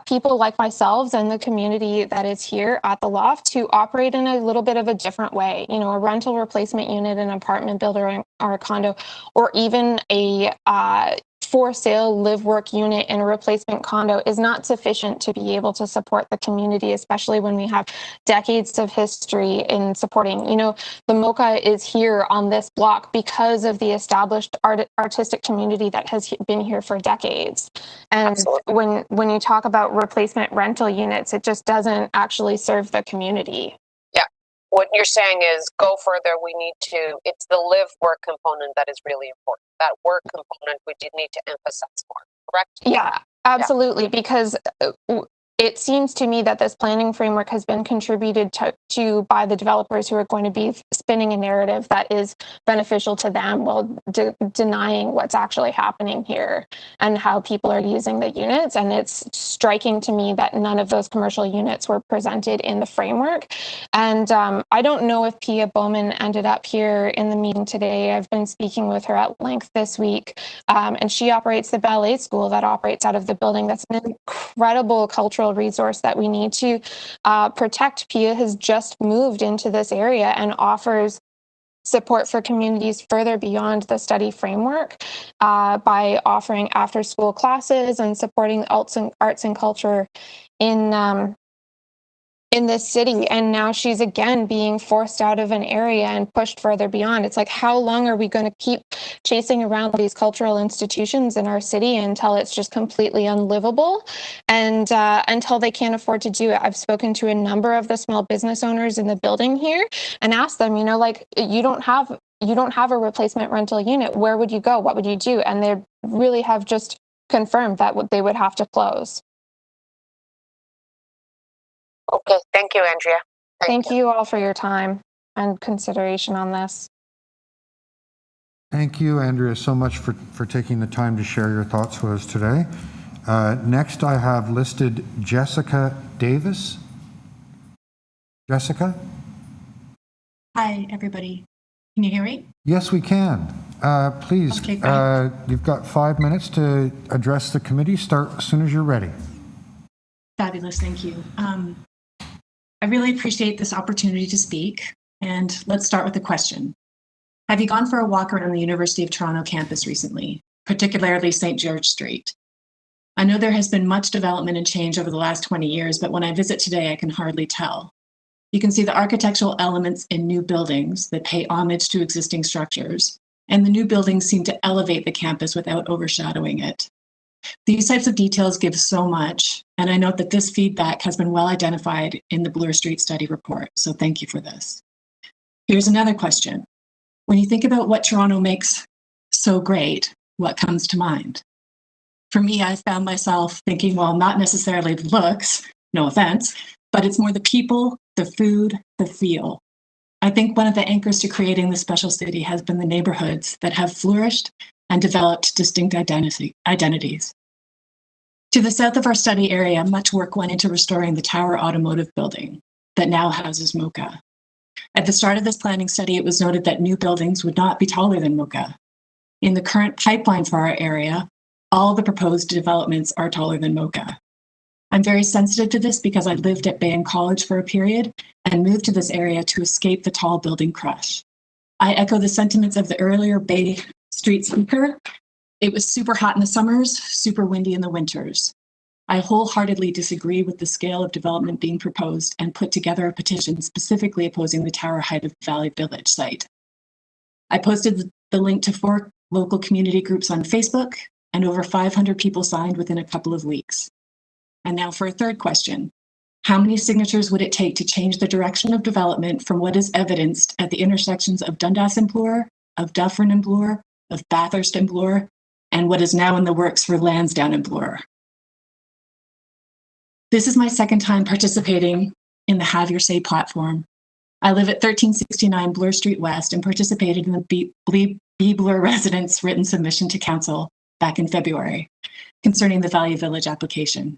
people like myself and the community that is here at the loft to operate in a little bit of a different way. A rental replacement unit, an apartment builder or a condo, or even a for sale live work unit in a replacement condo is not sufficient to be able to support the community, especially when we have decades of history in supporting. The MoCA is here on this block because of the established artistic community that has been here for decades. And when you talk about replacement rental units, it just doesn't actually serve the community. What you're saying is go further. It's the live work component that is really important. That work component we did need to emphasize more, correct? Yeah, absolutely. Because it seems to me that this planning framework has been contributed to by the developers who are going to be spinning a narrative that is beneficial to them while denying what's actually happening here and how people are using the units. And it's striking to me that none of those commercial units were presented in the framework. And I don't know if Pia Bowman ended up here in the meeting today. I've been speaking with her at length this week. And she operates the ballet school that operates out of the building. That's an incredible cultural resource that we need to protect. Pia has just moved into this area and offers support for communities further beyond the study framework by offering after school classes and supporting arts and culture in this city. And now she's again being forced out of an area and pushed further beyond. It's like, how long are we going to keep chasing around these cultural institutions in our city until it's just completely unlivable and until they can't afford to do it? I've spoken to a number of the small business owners in the building here and asked them, you don't have a replacement rental unit. Where would you go? What would you do? And they really have just confirmed that they would have to close. Okay, thank you, Andrea. Thank you all for your time and consideration on this. Thank you, Andrea, so much for taking the time to share your thoughts with us today. Next, I have listed Jessica Davis. Jessica? Hi, everybody. Can you hear me? Yes, we can. Please, Okay, you've got 5 minutes to address the committee. Start as soon as you're ready. Fabulous, thank you. I really appreciate this opportunity to speak, and let's start with a question. Have you gone for a walk around the University of Toronto campus recently, particularly St. George Street? I know there has been much development and change over the last 20 years, but when I visit today, I can hardly tell. You can see the architectural elements in new buildings that pay homage to existing structures, and the new buildings seem to elevate the campus without overshadowing it. These types of details give so much, and I note that this feedback has been well identified in the Bloor Street study report, so thank you for this. Here's another question. When you think about what Toronto makes so great, what comes to mind? For me, I found myself thinking, well, not necessarily the looks, no offense, but it's more the people, the food, the feel. I think one of the anchors to creating the special city has been the neighborhoods that have flourished and developed distinct identities. To the south of our study area, much work went into restoring the Tower Automotive Building. that now houses Mocha. At the start of this planning study, it was noted that new buildings would not be taller than Mocha. In the current pipeline for our area, all the proposed developments are taller than Mocha. I'm very sensitive to this because I lived at Bayan College for a period and moved to this area to escape the tall building crush. I echo the sentiments of the earlier Bay Street speaker. It was super hot in the summers, super windy in the winters. I wholeheartedly disagree with the scale of development being proposed and put together a petition specifically opposing the tower height of the Valley Village site. I posted the link to 4 local community groups on Facebook, and over 500 people signed within a couple of weeks. And now for a third question. How many signatures would it take to change the direction of development from what is evidenced at the intersections of Dundas and Bloor, of Dufferin and Bloor, of Bathurst and Bloor, and what is now in the works for Lansdowne and Bloor? This is my second time participating in the Have Your Say platform. I live at 1369 Bloor Street West and participated in the B. Bloor residents' written submission to council back in February concerning the Valley Village application.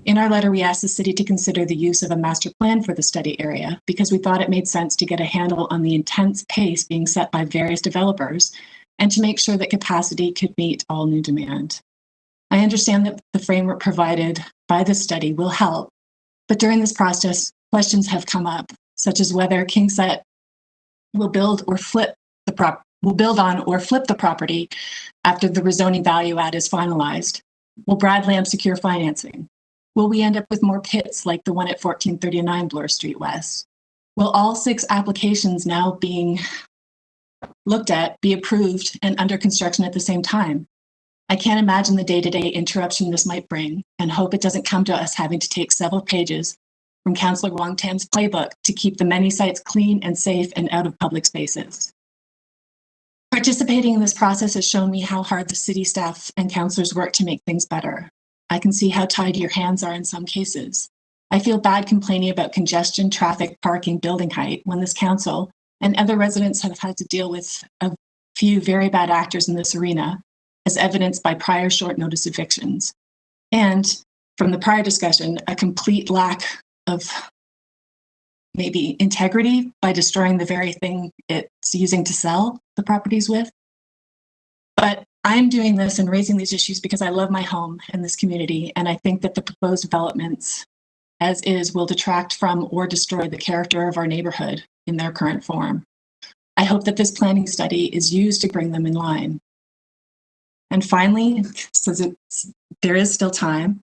In our letter, we asked the city to consider the use of a master plan for the study area because we thought it made sense to get a handle on the intense pace being set by various developers and to make sure that capacity could meet all new demand. I understand that the framework provided by this study will help, but during this process, questions have come up, such as whether KingSett will build on or flip the property after the rezoning value add is finalized. Will Bradlam secure financing? Will we end up with more pits like the one at 1439 Bloor Street West? Will all 6 applications now being looked at be approved and under construction at the same time? I can't imagine the day-to-day interruption this might bring and hope it doesn't come to us having to take several pages from Councillor Wong Tam's playbook to keep the many sites clean and safe and out of public spaces. Participating in this process has shown me how hard the city staff and councillors work to make things better. I can see how tied your hands are in some cases. I feel bad complaining about congestion, traffic, parking, building height when this council and other residents have had to deal with a few very bad actors in this arena, as evidenced by prior short notice evictions. And from the prior discussion, a complete lack of maybe integrity by destroying the very thing it's using to sell the properties with. But I'm doing this and raising these issues because I love my home and this community, and I think that the proposed developments as is will detract from or destroy the character of our neighborhood in their current form. I hope that this planning study is used to bring them in line. And finally, since there is still time,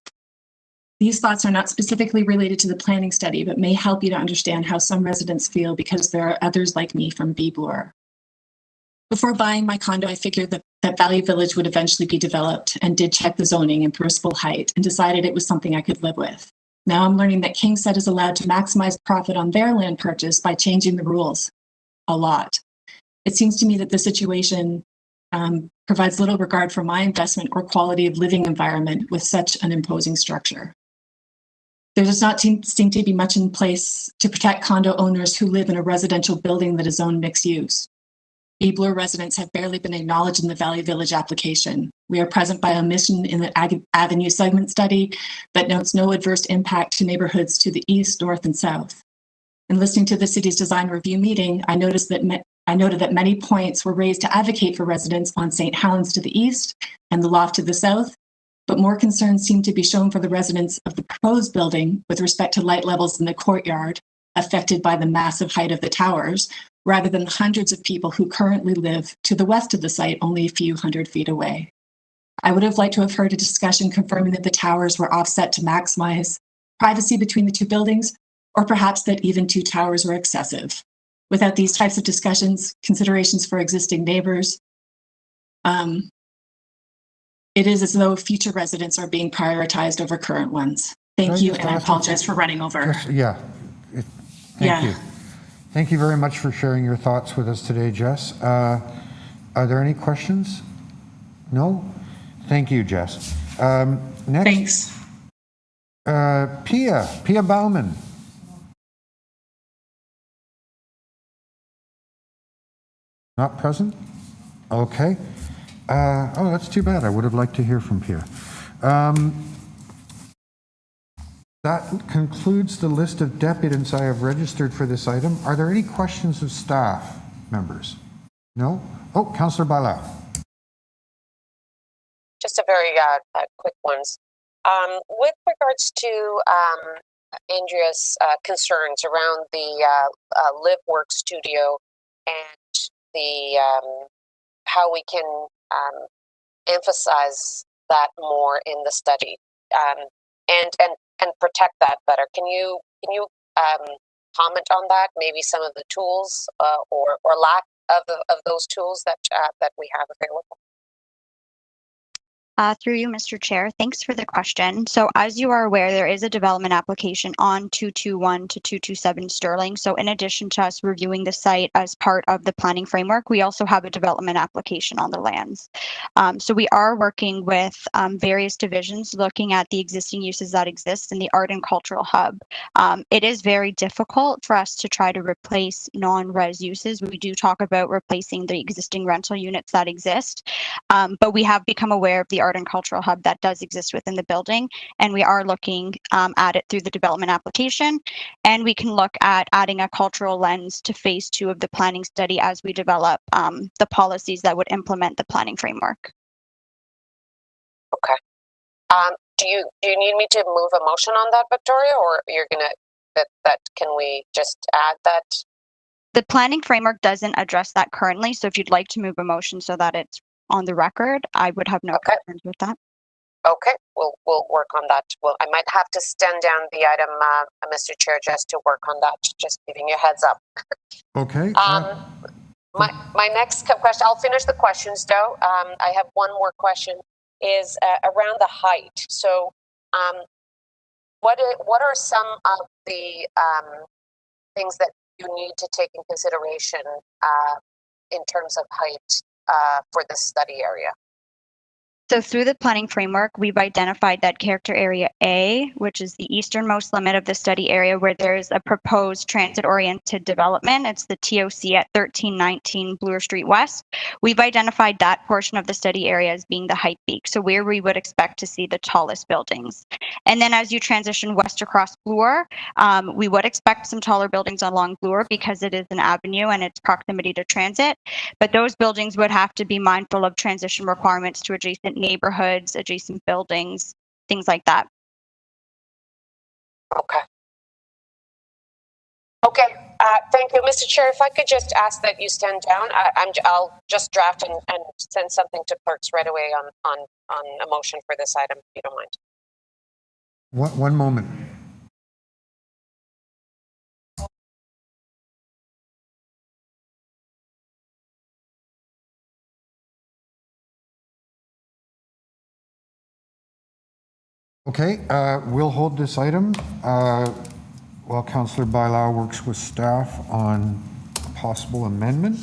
these thoughts are not specifically related to the planning study, but may help you to understand how some residents feel because there are others like me from B. Bloor. Before buying my condo, I figured that Valley Village would eventually be developed and did check the zoning and permissible height and decided it was something I could live with. Now I'm learning that KingSett is allowed to maximize profit on their land purchase by changing the rules a lot. It seems to me that the situation provides little regard for my investment or quality of living environment with such an imposing structure. There does not seem to be much in place to protect condo owners who live in a residential building that is zoned mixed use. B. Bloor residents have barely been acknowledged in the Valley Village application. We are present by omission in the Avenue segment study that notes no adverse impact to neighborhoods to the east, north, and south. In listening to the city's design review meeting, I noted that many points were raised to advocate for residents on St. Helens to the east and the loft to the south, but more concerns seem to be shown for the residents of the proposed building with respect to light levels in the courtyard affected by the massive height of the towers, rather than the hundreds of people who currently live to the west of the site, only a few hundred feet away. I would have liked to have heard a discussion confirming that the towers were offset to maximize privacy between the 2 buildings, or perhaps that even 2 towers were excessive. Without these types of discussions, considerations for existing neighbors, it is as though future residents are being prioritized over current ones. Thank you, and I apologize for running over. Thank you. Thank you very much for sharing your thoughts with us today, Jess. Are there any questions? No? Thank you, Jess. Next. Thanks. Pia Bauman. Not present? Okay. Oh, that's too bad. I would have liked to hear from Pia. That concludes the list of deputants I have registered for this item. Are there any questions of staff members? No? Oh, Councillor Bailão. Just a very quick ones. With regards to Andrea's concerns around the live work studio and the how we can emphasize that more in the study and protect that better. Can you comment on that? Maybe some of the tools or lack of those tools that we have available. Through you, Mr. Chair, thanks for the question. So as you are aware, there is a development application on 221 to 227 Sterling. So in addition to us reviewing the site as part of the planning framework, we also have a development application on the lands. So we are working with various divisions looking at the existing uses that exist in the art and cultural hub. It is very difficult for us to try to replace non-res uses. We do talk about replacing the existing rental units that exist, but we have become aware of the art and cultural hub that does exist within the building, and we are looking at it through the development application, and we can look at adding a cultural lens to phase 2 of the planning study as we develop the policies that would implement the planning framework. Okay. Do you need me to move a motion on that, Victoria, or you're gonna that can we just add that? The planning framework doesn't address that currently, so if you'd like to move a motion so that it's on the record, I would have no concerns with that. Okay, we'll work on that. Well, I might have to stand down the item, Mr. Chair, just to work on that. Just giving you a heads up. Okay. My next question. I'll finish the questions though. I have one more question. Is around the height. So, what are some of the things that you need to take in consideration in terms of height for this study area? So through the planning framework, we've identified that character area A, which is the easternmost limit of the study area where there's a proposed transit-oriented development. It's the TOC at 1319 Bloor Street West. We've identified that portion of the study area as being the height peak, so where we would expect to see the tallest buildings. And then as you transition west across Bloor, we would expect some taller buildings along Bloor because it is an avenue and its proximity to transit, but those buildings would have to be mindful of transition requirements to adjacent neighborhoods, adjacent buildings, things like that. Okay. Okay. Thank you, Mr. Chair. If I could just ask that you stand down, I'll just draft and send something to clerks right away on a motion for this item, if you don't mind. One moment. Okay, we'll hold this item while Councillor Bailão works with staff on a possible amendment.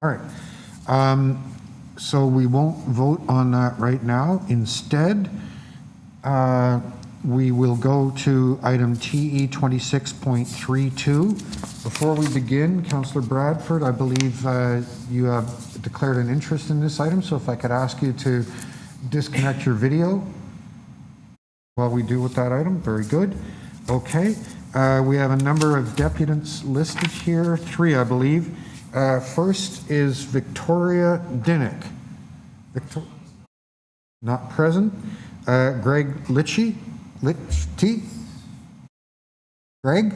All right, so we won't vote on that right now. Instead, we will go to item TE 26.32. Before we begin, Councillor Bradford, I believe you have declared an interest in this item, so if I could ask you to disconnect your video while we deal with that item. Very good. Okay, we have a number of deputants listed here, 3 I believe. First is Victoria Dinnick. Not present. Greg Litchie. Greg?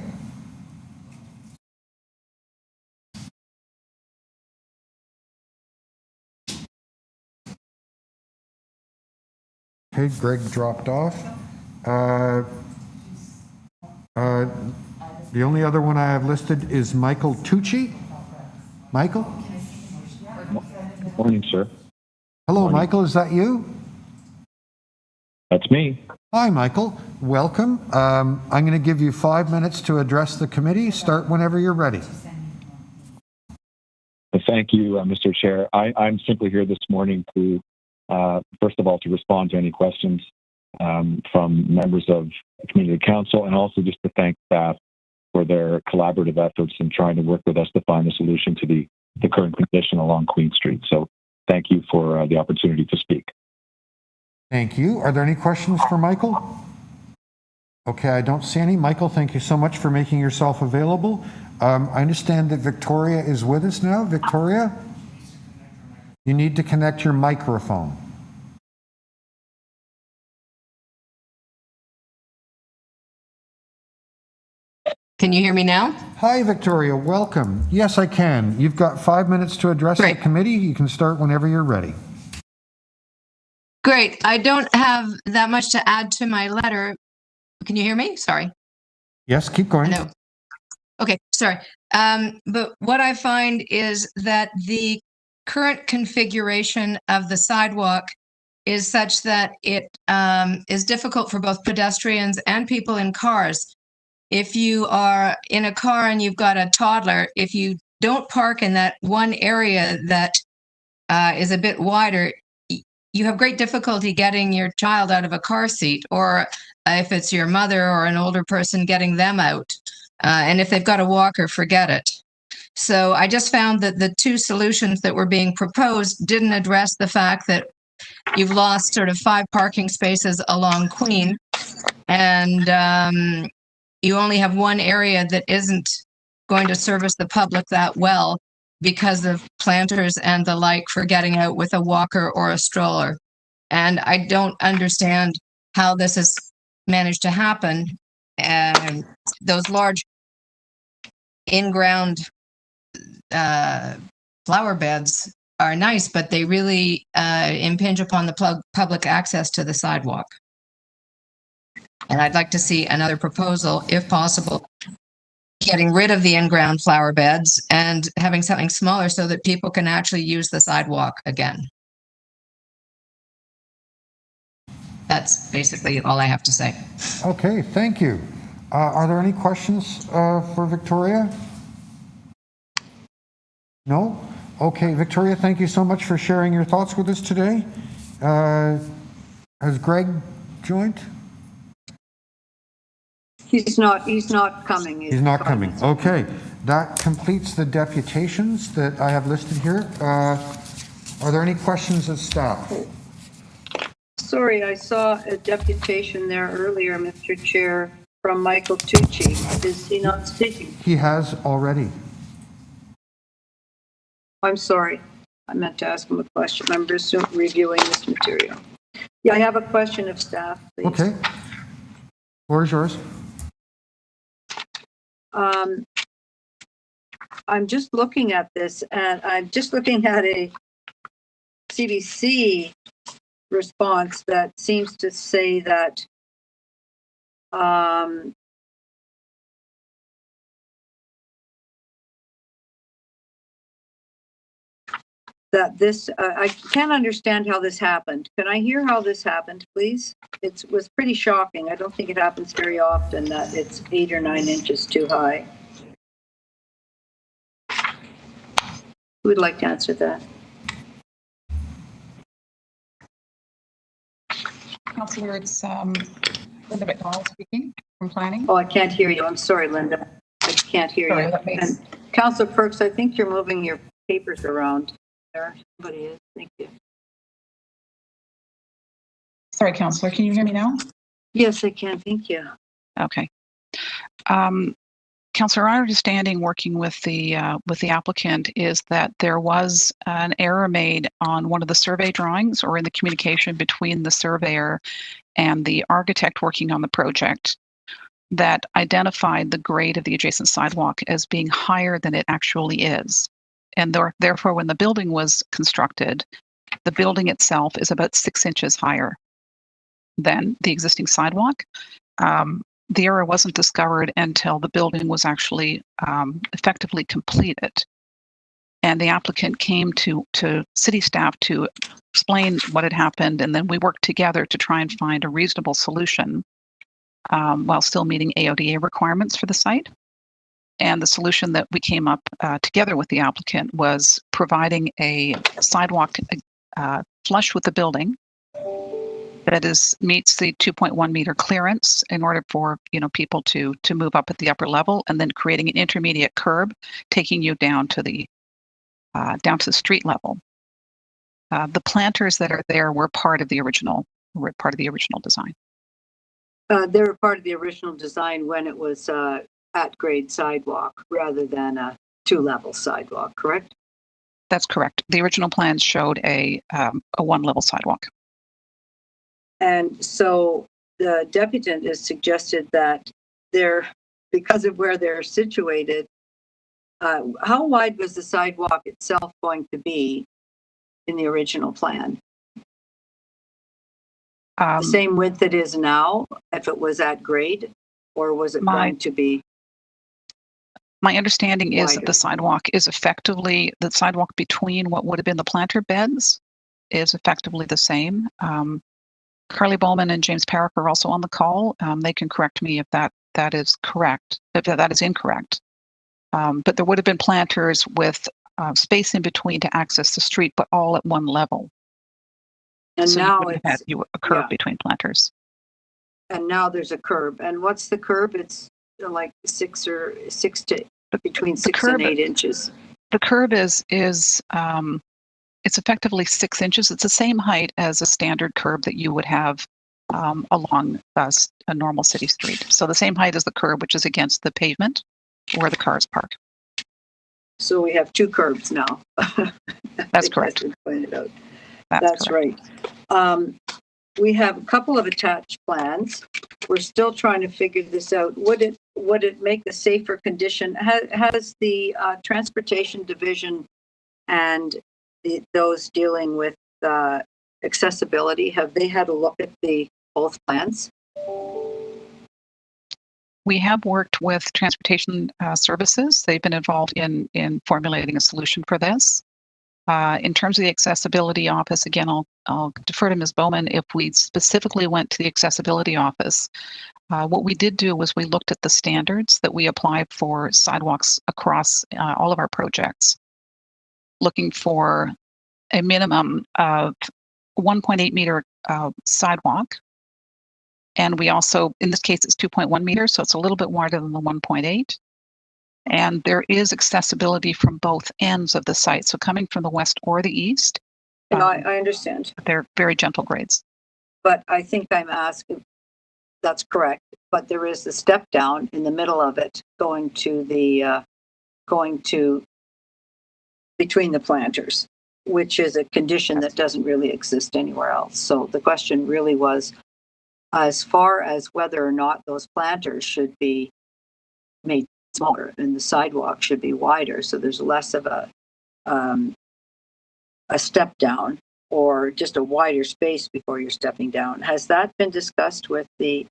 Okay, Greg dropped off. The only other one I have listed is Michael Tucci. Michael? Good morning, sir. Hello, Michael, is that you? That's me. Hi, Michael. Welcome. I'm going to give you 5 minutes to address the committee. Start whenever you're ready. Thank you, Mr. Chair. I'm simply here this morning to, first of all, to respond to any questions from members of the Community Council, and also just to thank staff for their collaborative efforts in trying to work with us to find a solution to the current condition along Queen Street. So thank you for the opportunity to speak. Thank you. Are there any questions for Michael? Okay, I don't see any. Michael, thank you so much for making yourself available. I understand that Victoria is with us now. Victoria, you need to connect your microphone. Can you hear me now? Hi, Victoria. Welcome. Yes, I can. You've got 5 minutes to address the committee. You can start whenever you're ready. Great. I don't have that much to add to my letter. Can you hear me? Sorry. Yes, keep going. No. Okay, sorry. But what I find is that the current configuration of the sidewalk is such that it is difficult for both pedestrians and people in cars. If you are in a car and you've got a toddler, if you don't park in that one area that is a bit wider, you have great difficulty getting your child out of a car seat, or if it's your mother or an older person, getting them out. And if they've got a walker, forget it. So I just found that the two solutions that were being proposed didn't address the fact that you've lost sort of 5 parking spaces along Queen, and you only have one area that isn't going to service the public that well because of planters and the like for getting out with a walker or a stroller. And I don't understand how this has managed to happen. And those large in-ground flower beds are nice, but they really impinge upon the public access to the sidewalk. And I'd like to see another proposal, if possible, getting rid of the in-ground flower beds and having something smaller so that people can actually use the sidewalk again. That's basically all I have to say. Okay, thank you. Are there any questions for Victoria? No? Okay, Victoria, thank you so much for sharing your thoughts with us today. Has Greg joined? He's not coming. He's not coming. Okay, that completes the deputations that I have listed here. Are there any questions of staff? Sorry, I saw a deputation there earlier, Mr. Chair, from Michael Tucci. Is he not speaking? He has already. I'm sorry. I meant to ask him a question. I'm reviewing this material. Yeah, I have a question of staff, please. Okay. Floor is yours. I'm just looking at this, and I'm just looking at a CDC response that seems to say that that this, I can't understand how this happened. Can I hear how this happened, please? It was pretty shocking. I don't think it happens very often that it's 8 or 9 inches too high. Who would like to answer that? Councillor, it's Linda McDonald speaking from planning. Oh, I can't hear you. I'm sorry, Linda. I can't hear you. And Councillor Perks, I think you're moving your papers around. There, somebody is. Thank you. Sorry, Councillor, can you hear me now? Yes, I can. Thank you. Okay. Councillor, our understanding working with the applicant is that there was an error made on one of the survey drawings or in the communication between the surveyor and the architect working on the project that identified the grade of the adjacent sidewalk as being higher than it actually is. And therefore, when the building was constructed, the building itself is about 6 inches higher than the existing sidewalk. The error wasn't discovered until the building was actually effectively completed. And the applicant came to city staff to explain what had happened, and then we worked together to try and find a reasonable solution while still meeting AODA requirements for the site. And the solution that we came up together with the applicant was providing a sidewalk flush with the building that meets the 2.1 meter clearance in order for people to move up at the upper level, and then creating an intermediate curb taking you down to the street level. The planters that are there were part of the original design. They were part of the original design when it was at grade sidewalk rather than a 2-level sidewalk, correct? That's correct. The original plans showed a 1-level sidewalk. And so the deputant has suggested that because of where they're situated, how wide was the sidewalk itself going to be in the original plan? The same width it is now, if it was at grade, or was it going to be? My understanding is wider? that the sidewalk is effectively, the sidewalk between what would have been the planter beds is effectively the same. Carly Bowman and James Parrick are also on the call. They can correct me if that is correct, if that is incorrect. But there would have been planters with space in between to access the street, but all at one level. And so now you had a curb between planters. And now there's a curb. And what's the curb? It's like between 6 and 8 inches. The curb is it's effectively 6 inches. It's the same height as a standard curb that you would have along a normal city street. So the same height as the curb, which is against the pavement where the cars park. So we have 2 curbs now. That's correct. Pointed out. That's right. We have a couple of attached plans. We're still trying to figure this out. Would it make a safer condition? Has the transportation division and those dealing with accessibility, have they had a look at both plans? We have worked with transportation services. They've been involved in formulating a solution for this. In terms of the accessibility office, again, I'll defer to Ms. Bowman. If we specifically went to the accessibility office, what we did do was we looked at the standards that we apply for sidewalks across all of our projects, looking for a minimum of 1.8 meter sidewalk. And we also, in this case, it's 2.1 meters, so it's a little bit wider than the 1.8. And there is accessibility from both ends of the site. So coming from the west or the east. No, I understand. They're very gentle grades. But I think I'm asking, that's correct. But there is the step down in the middle of it going to between the planters, which is a condition that doesn't really exist anywhere else. So the question really was, as far as whether or not those planters should be made smaller and the sidewalk should be wider, so there's less of a step down or just a wider space before you're stepping down. Has that been discussed with the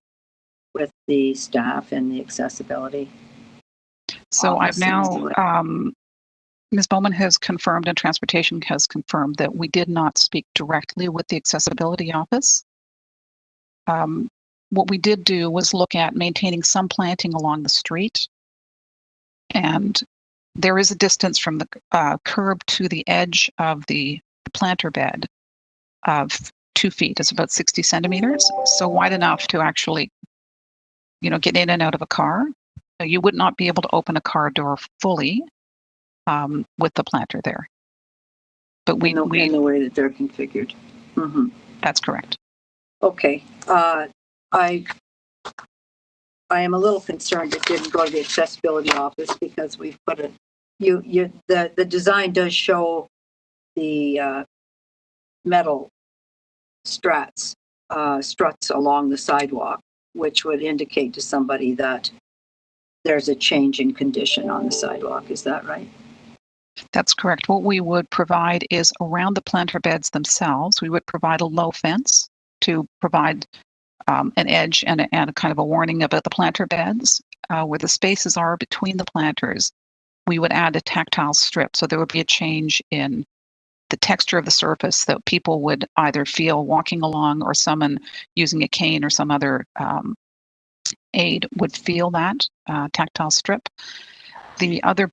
staff and the accessibility? So I've now, Ms. Bowman has confirmed and transportation has confirmed that we did not speak directly with the accessibility office. What we did do was look at maintaining some planting along the street. And there is a distance from the curb to the edge of the planter bed of 2 feet. It's about 60 centimeters. So wide enough to actually, get in and out of a car. You would not be able to open a car door fully with the planter there. But in the way that they're configured. Mm-hmm. That's correct. Okay. I am a little concerned it didn't go to the accessibility office because we've put the design does show the metal struts along the sidewalk, which would indicate to somebody that there's a change in condition on the sidewalk. Is that right? That's correct. What we would provide is around the planter beds themselves, we would provide a low fence to provide an edge and a kind of a warning about the planter beds. Where the spaces are between the planters, we would add a tactile strip. So there would be a change in the texture of the surface that people would either feel walking along or someone using a cane or some other aid would feel that tactile strip. The other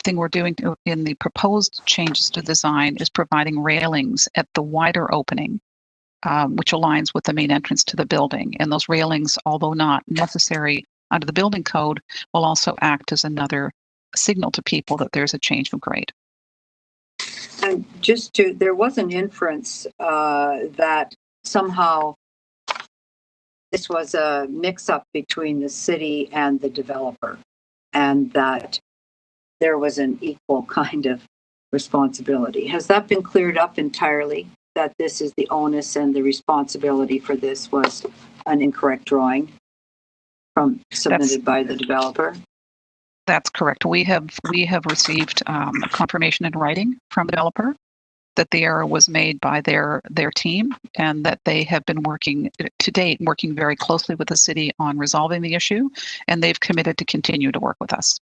thing we're doing in the proposed changes to design is providing railings at the wider opening, which aligns with the main entrance to the building. And those railings, although not necessary under the building code, will also act as another signal to people that there's a change of grade. And there was an inference that somehow this was a mix-up between the city and the developer, and that there was an equal kind of responsibility. Has that been cleared up entirely, that this is the onus and the responsibility for this was an incorrect drawing submitted by the developer? That's correct. We have received confirmation in writing from the developer that the error was made by their team, and that they have been working very closely with the city on resolving the issue, and they've committed to continue to work with us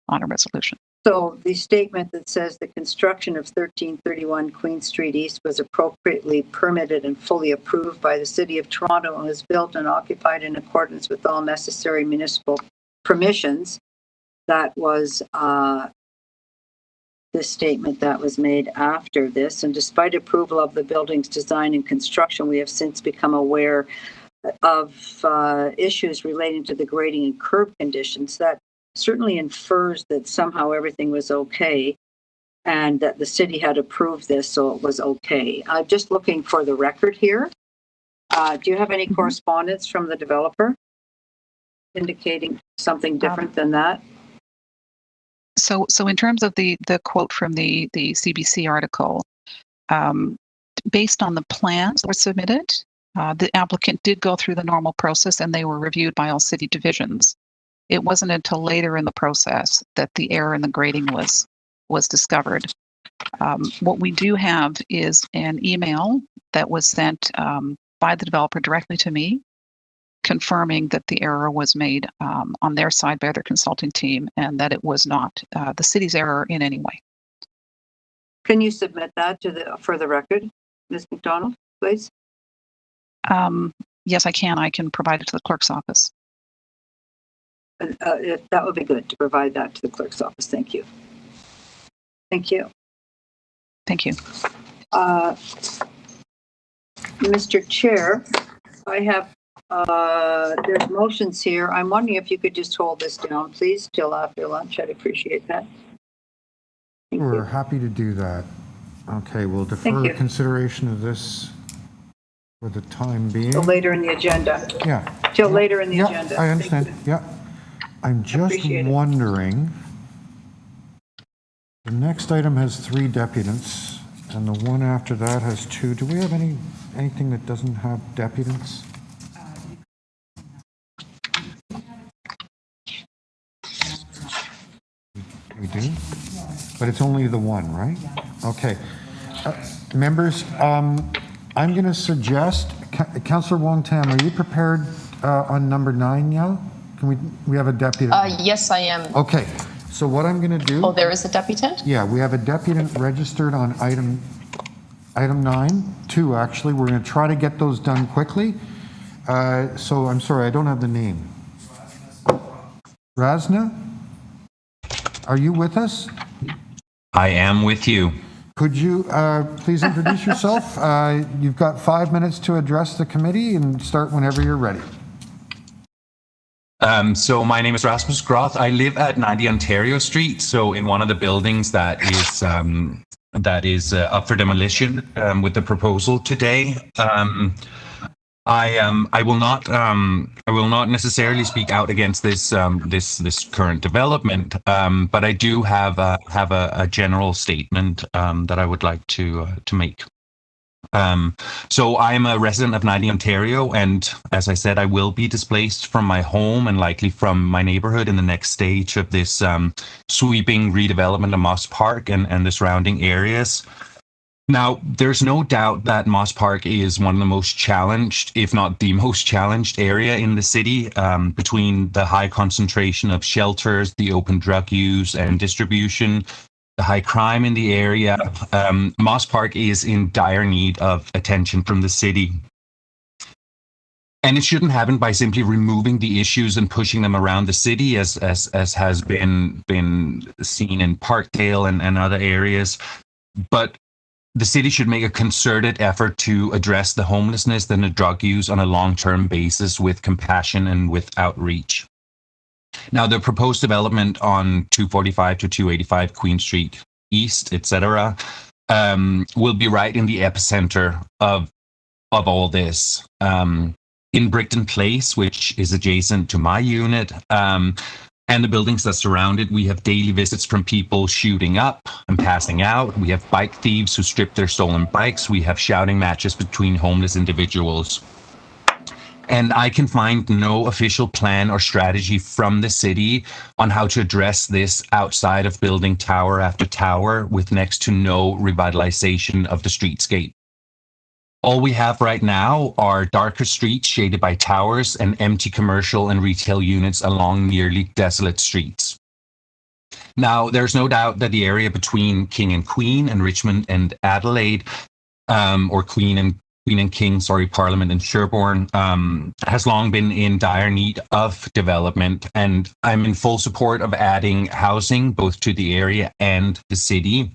on a resolution. So the statement that says the construction of 1331 Queen Street East was appropriately permitted and fully approved by the City of Toronto and was built and occupied in accordance with all necessary municipal permissions, that was this statement that was made after this. And despite approval of the building's design and construction, we have since become aware of issues relating to the grading and curb conditions. That certainly infers that somehow everything was okay and that the city had approved this, so it was okay. Just looking for the record here. Do you have any correspondence from the developer indicating something different than that? So in terms of the quote from the CBC article, based on the plans that were submitted, the applicant did go through the normal process and they were reviewed by all city divisions. It wasn't until later in the process that the error in the grading was discovered. What we do have is an email that was sent by the developer directly to me, confirming that the error was made on their side by their consulting team, and that it was not the city's error in any way. Can you submit that for the record, Ms. McDonald, please? Yes, I can. I can provide it to the clerk's office. That would be good to provide that to the clerk's office. Thank you. Thank you. Thank you. Mr. Chair, I have there's motions here. I'm wondering if you could just hold this down, please, till after lunch. I'd appreciate that. We're happy to do that. Okay, we'll defer consideration of this for the time being. Till later in the agenda. Yeah. Till later in the agenda. I understand. Yeah. I'm just wondering, the next item has 3 deputants, and the one after that has 2. Do we have anything that doesn't have deputants? We do? But it's only the one, right? Okay. Members, I'm going to suggest, Councillor Wong Tam, are you prepared on number 9 now? Can we have a deputant? Yes, I am. Okay. So what I'm going to do... Oh, there is a deputant? Yeah, we have a deputant registered on item 9, 2 actually. We're going to try to get those done quickly. So I'm sorry, I don't have the name. Razna? Are you with us? I am with you. Could you please introduce yourself? You've got 5 minutes to address the committee and start whenever you're ready. So my name is Rasmus Groth. I live at 90 Ontario Street, so in one of the buildings that is up for demolition with the proposal today. I will not necessarily speak out against this current development, but I do have a general statement that I would like to make. So I'm a resident of 90 Ontario, and as I said, I will be displaced from my home and likely from my neighborhood in the next stage of this sweeping redevelopment of Moss Park and the surrounding areas. Now, there's no doubt that Moss Park is one of the most challenged, if not the most challenged area in the city, between the high concentration of shelters, the open drug use and distribution, the high crime in the area. Moss Park is in dire need of attention from the city. And it shouldn't happen by simply removing the issues and pushing them around the city, as has been seen in Parkdale and other areas. But the city should make a concerted effort to address the homelessness and the drug use on a long-term basis with compassion and with outreach. Now, the proposed development on 245 to 285 Queen Street East, etc., will be right in the epicenter of all this. In Brickton Place, which is adjacent to my unit, and the buildings that surround it, we have daily visits from people shooting up and passing out. We have bike thieves who strip their stolen bikes. We have shouting matches between homeless individuals. And I can find no official plan or strategy from the city on how to address this outside of building tower after tower with next to no revitalization of the streetscape. All we have right now are darker streets shaded by towers and empty commercial and retail units along nearly desolate streets. Now, there's no doubt that the area between King and Queen and Richmond and Adelaide, or Queen and King, Parliament and Sherbourne, has long been in dire need of development. And I'm in full support of adding housing both to the area and the city.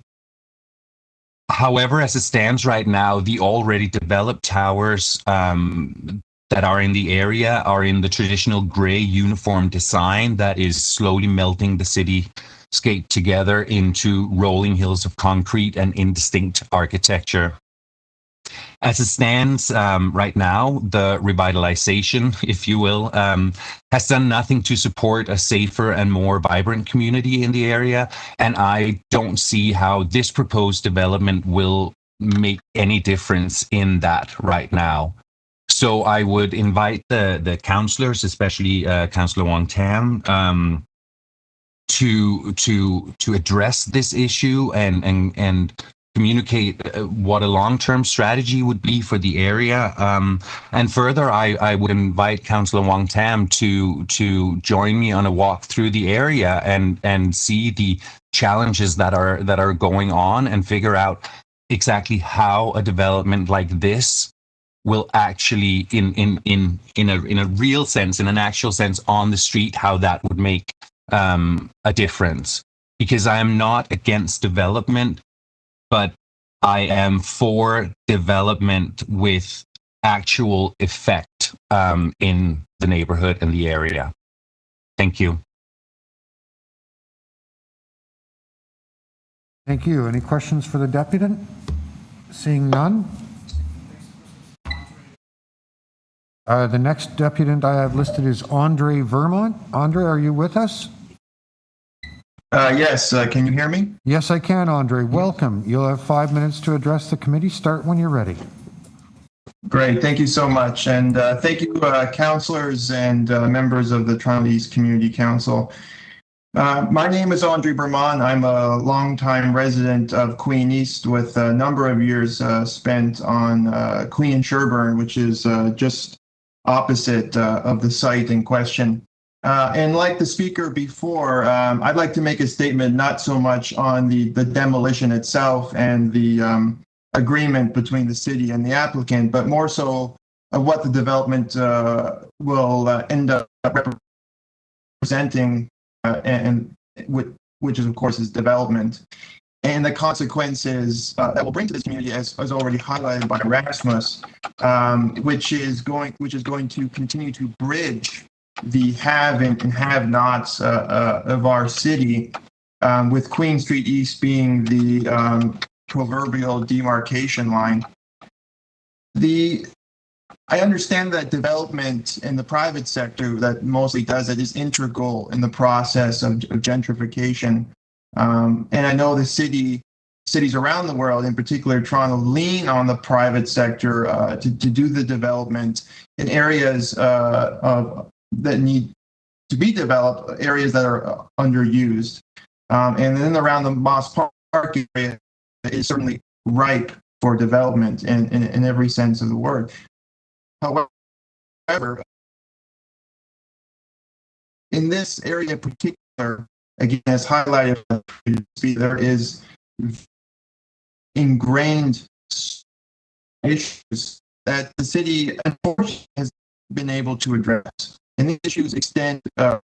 However, as it stands right now, the already developed towers that are in the area are in the traditional gray uniform design that is slowly melting the cityscape together into rolling hills of concrete and indistinct architecture. As it stands right now, the revitalization, if you will, has done nothing to support a safer and more vibrant community in the area. And I don't see how this proposed development will make any difference in that right now. So I would invite the councillors, especially Councillor Wong Tam, to address this issue and communicate what a long-term strategy would be for the area. And further, I would invite Councillor Wong Tam to join me on a walk through the area and see the challenges that are going on and figure out exactly how a development like this will actually, in a real sense, in an actual sense on the street, how that would make a difference. Because I am not against development, but I am for development with actual effect in the neighborhood and the area. Thank you. Thank you. Any questions for the deputant? Seeing none. The next deputant I have listed is Andre Vermont. Andre, are you with us? Yes, can you hear me? Yes, I can, Andre. Welcome. You'll have 5 minutes to address the committee. Start when you're ready. Great, thank you so much. And thank you, councillors and members of the Toronto East Community Council. My name is Andre Vermont. I'm a longtime resident of Queen East with a number of years spent on Queen and Sherbourne, which is just opposite of the site in question. And like the speaker before, I'd like to make a statement not so much on the demolition itself and the agreement between the city and the applicant, but more so of what the development will end up representing, and which is, of course, is development. And the consequences that will bring to this community, as already highlighted by Rasmus, which is going to continue to bridge the have and have-nots of our city, with Queen Street East being the proverbial demarcation line. I understand that development in the private sector that mostly does it is integral in the process of gentrification. And I know the cities around the world, in particular Toronto, lean on the private sector to do the development in areas that need to be developed, areas that are underused. And then around the Moss Park area is certainly ripe for development in every sense of the word. However, in this area in particular, again, as highlighted previously, there is ingrained issues that the city, unfortunately, has been able to address. And these issues extend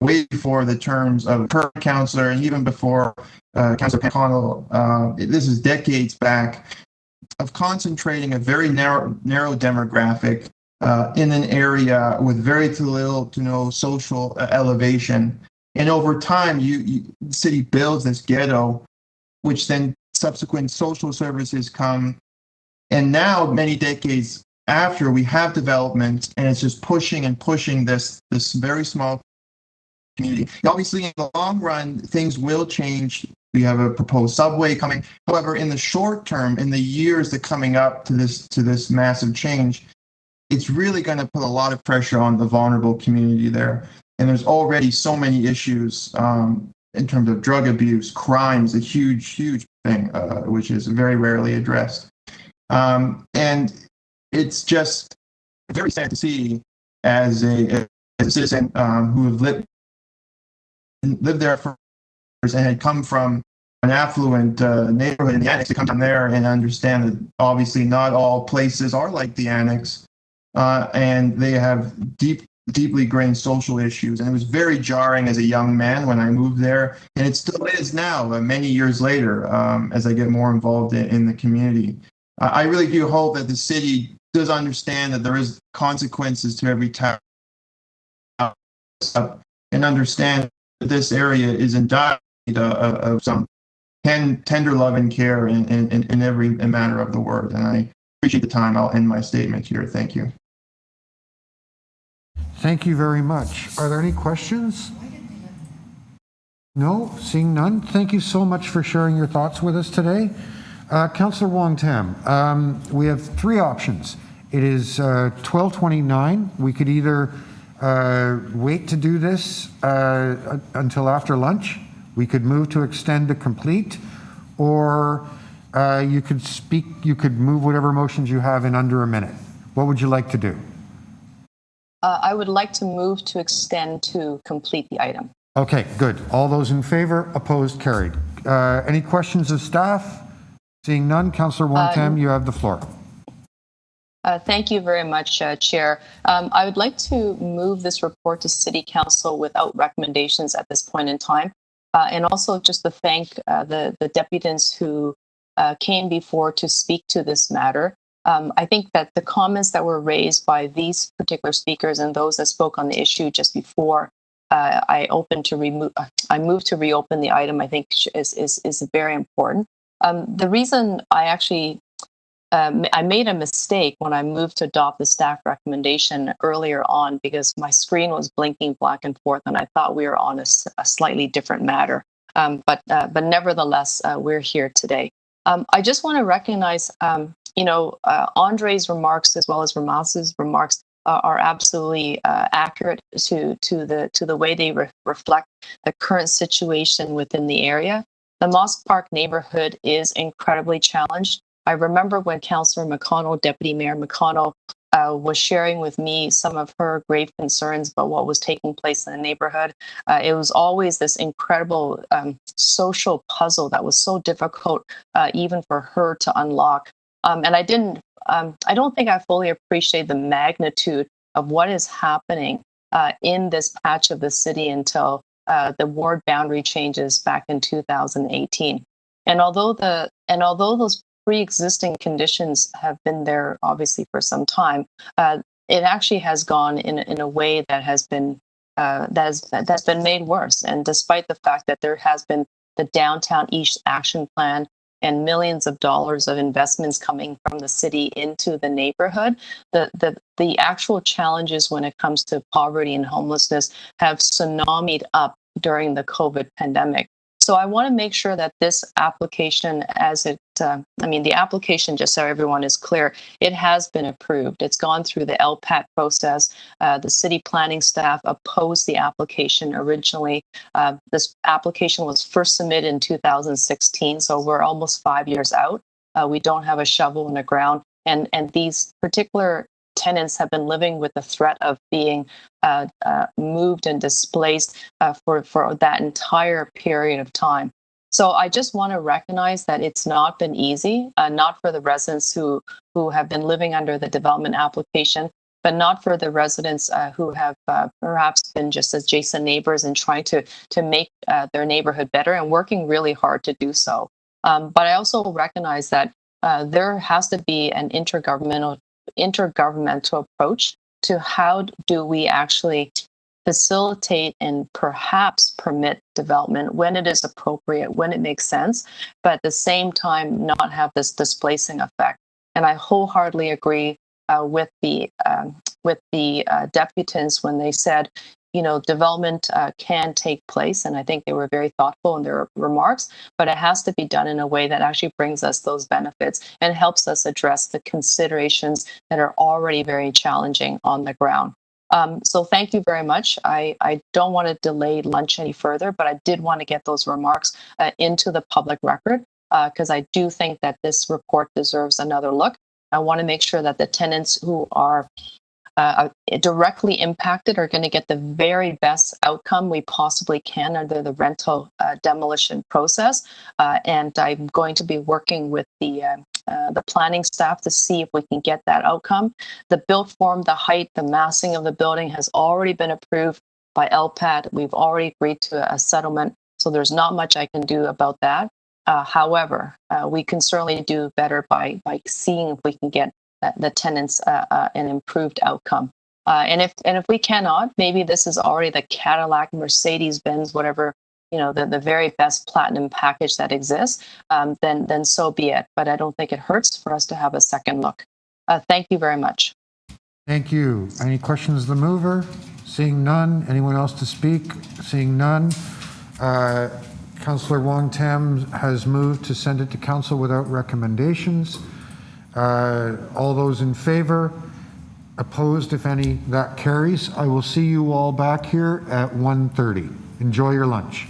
way before the terms of the current councillor and even before Councillor McConnell. This is decades back, of concentrating a very narrow demographic in an area with very little to no social elevation. And over time, the city builds this ghetto, which then subsequent social services come. And now, many decades after, we have development, and it's just pushing and pushing this very small community. Obviously, in the long run, things will change. We have a proposed subway coming. However, in the short term, in the years that coming up to this massive change, it's really going to put a lot of pressure on the vulnerable community there. And there's already so many issues in terms of drug abuse, crimes, a huge thing, which is very rarely addressed. And it's just very sad to see as a citizen who have lived there for years and had come from an affluent neighborhood in the Annex to come down there and understand that obviously not all places are like the Annex, and they have deeply ingrained social issues. And it was very jarring as a young man when I moved there, and it still is now, many years later, as I get more involved in the community. I really do hope that the city does understand that there is consequences to every tax and understand that this area is in dire need of some tender love and care in every manner of the word. And I appreciate the time. I'll end my statement here. Thank you. Thank you very much. Are there any questions? No? Seeing none? Thank you so much for sharing your thoughts with us today. Councillor Wong Tam, we have three options. It is 12:29. We could either wait to do this until after lunch. We could move to extend to complete, or you could move whatever motions you have in under a minute. What would you like to do? I would like to move to extend to complete the item. Okay, good. All those in favor, opposed, carried. Any questions of staff? Seeing none, Councillor Wong Tam, you have the floor. Thank you very much, Chair. I would like to move this report to City Council without recommendations at this point in time, and also just to thank the deputants who came before to speak to this matter. I think that the comments that were raised by these particular speakers and those that spoke on the issue just before I moved to reopen the item, I think is very important. The reason I actually I made a mistake when I moved to adopt the staff recommendation earlier on, because my screen was blinking back and forth, and I thought we were on a slightly different matter. But nevertheless, we're here today. I just want to recognize, Andre's remarks as well as Ramas's remarks are absolutely accurate to the way they reflect the current situation within the area. The Mosque Park neighborhood is incredibly challenged. I remember when Councillor McConnell, Deputy Mayor McConnell, was sharing with me some of her grave concerns about what was taking place in the neighborhood. It was always this incredible social puzzle that was so difficult even for her to unlock. And I don't think I fully appreciate the magnitude of what is happening in this patch of the city until the ward boundary changes back in 2018. And although those pre-existing conditions have been there obviously for some time, it actually has gone in a way that has been that's been made worse. And despite the fact that there has been the Downtown East Action Plan and millions of dollars of investments coming from the city into the neighborhood, the actual challenges when it comes to poverty and homelessness have tsunamied up during the COVID pandemic. So I want to make sure that this application, the application, just so everyone is clear, it has been approved. It's gone through the LPAT process. The city planning staff opposed the application originally. This application was first submitted in 2016, so we're almost 5 years out. We don't have a shovel in the ground, and these particular tenants have been living with the threat of being moved and displaced for that entire period of time. So I just want to recognize that it's not been easy, not for the residents who have been living under the development application, but not for the residents who have perhaps been just adjacent neighbors and trying to make their neighborhood better and working really hard to do so. But I also recognize that there has to be an intergovernmental approach to how do we actually facilitate and perhaps permit development when it is appropriate, when it makes sense, but at the same time not have this displacing effect. And I wholeheartedly agree with the deputants when they said, you know, development can take place, and I think they were very thoughtful in their remarks, but it has to be done in a way that actually brings us those benefits and helps us address the considerations that are already very challenging on the ground. So thank you very much. I don't want to delay lunch any further, but I did want to get those remarks into the public record because I do think that this report deserves another look. I want to make sure that the tenants who are directly impacted are going to get the very best outcome we possibly can under the rental demolition process. And I'm going to be working with the planning staff to see if we can get that outcome. The built form, the height, the massing of the building has already been approved by LPAT. We've already agreed to a settlement, so there's not much I can do about that. However, we can certainly do better by seeing if we can get the tenants an improved outcome. And if we cannot, maybe this is already the Cadillac, Mercedes-Benz, whatever, you know, the very best platinum package that exists, then so be it. But I don't think it hurts for us to have a second look. Thank you very much. Thank you. Any questions of the mover? Seeing none. Anyone else to speak? Seeing none. Councillor Wong-Tam has moved to send it to council without recommendations. All those in favor? Opposed, if any? That carries. I will see you all back here at 1:30. Enjoy your lunch.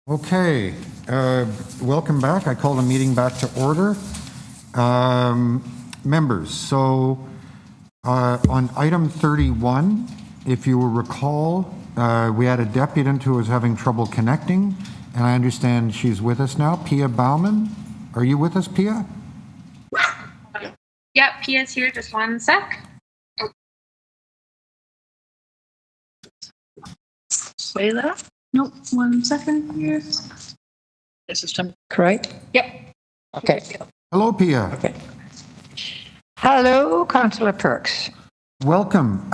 Okay, welcome back. I call the meeting back to order. Members, so on item 31, if you will recall, we had a deputant who was having trouble connecting, and I understand she's with us now. Pia Bauman, are you with us, Pia? Yep, Pia's here. Just one sec. Say that? Nope, 1 second here. This is correct? Yep. Okay. Hello, Pia. Okay. Hello, Councillor Perks. Welcome.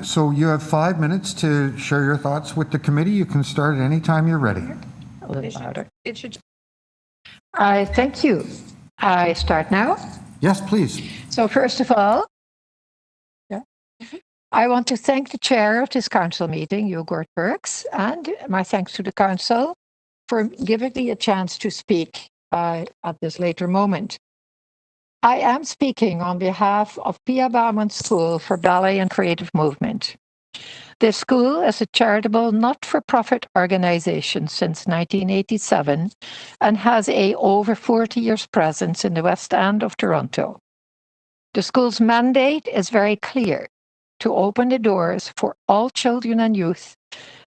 So you have 5 minutes to share your thoughts with the committee. You can start at any time you're ready. A little louder. I thank you. I start now. Yes, please. So first of all, I want to thank the chair of this council meeting, Gort Perks, and my thanks to the council for giving me a chance to speak at this later moment. I am speaking on behalf of Pia Bauman School for Ballet and Creative Movement. This school is a charitable, not-for-profit organization since 1987 and has over 40 years presence in the West End of Toronto. The school's mandate is very clear: to open the doors for all children and youth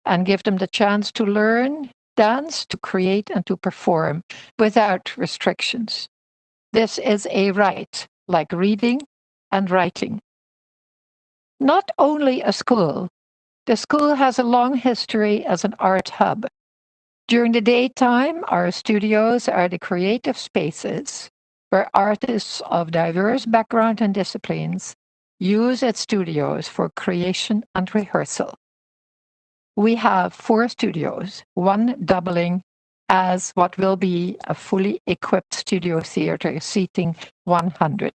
and give them the chance to learn, dance, to create, and to perform without restrictions. This is a right, like reading and writing. Not only a school, the school has a long history as an art hub. During the daytime, our studios are the creative spaces where artists of diverse backgrounds and disciplines use its studios for creation and rehearsal. We have 4 studios, one doubling as what will be a fully equipped studio theatre seating 100.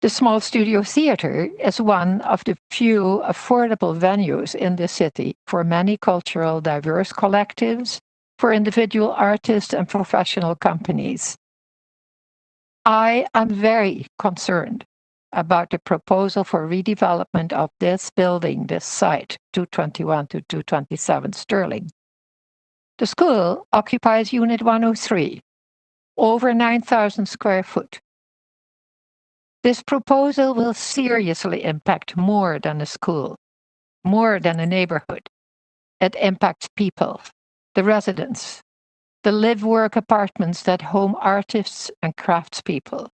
The small studio theatre is one of the few affordable venues in the city for many cultural diverse collectives, for individual artists and professional companies. I am very concerned about the proposal for redevelopment of this building, this site, 221 to 227 Sterling. The school occupies Unit 103, over 9,000 square foot. This proposal will seriously impact more than a school, more than a neighborhood. It impacts people, the residents, the live-work apartments that home artists and craftspeople,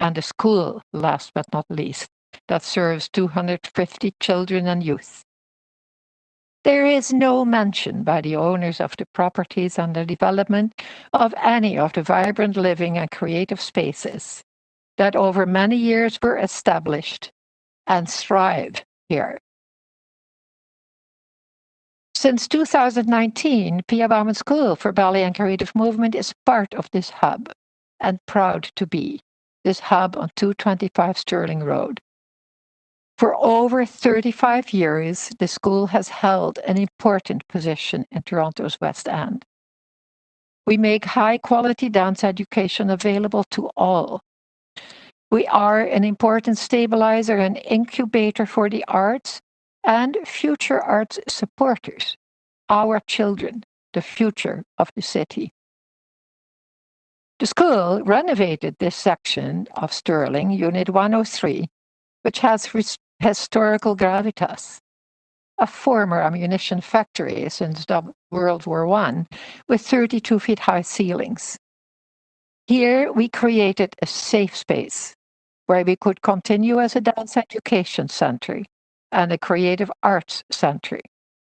and the school, last but not least, that serves 250 children and youth. There is no mention by the owners of the properties and the development of any of the vibrant living and creative spaces that over many years were established and thrive here. Since 2019, Pia Bauman School for Ballet and Creative Movement is part of this hub, and proud to be this hub on 225 Sterling Road. For over 35 years, the school has held an important position in Toronto's West End. We make high-quality dance education available to all. We are an important stabilizer and incubator for the arts and future arts supporters, our children, the future of the city. The school renovated this section of Sterling, Unit 103, which has historical gravitas, a former ammunition factory since World War I, with 32 feet high ceilings. Here we created a safe space where we could continue as a dance education center and a creative arts center,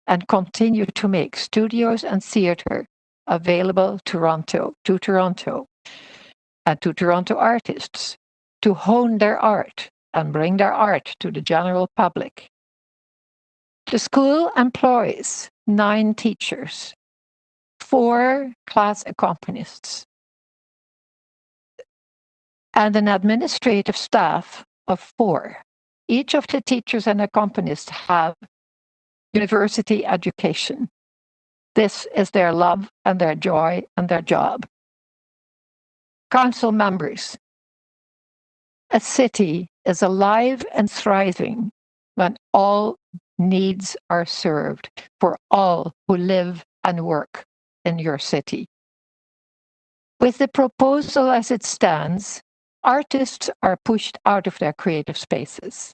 and continue to make studios and theatre available to Toronto and to Toronto artists to hone their art and bring their art to the general public. The school employs 9 teachers, 4 class accompanists, and an administrative staff of 4. Each of the teachers and accompanists have university education. This is their love and their joy and their job. Council members, a city is alive and thriving when all needs are served for all who live and work in your city. With the proposal as it stands, artists are pushed out of their creative spaces.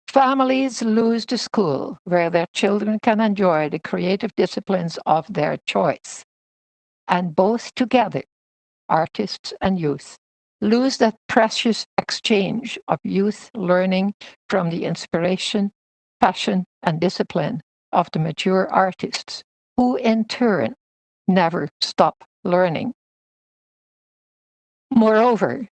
Families lose the school where their children can enjoy the creative disciplines of their choice. And both together, artists and youth, lose that precious exchange of youth learning from the inspiration, passion, and discipline of the mature artists, who in turn never stop learning. Moreover,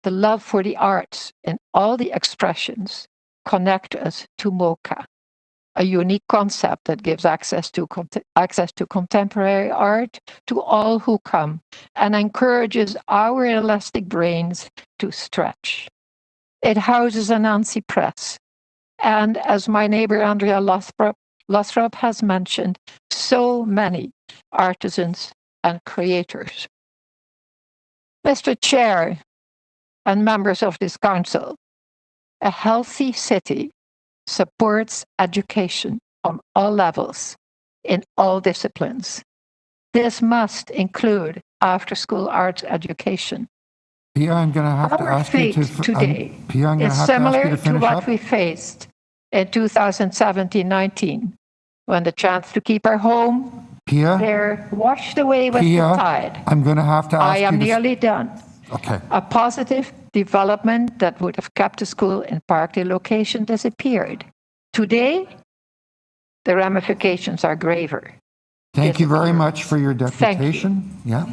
the love for the arts in all the expressions connect us to MoCA, a unique concept that gives access to contemporary art to all who come and encourages our elastic brains to stretch. It houses a Nancy Press, and as my neighbor Andrea Lothrop has mentioned, so many artisans and creators. Mr. Chair and members of this council, a healthy city supports education on all levels, in all disciplines. This must include after-school arts education. Pia, I'm going to have to ask you to... today Pia, I'm going is to have to ask you similar to to finish what up. we faced in 2017-19, when the chance to keep our home Pia, there washed away with the tide. I'm going to have to ask I am you to... nearly done. Okay. A positive development that would have kept the school in Parkdale location disappeared. Today, the ramifications are graver. Thank you very much for your deputation. Thank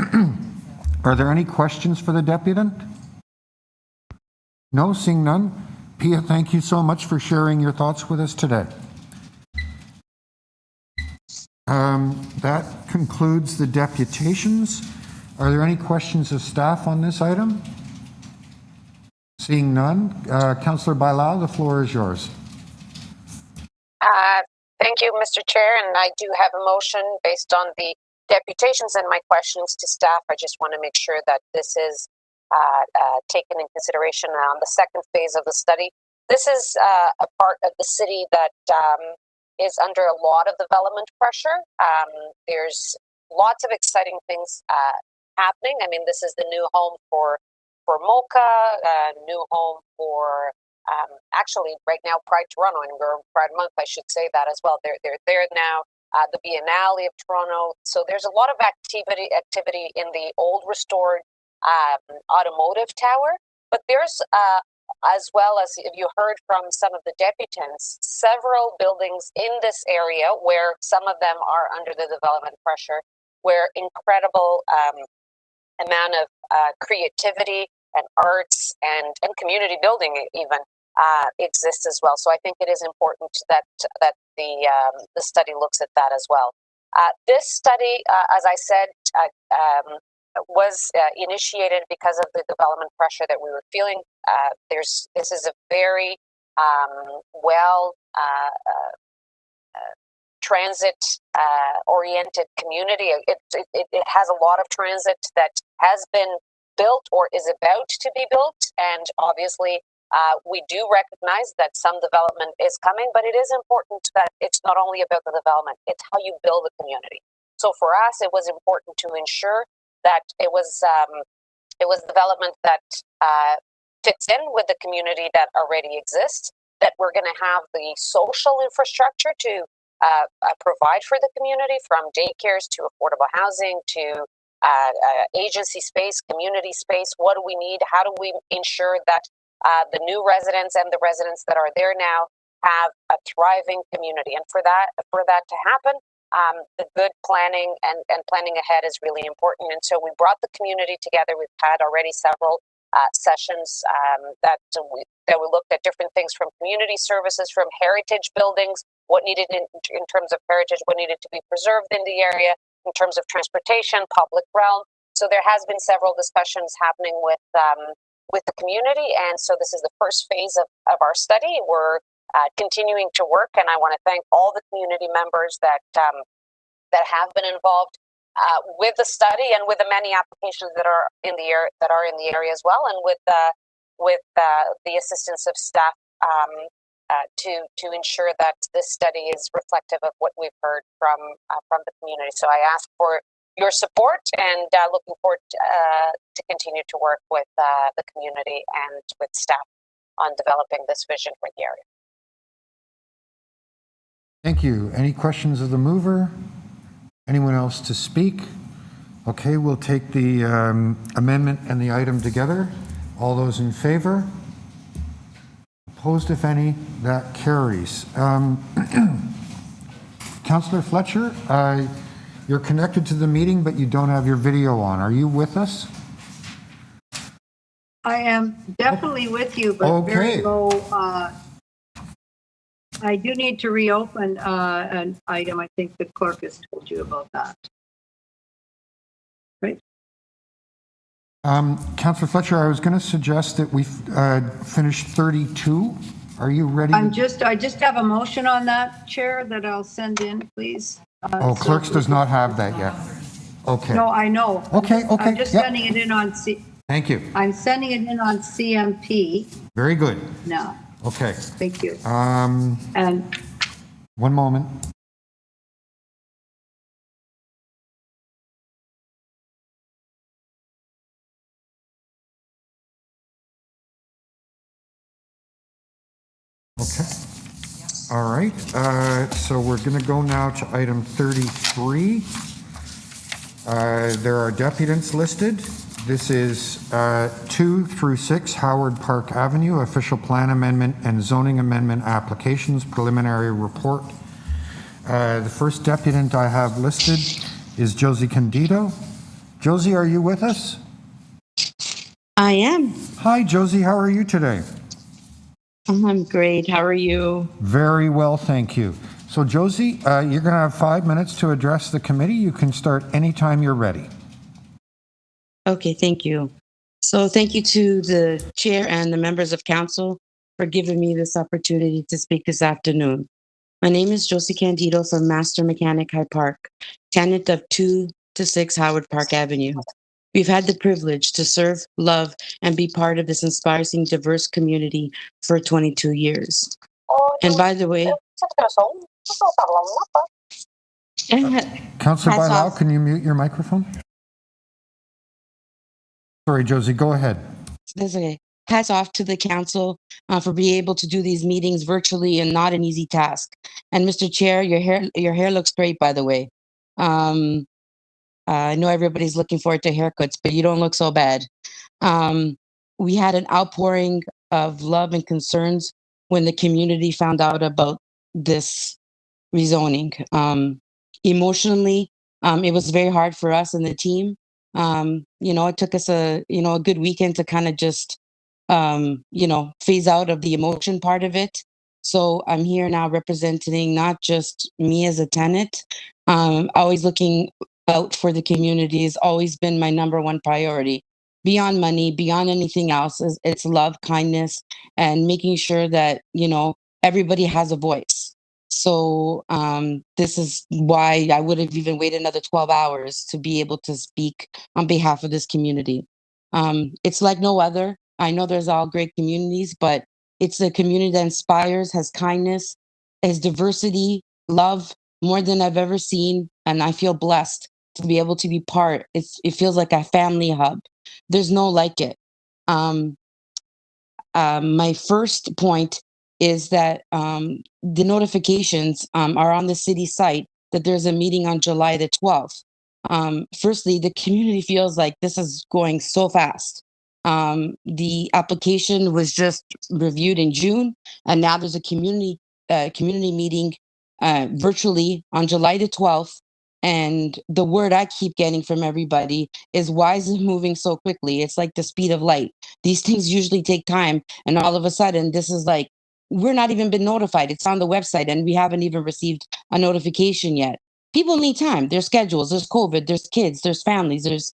you. Yeah. Are there any questions for the deputant? No, seeing none. Pia, thank you so much for sharing your thoughts with us today. That concludes the deputations. Are there any questions of staff on this item? Seeing none. Councillor Bailao, the floor is yours. Thank you, Mr. Chair, and I do have a motion based on the deputations and my questions to staff. I just want to make sure that this is taken in consideration on the second phase of the study. This is a part of the city that is under a lot of development pressure. There's lots of exciting things happening. I mean, this is the new home for MoCA, new home for actually right now Pride Toronto, and we're Pride Month, I should say that as well. They're there now. The Biennale of Toronto. So there's a lot of activity in the old restored automotive tower, but there's as well as if you heard from some of the deputants, several buildings in this area where some of them are under the development pressure, where incredible amount of creativity and arts and community building even exists as well. So I think it is important that the study looks at that as well. This study, as I said, was initiated because of the development pressure that we were feeling. This is a very well transit oriented community. It has a lot of transit that has been built or is about to be built, and obviously we do recognize that some development is coming, but it is important that it's not only about the development, it's how you build a community. So for us, it was important to ensure that it was development that fits in with the community that already exists, that we're going to have the social infrastructure to provide for the community, from daycares to affordable housing to agency space, community space. What do we need? How do we ensure that the new residents and the residents that are there now have a thriving community? And for that to happen, the good planning and planning ahead is really important. And so we brought the community together. We've had already several sessions that we looked at different things, from community services, from heritage buildings, what needed in terms of heritage, what needed to be preserved in the area, in terms of transportation, public realm. So there has been several discussions happening with the community, and so this is the first phase of our study. We're continuing to work, and I want to thank all the community members that have been involved with the study and with the many applications that are in the area as well, and with the assistance of staff to ensure that this study is reflective of what we've heard from the community. So I ask for your support, and looking forward to continue to work with the community and with staff on developing this vision for the area. Thank you. Any questions of the mover? Anyone else to speak? Okay, we'll take the amendment and the item together. All those in favor? Opposed, if any? That carries. Councillor Fletcher, you're connected to the meeting, but you don't have your video on. Are you with us? I am definitely with you, but very low. I do need to reopen an item. I think the clerk has told you about that. Right? Councillor Fletcher, I was going to suggest that we finish 32. Are you ready? I just have a motion on that, Chair, that I'll send in, please. Clerks does not have that yet. Okay. No, I know. Okay. I'm just sending it in on Thank you. I'm sending it in on CMP. Very good. now. Okay. Thank you. And one moment. Okay. All right. So we're going to go now to item 33. There are deputants listed. This is 2 through 6 Howard Park Avenue, official plan amendment and zoning amendment applications, preliminary report. The first deputant I have listed is Josie Candido. Josie, are you with us? I am. Hi, Josie. How are you today? I'm great. How are you? Very well, thank you. So, Josie, you're going to have 5 minutes to address the committee. You can start anytime you're ready. Okay, thank you. So thank you to the chair and the members of council for giving me this opportunity to speak this afternoon. My name is Josie Candido from Master Mechanic High Park, tenant of 2 to 6 Howard Park Avenue. We've had the privilege to serve, love, and be part of this inspiring, diverse community for 22 years. And by the way, Councillor Bailao, can you mute your microphone? Sorry, Josie, go ahead. That's okay. Hats off to the council for being able to do these meetings virtually and not an easy task. And Mr. Chair, your hair looks great, by the way. I know everybody's looking forward to haircuts, but you don't look so bad. We had an outpouring of love and concerns when the community found out about this rezoning. Emotionally, it was very hard for us and the team. It took us a good weekend to kind of just, phase out of the emotion part of it. So I'm here now representing not just me as a tenant, always looking out for the community has always been my number one priority. Beyond money, beyond anything else, it's love, kindness, and making sure that, everybody has a voice. So this is why I would have even waited another 12 hours to be able to speak on behalf of this community. It's like no other. I know there's all great communities, but it's a community that inspires, has kindness, has diversity, love, more than I've ever seen. And I feel blessed to be able to be part. It feels like a family hub. There's no like it. My first point is that the notifications are on the city site that there's a meeting on July the 12th. Firstly, the community feels like this is going so fast. The application was just reviewed in June, and now there's a community meeting virtually on July the 12th. And the word I keep getting from everybody is, why is it moving so quickly? It's like the speed of light. These things usually take time. And all of a sudden, this is like, we're not even been notified. It's on the website and we haven't even received a notification yet. People need time. There's schedules, there's COVID, there's kids, there's families, there's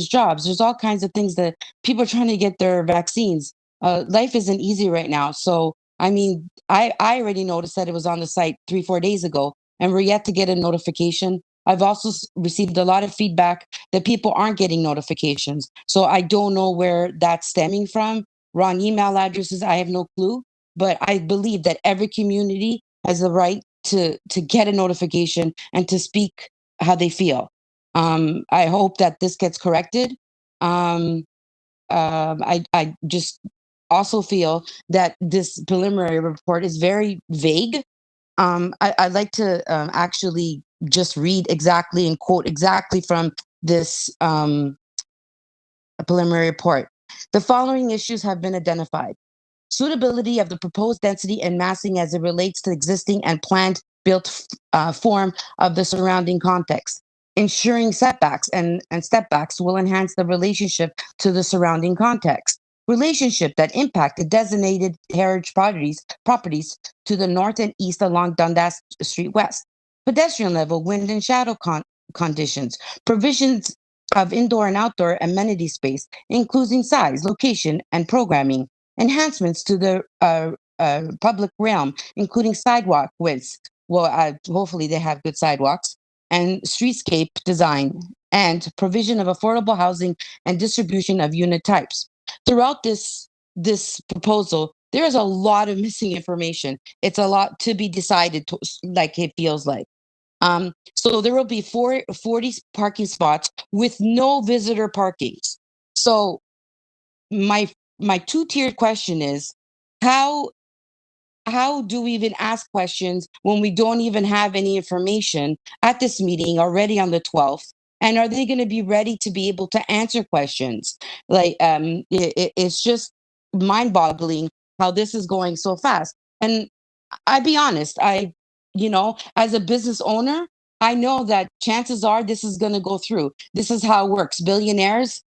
jobs, there's all kinds of things that people are trying to get their vaccines. Life isn't easy right now. So, I already noticed that it was on the site 3-4 days ago, and we're yet to get a notification. I've also received a lot of feedback that people aren't getting notifications. So I don't know where that's stemming from. Wrong email addresses, I have no clue. but I believe that every community has the right to get a notification and to speak how they feel. I hope that this gets corrected. I just also feel that this preliminary report is very vague. I'd like to actually just read exactly and quote exactly from this preliminary report. The following issues have been identified: suitability of the proposed density and massing as it relates to existing and planned built form of the surrounding context. Ensuring setbacks and stepbacks will enhance the relationship to the surrounding context. Relationship that impact the designated heritage properties to the north and east along Dundas Street West. Pedestrian level, wind and shadow conditions. Provisions of indoor and outdoor amenity space, including size, location, and programming. Enhancements to the public realm, including sidewalk widths. Well, hopefully they have good sidewalks and streetscape design and provision of affordable housing and distribution of unit types. Throughout this proposal, there is a lot of missing information. It's a lot to be decided, like it feels like. So there will be 40 parking spots with no visitor parkings. So my two-tiered question is, how do we even ask questions when we don't even have any information at this meeting already on the 12th? And are they going to be ready to be able to answer questions? Like, it's just mind-boggling how this is going so fast. And I'd be honest, as a business owner, I know that chances are this is going to go through. This is how it works. Billionaires,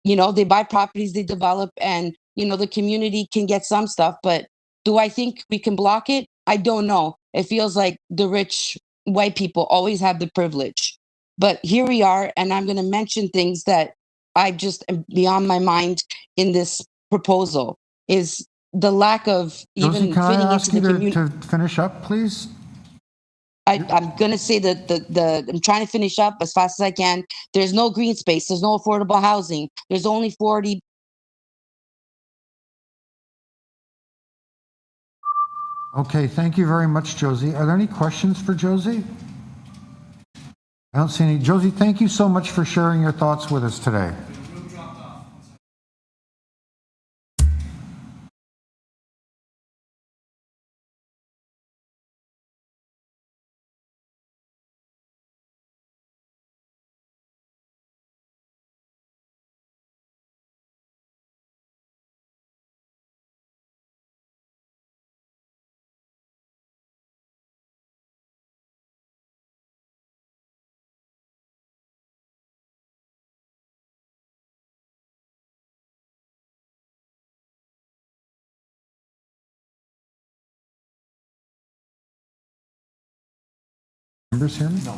they buy properties, they develop, and, the community can get some stuff, but do I think we can block it? I don't know. It feels like the rich white people always have the privilege. But here we are, and I'm going to mention things that I just am beyond my mind in this proposal is the lack of Josie, even can I fitting ask into you the community. to finish up, please? I'm going to say that I'm trying to finish up as fast as I can. There's no green space. There's no affordable housing. There's only 40. Okay, thank you very much, Josie. Are there any questions for Josie? I don't see any. Josie, thank you so much for sharing your thoughts with us today. Members hear me? No.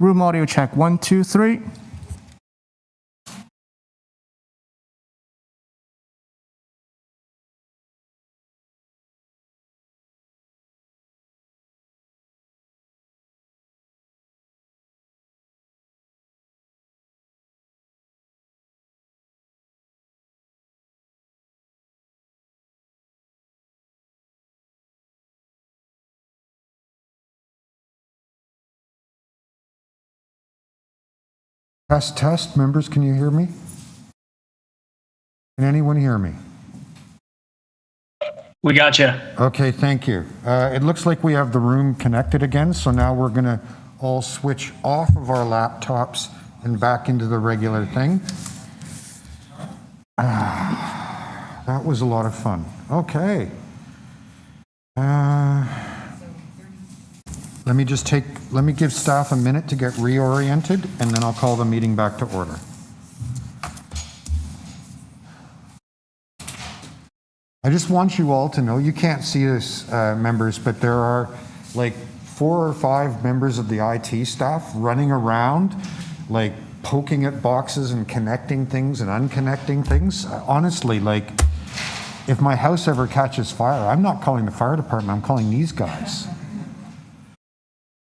Room audio check 1, 2, 3. Test, test. Members, can you hear me? Can anyone hear me? We got you. Okay, thank you. It looks like we have the room connected again, so now we're going to all switch off of our laptops and back into the regular thing. That was a lot of fun. Okay. Let me give staff a minute to get reoriented, and then I'll call the meeting back to order. I just want you all to know, you can't see this, members, but there are like 4 or 5 members of the IT staff running around, like poking at boxes and connecting things and unconnecting things. Honestly, like, if my house ever catches fire, I'm not calling the fire department, I'm calling these guys.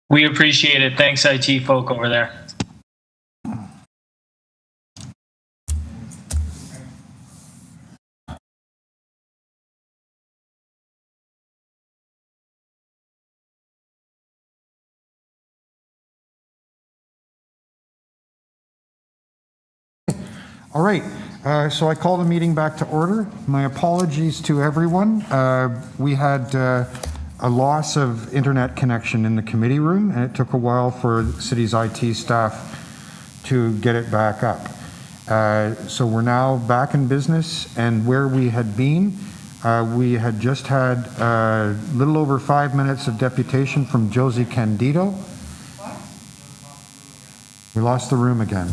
We appreciate it. Thanks, IT folk over there. All right, so I call the meeting back to order. My apologies to everyone. We had a loss of internet connection in the committee room, and it took a while for the city's IT staff to get it back up. So we're now back in business, and where we had been, we had just had a little over 5 minutes of deputation from Josie Candido. We lost the room again.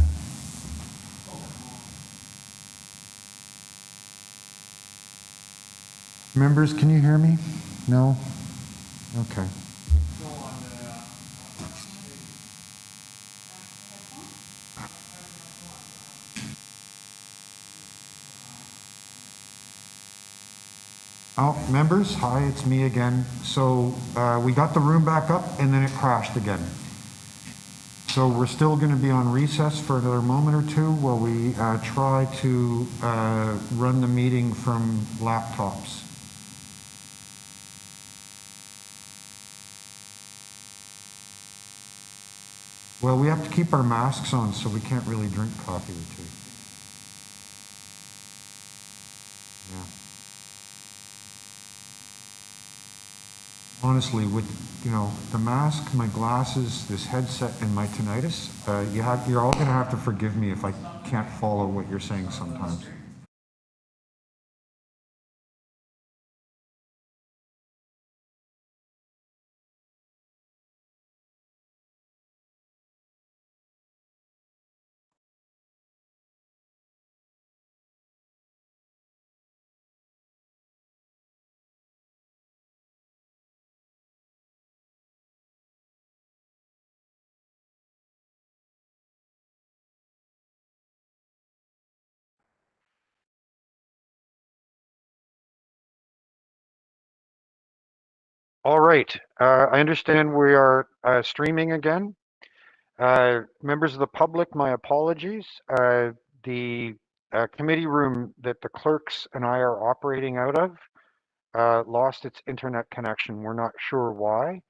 Members, can you hear me? No? Okay. Oh, members, hi, it's me again. So we got the room back up and then it crashed again. So we're still going to be on recess for another moment or two while we try to run the meeting from laptops. Well, we have to keep our masks on, so we can't really drink coffee or tea. Yeah. Honestly, with the mask, my glasses, this headset, and my tinnitus, you're all going to have to forgive me if I can't follow what you're saying sometimes. All right. I understand we are streaming again. Members of the public, my apologies. The committee room that the clerks and I are operating out of lost its internet connection. We're not sure why.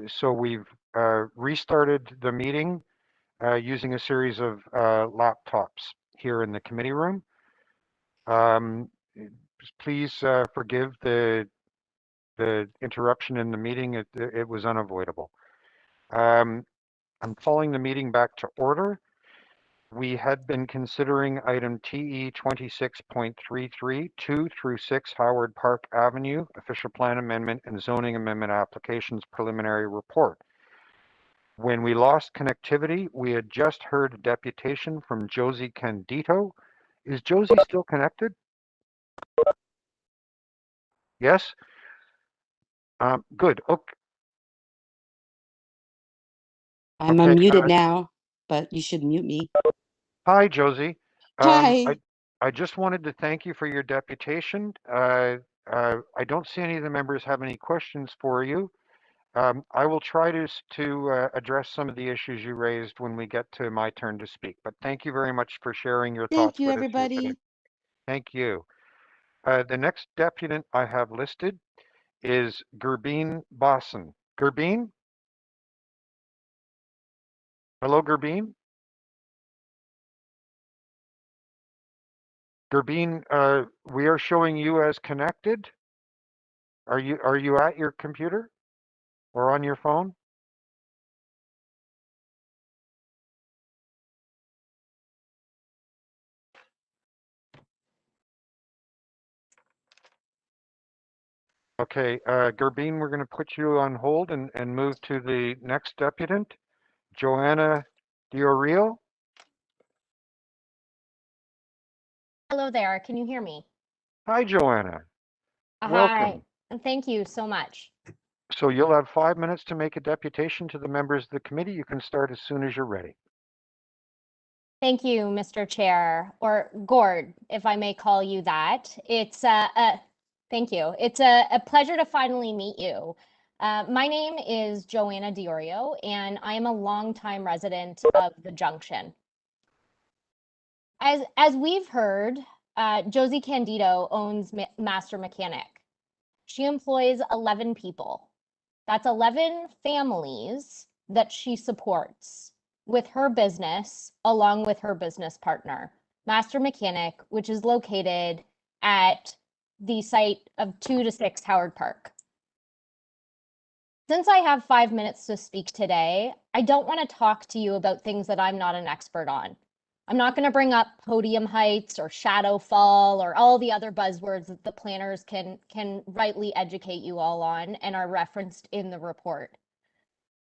So we've restarted the meeting using a series of laptops here in the committee room. Please forgive the interruption in the meeting. It was unavoidable. I'm calling the meeting back to order. We had been considering item TE 26.33, 2 through 6 Howard Park Avenue, official plan amendment and zoning amendment applications preliminary report. When we lost connectivity, we had just heard a deputation from Josie Candido. Is Josie still connected? Yes? Good. Okay. I'm Okay, unmuted now, but you should mute me. Hi, Josie. Hi. I just wanted to thank you for your deputation. I don't see any of the members have any questions for you. I will try to address some of the issues you raised when we get to my turn to speak. But thank you very much for sharing your Thank thoughts you, with us here today. everybody. Thank you. The next deputant I have listed is Gurbeen Bosson. Gurbeen? Hello, Gurbeen? Gurbeen, we are showing you as connected. Are you at your computer or on your phone? Okay, Gurbeen, we're going to put you on hold and move to the next deputant, Joanna Diorio. Hello there. Can you hear me? Hi, Joanna. Hi. Welcome. And thank you so much. So you'll have 5 minutes to make a deputation to the members of the committee. You can start as soon as you're ready. Thank you, Mr. Chair, or Gord, if I may call you that. It's thank you. It's a pleasure to finally meet you. My name is Joanna Diorio, and I am a longtime resident of the Junction. As we've heard, Josie Candido owns Master Mechanic. She employs 11 people. That's 11 families that she supports with her business, along with her business partner, Master Mechanic, which is located at the site of 2 to 6 Howard Park. Since I have 5 minutes to speak today, I don't want to talk to you about things that I'm not an expert on. I'm not going to bring up podium heights or shadow fall or all the other buzzwords that the planners can rightly educate you all on and are referenced in the report.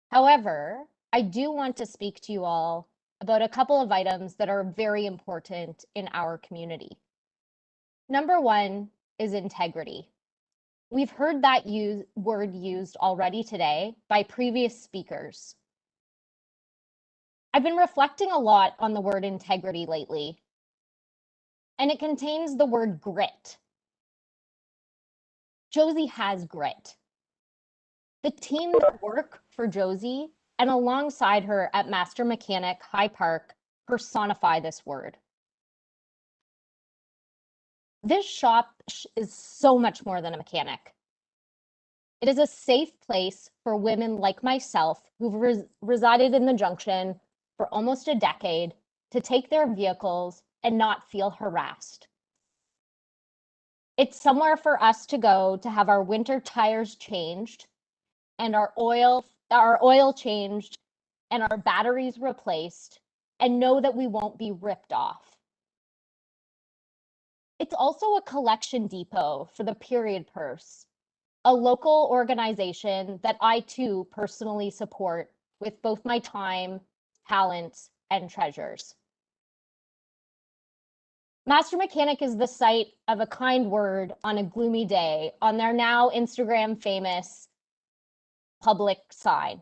However, I do want to speak to you all about a couple of items that are very important in our community. Number one is integrity. We've heard that word used already today by previous speakers. I've been reflecting a lot on the word integrity lately, and it contains the word grit. Josie has grit. The team that work for Josie and alongside her at Master Mechanic High Park personify this word. This shop is so much more than a mechanic. It is a safe place for women like myself who've resided in the Junction for almost a decade to take their vehicles and not feel harassed. It's somewhere for us to go to have our winter tires changed and our oil changed and our batteries replaced and know that we won't be ripped off. It's also a collection depot for the Period Purse, a local organization that I too personally support with both my time, talents, and treasures. Master Mechanic is the site of a kind word on a gloomy day on their now Instagram famous public sign.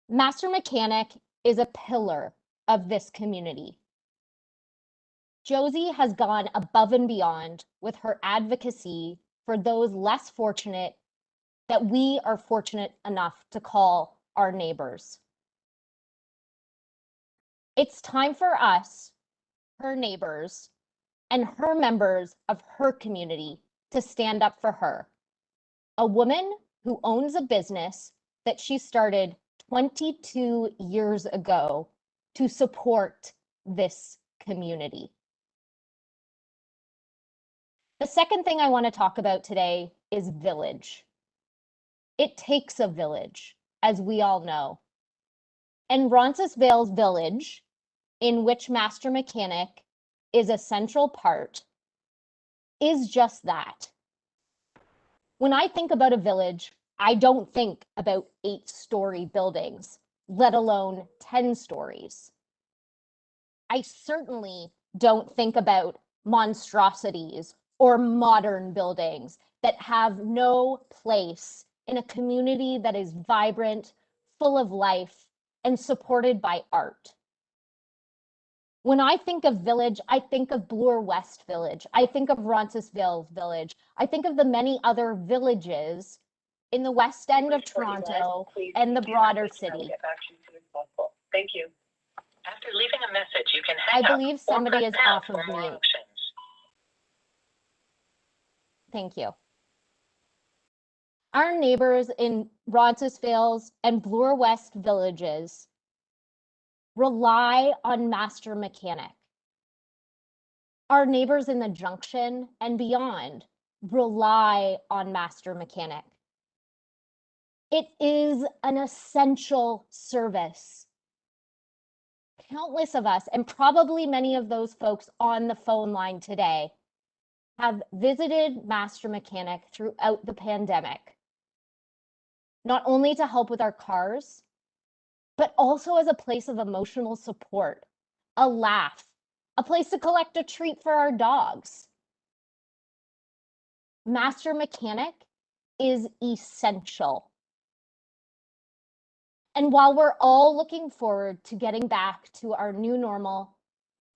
Master Mechanic is a pillar of this community. Josie has gone above and beyond with her advocacy for those less fortunate that we are fortunate enough to call our neighbors. It's time for us, her neighbors, and her members of her community to stand up for her. A woman who owns a business that she started 22 years ago to support this community. The second thing I want to talk about today is village. It takes a village, as we all know. And Roncesvalles Village, in which Master Mechanic is a central part, is just that. When I think about a village, I don't think about 8-story buildings, let alone 10 stories. I certainly don't think about monstrosities or modern buildings that have no place in a community that is vibrant, full of life, and supported by art. When I think of village, I think of Bloor West Village. I think of Roncesvalles Village. I think of the many other villages in the west end of Toronto and the broader city. Thank you. After leaving a message, you can hang I up believe or somebody press is pound off for of more mute. options. Thank you. Our neighbors in Roncesvalles and Bloor West villages rely on Master Mechanic. Our neighbors in the Junction and beyond rely on Master Mechanic. It is an essential service. Countless of us, and probably many of those folks on the phone line today, have visited Master Mechanic throughout the pandemic, not only to help with our cars, but also as a place of emotional support, a laugh, a place to collect a treat for our dogs. Master Mechanic is essential. And while we're all looking forward to getting back to our new normal,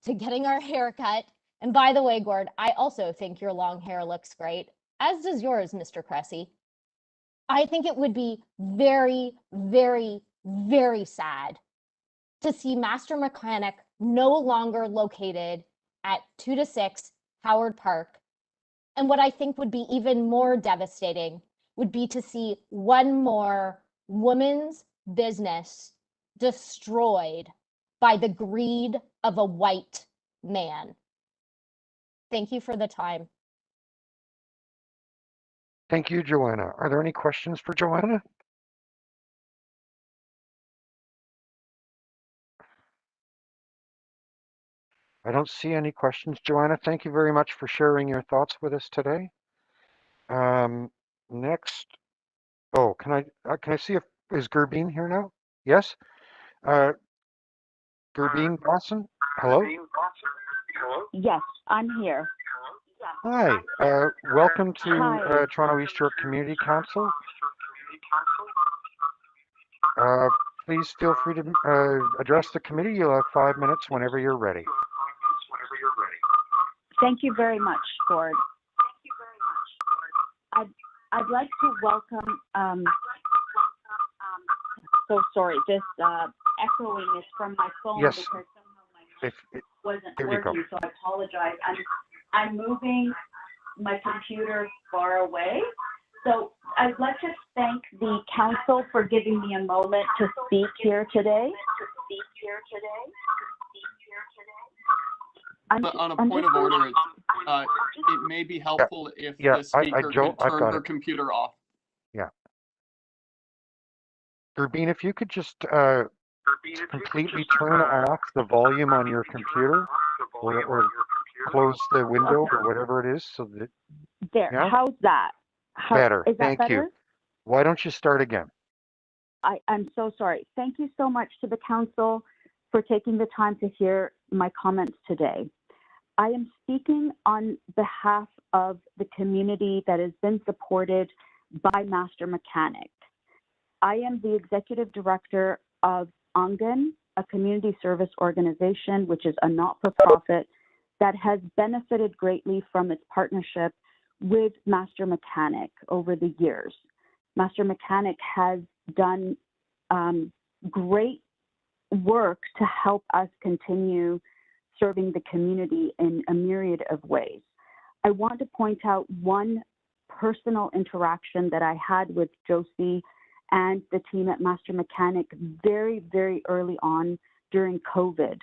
to getting our hair cut, and by the way, Gord, I also think your long hair looks great, as does yours, Mr. Cressy. I think it would be very, very, very sad to see Master Mechanic no longer located at 2 to 6 Howard Park. And what I think would be even more devastating would be to see one more woman's business destroyed by the greed of a white man. Thank you for the time. Thank you, Joanna. Are there any questions for Joanna? I don't see any questions. Joanna, thank you very much for sharing your thoughts with us today. Next, oh, can I see if is Gerbine here now? Yes. Gerbine Dawson. Hello. Yes, I'm here. Hi. Welcome to Toronto East York Community Council. Please feel free to address the committee. You'll have 5 minutes whenever you're ready. Thank you very much, Gord. I'd like to welcome, so sorry, this echoing is from my phone Yes. because somehow my mic wasn't working, so I apologize. I'm moving my computer far away. So I'd like to thank the council for giving me a moment to speak here today. On a point of order, it may be helpful if the speaker could turn her computer off. Yeah. Gerbine, if you could just completely turn off the volume on your computer or close the window or whatever it is so that... There, yeah? How's that? Better, is that thank better? you. Why don't you start again? I'm so sorry. Thank you so much to the council for taking the time to hear my comments today. I am speaking on behalf of the community that has been supported by Master Mechanic. I am the executive director of Angan, a community service organization, which is a not-for-profit that has benefited greatly from its partnership with Master Mechanic over the years. Master Mechanic has done great work to help us continue serving the community in a myriad of ways. I want to point out one personal interaction that I had with Josie and the team at Master Mechanic very, very early on during COVID.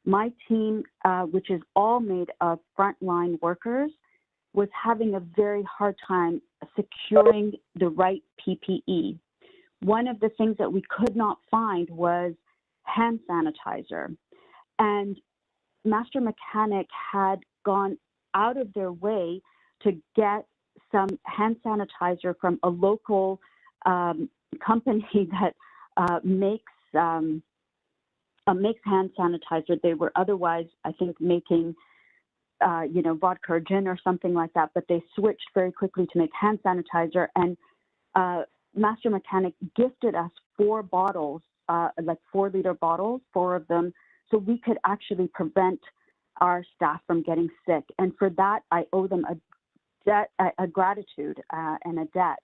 My team, which is all made of frontline workers, was having a very hard time securing the right PPE. One of the things that we could not find was hand sanitizer. And Master Mechanic had gone out of their way to get some hand sanitizer from a local company that makes hand sanitizer. They were otherwise, I think, making vodka or gin or something like that, but they switched very quickly to make hand sanitizer. And Master Mechanic gifted us 4 bottles, like 4-liter bottles, 4 of them, so we could actually prevent our staff from getting sick. And for that, I owe them a debt, a gratitude and a debt.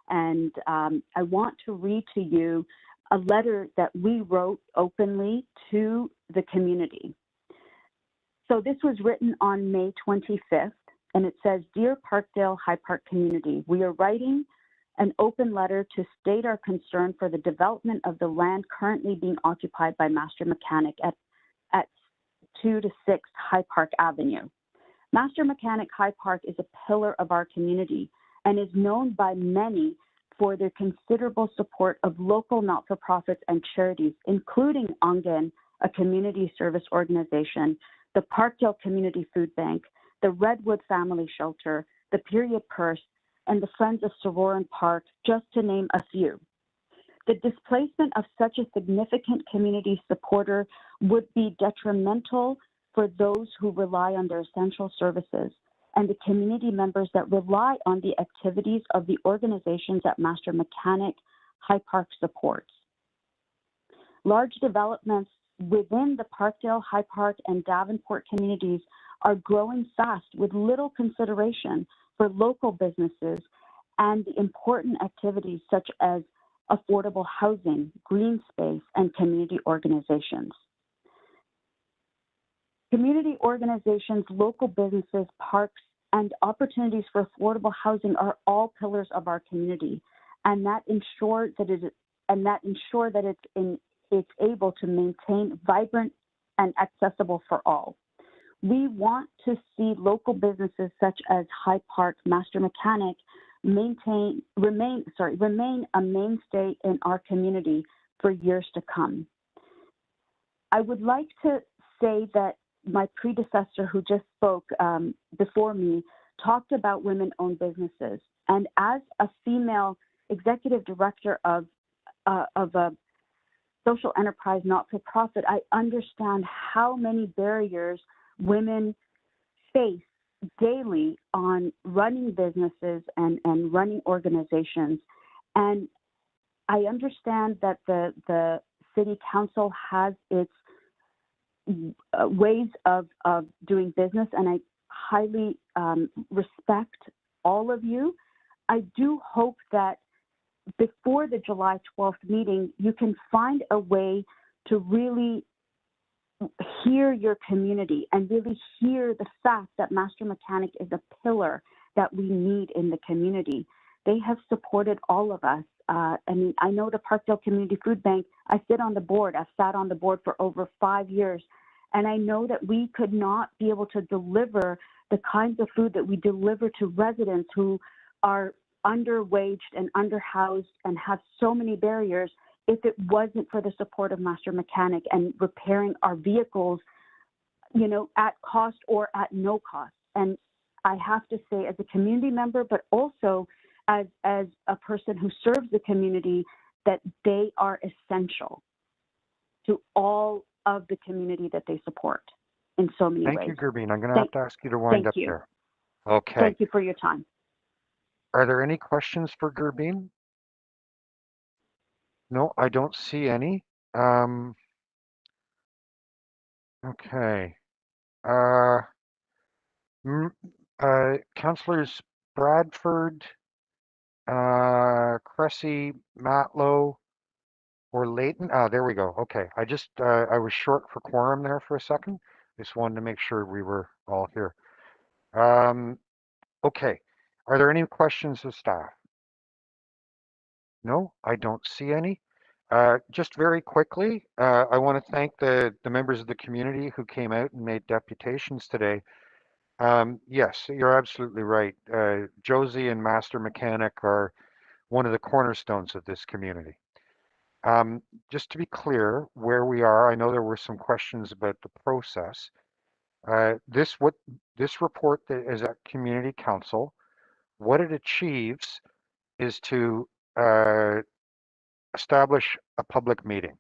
And I want to read to you a letter that we wrote openly to the community. So this was written on May 25th, and it says, "Dear Parkdale High Park community, we are writing an open letter to state our concern for the development of the land currently being occupied by Master Mechanic at 2 to 6 High Park Avenue. Master Mechanic High Park is a pillar of our community and is known by many for their considerable support of local not-for-profits and charities, including Ongen, a community service organization, the Parkdale Community Food Bank, the Redwood Family Shelter, the Period Purse, and the Friends of Sororan Park, just to name a few. The displacement of such a significant community supporter would be detrimental for those who rely on their essential services and the community members that rely on the activities of the organizations that Master Mechanic High Park supports. Large developments within the Parkdale, High Park, and Davenport communities are growing fast with little consideration for local businesses and the important activities such as affordable housing, green space, and community organizations. Community organizations, local businesses, parks, and opportunities for affordable housing are all pillars of our community, and that ensure that it's able to maintain vibrant and accessible for all. We want to see local businesses such as High Park, Master Mechanic remain a mainstay in our community for years to come. I would like to say that my predecessor who just spoke before me talked about women-owned businesses. And as a female executive director of a social enterprise not-for-profit, I understand how many barriers women face daily on running businesses and running organizations. And I understand that the city council has its ways of doing business, and I highly respect all of you. I do hope that before the July 12th meeting, you can find a way to really hear your community and really hear the fact that Master Mechanic is a pillar that we need in the community. They have supported all of us. I mean, I know the Parkdale Community Food Bank, I sit on the board. I've sat on the board for over 5 years. And I know that we could not be able to deliver the kinds of food that we deliver to residents who are underwaged and underhoused and have so many barriers if it wasn't for the support of Master Mechanic and repairing our vehicles, you know, at cost or at no cost. And I have to say, as a community member, but also as a person who serves the community, that they are essential to all of the community that they support in so many ways. Thank you, Gerbine. I'm going to have to ask you to wind up there. Okay. Thank you for your time. Are there any questions for Gerbine? No, I don't see any. Okay. Councillors Bradford, Cressy, Matlow, or Layton. There we go. Okay. I was short for quorum there for a second. Just wanted to make sure we were all here. Okay. Are there any questions of staff? No, I don't see any. Just very quickly, I want to thank the members of the community who came out and made deputations today. Yes, you're absolutely right. Josie and Master Mechanic are one of the cornerstones of this community. Just to be clear where we are, I know there were some questions about the process. This report that is at Community Council, what it achieves is to establish a public meeting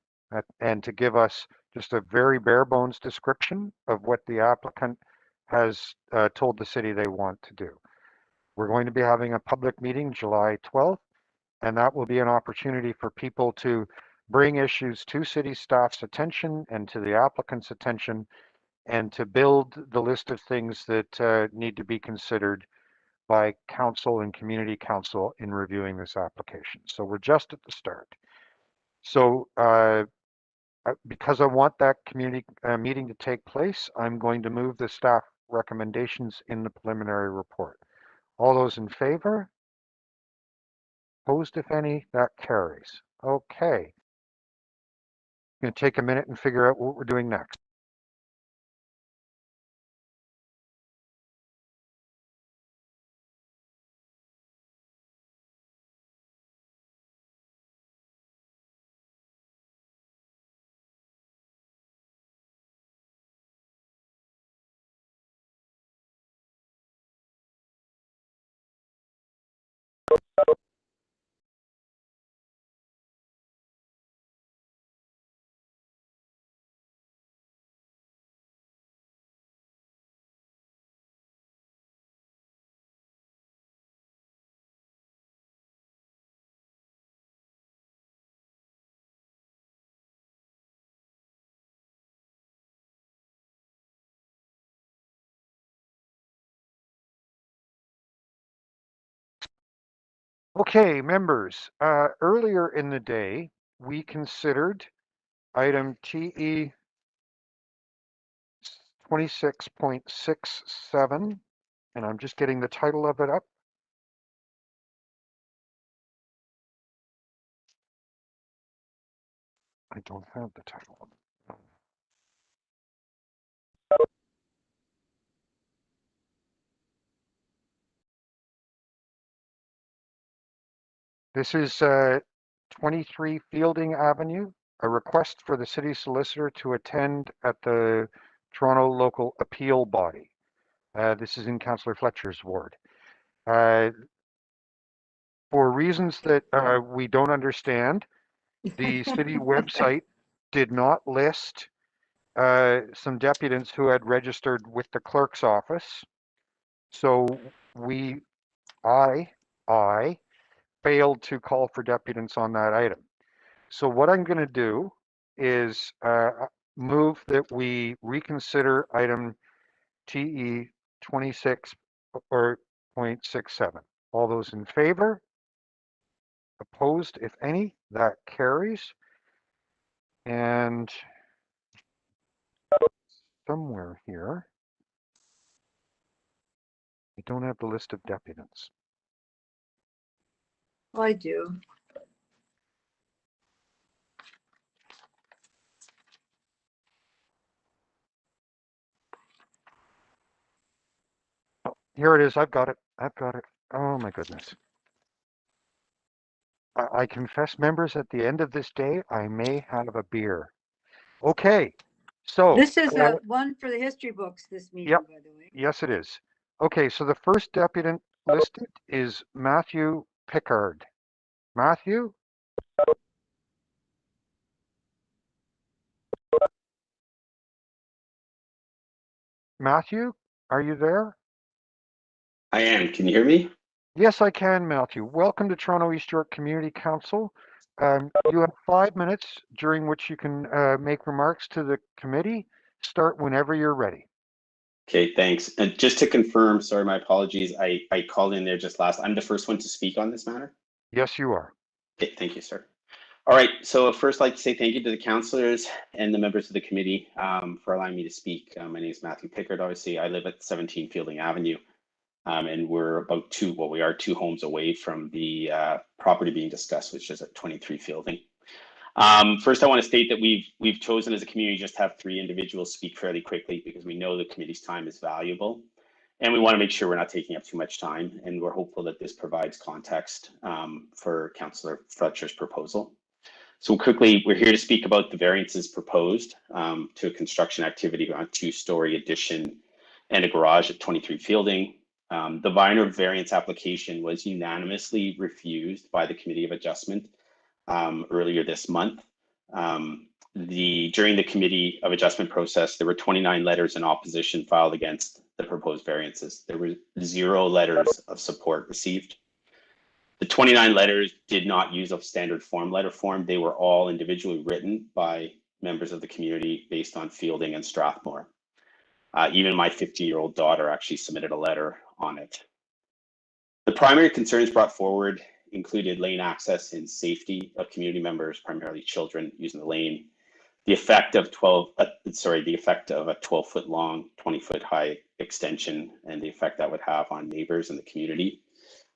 and to give us just a very bare bones description of what the applicant has told the city they want to do. We're going to be having a public meeting July 12th. and that will be an opportunity for people to bring issues to city staff's attention and to the applicant's attention, and to build the list of things that need to be considered by council and community council in reviewing this application. So we're just at the start. So because I want that community meeting to take place, I'm going to move the staff recommendations in the preliminary report. All those in favor? Opposed, if any? That carries. Okay. I'm going to take a minute and figure out what we're doing next. Okay, members, earlier in the day, we considered item TE 26.67, and I'm just getting the title of it up. I don't have the title of it. This is 23 Fielding Avenue, a request for the city solicitor to attend at the Toronto local appeal body. This is in Councillor Fletcher's ward. For reasons that we don't understand, the city website did not list some deputants who had registered with the clerk's office. So I failed to call for deputants on that item. So what I'm going to do is move that we reconsider item TE 26 or 0.67. All those in favor? Opposed, if any? That carries. And somewhere here, I don't have the list of deputants. I do. Oh, here it is. I've got it. I've got it. Oh my goodness. I confess, members, at the end of this day, I may have a beer. Okay. So this is one for the history books, this meeting, yep, by the way. Yes, it is. Okay, so the first deputant listed is Matthew Pickard. Matthew? Matthew, are you there? I am. Can you hear me? Yes, I can, Matthew. Welcome to Toronto East York Community Council. You have 5 minutes during which you can make remarks to the committee. Start whenever you're ready. Okay, thanks. And just to confirm, sorry, my apologies. I called in there just last. I'm the first one to speak on this matter. Yes, you are. Okay, thank you, sir. All right. So first, I'd like to say thank you to the councillors and the members of the committee for allowing me to speak. My name is Matthew Pickard. Obviously, I live at 17 Fielding Avenue, and we're about we are two homes away from the property being discussed, which is at 23 Fielding. First, I want to state that we've chosen as a community just to have 3 individuals speak fairly quickly because we know the committee's time is valuable, and we want to make sure we're not taking up too much time. And we're hopeful that this provides context for Councillor Fletcher's proposal. So quickly, we're here to speak about the variances proposed to a construction activity on a 2-story addition and a garage at 23 Fielding. The Viner variance application was unanimously refused by the Committee of Adjustment earlier this month. During the Committee of Adjustment process, there were 29 letters in opposition filed against the proposed variances. There were 0 letters of support received. The 29 letters did not use a standard letter form. They were all individually written by members of the community based on Fielding and Strathmore. Even my 15-year-old daughter actually submitted a letter on it. The primary concerns brought forward included lane access and safety of community members, primarily children using the lane, the effect of a 12-foot long, 20-foot high extension, and the effect that would have on neighbors in the community.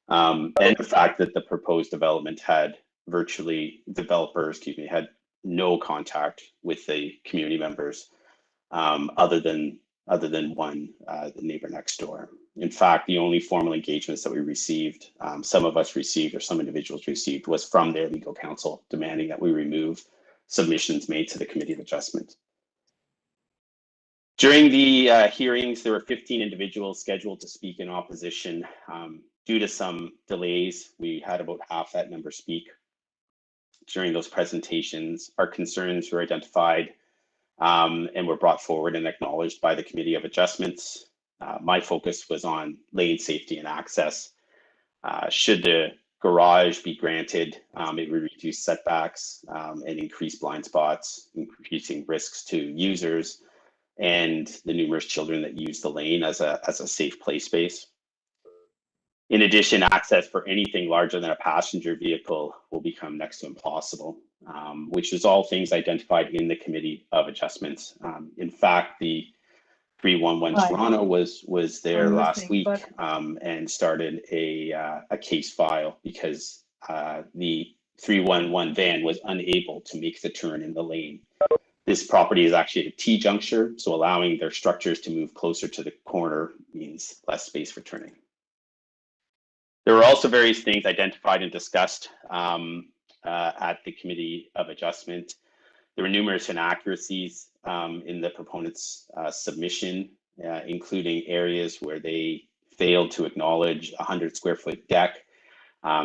And the fact that the proposed development had had no contact with the community members other than one, the neighbor next door. In fact, the only formal engagements that we received, some of us received or some individuals received, was from their legal counsel demanding that we remove submissions made to the Committee of Adjustment. During the hearings, there were 15 individuals scheduled to speak in opposition. Due to some delays, we had about half that number speak. During those presentations, our concerns were identified and were brought forward and acknowledged by the Committee of Adjustments. My focus was on lane safety and access. Should the garage be granted, it would reduce setbacks and increase blind spots, increasing risks to users and the numerous children that use the lane as a safe play space. In addition, access for anything larger than a passenger vehicle will become next to impossible, which is all things identified in the Committee of Adjustments. In fact, the 311 Toronto was there last week and started a case file because the 311 van was unable to make the turn in the lane. This property is actually at a T-juncture, so allowing their structures to move closer to the corner means less space for turning. There were also various things identified and discussed at the Committee of Adjustment. There were numerous inaccuracies in the proponent's submission, including areas where they failed to acknowledge a 100-square-foot deck.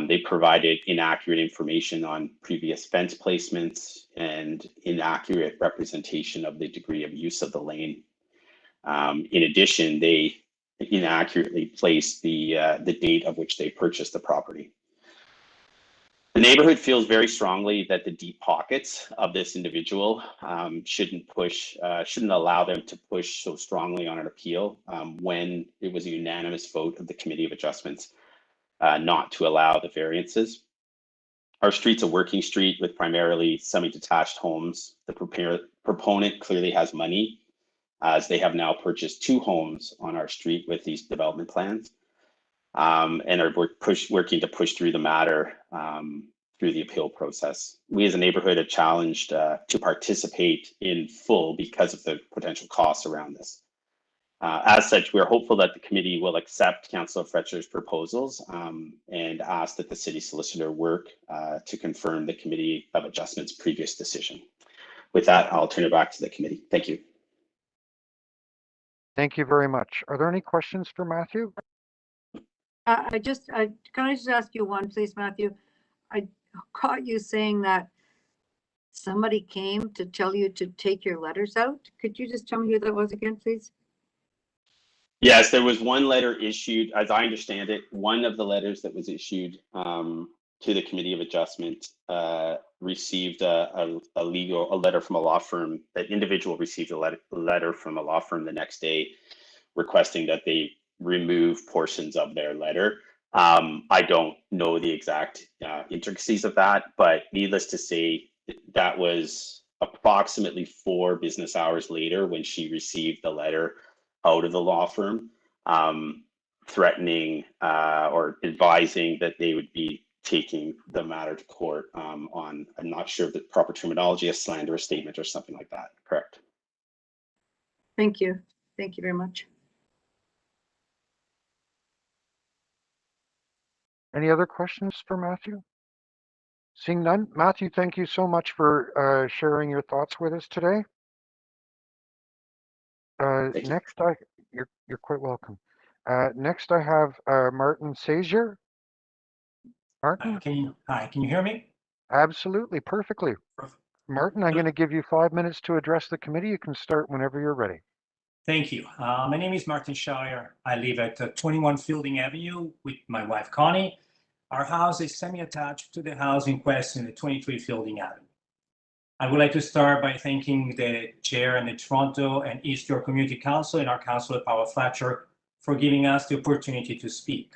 They provided inaccurate information on previous fence placements and inaccurate representation of the degree of use of the lane. In addition, they inaccurately placed the date of which they purchased the property. The neighborhood feels very strongly that the deep pockets of this individual shouldn't allow them to push so strongly on an appeal when it was a unanimous vote of the Committee of Adjustments not to allow the variances. Our street's a working street with primarily semi-detached homes. The proponent clearly has money, as they have now purchased 2 homes on our street with these development plans, and are working to push through the matter through the appeal process. We as a neighborhood are challenged to participate in full because of the potential costs around this. As such, we're hopeful that the committee will accept Councillor Fletcher's proposals and ask that the city solicitor work to confirm the Committee of Adjustment's previous decision. With that, I'll turn it back to the committee. Thank you. Thank you very much. Are there any questions for Matthew? Can I just ask you one, please, Matthew? I caught you saying that somebody came to tell you to take your letters out. Could you just tell me who that was again, please? Yes, there was one letter issued, as I understand it, one of the letters that was issued to the Committee of Adjustment received a letter from a law firm. That individual received a letter from a law firm the next day requesting that they remove portions of their letter. I don't know the exact intricacies of that, but needless to say, that was approximately 4 business hours later when she received the letter out of the law firm, threatening or advising that they would be taking the matter to court on, I'm not sure of the proper terminology, a slanderous statement or something like that. Correct. Thank you. Thank you very much. Any other questions for Matthew? Seeing none, Matthew, thank you so much for sharing your thoughts with us today. Next, you're quite welcome. Next, I have Martin Sazier. Martin? Hi, can you hear me? Absolutely, perfectly. Perfect. Martin, I'm going to give you 5 minutes to address the committee. You can start whenever you're ready. Thank you. My name is Martin Shire. I live at 21 Fielding Avenue with my wife, Connie. Our house is semi-attached to the house in question at 23 Fielding Avenue. I would like to start by thanking the chair and the Toronto and East York Community Council and our councillor, Paula Fletcher, for giving us the opportunity to speak.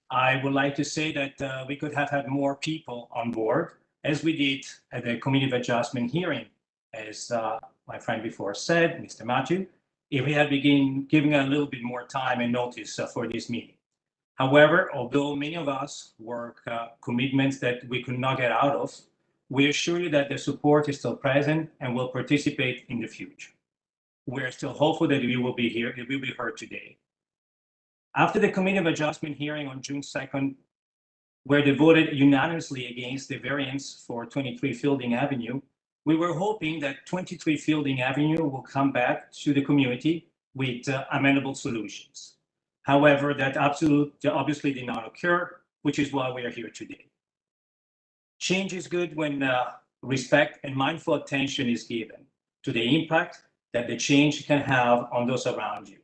I would like to say that we could have had more people on board, as we did at the Committee of Adjustment hearing, as my friend before said, Mr. Matthew, if we had been giving a little bit more time and notice for this meeting. However, although many of us work commitments that we could not get out of, we assure you that the support is still present and will participate in the future. We are still hopeful that we will be here, it will be heard today. After the Committee of Adjustment hearing on June 2nd, where they voted unanimously against the variance for 23 Fielding Avenue, we were hoping that 23 Fielding Avenue will come back to the community with amenable solutions. However, that obviously did not occur, which is why we are here today. Change is good when respect and mindful attention is given to the impact that the change can have on those around you.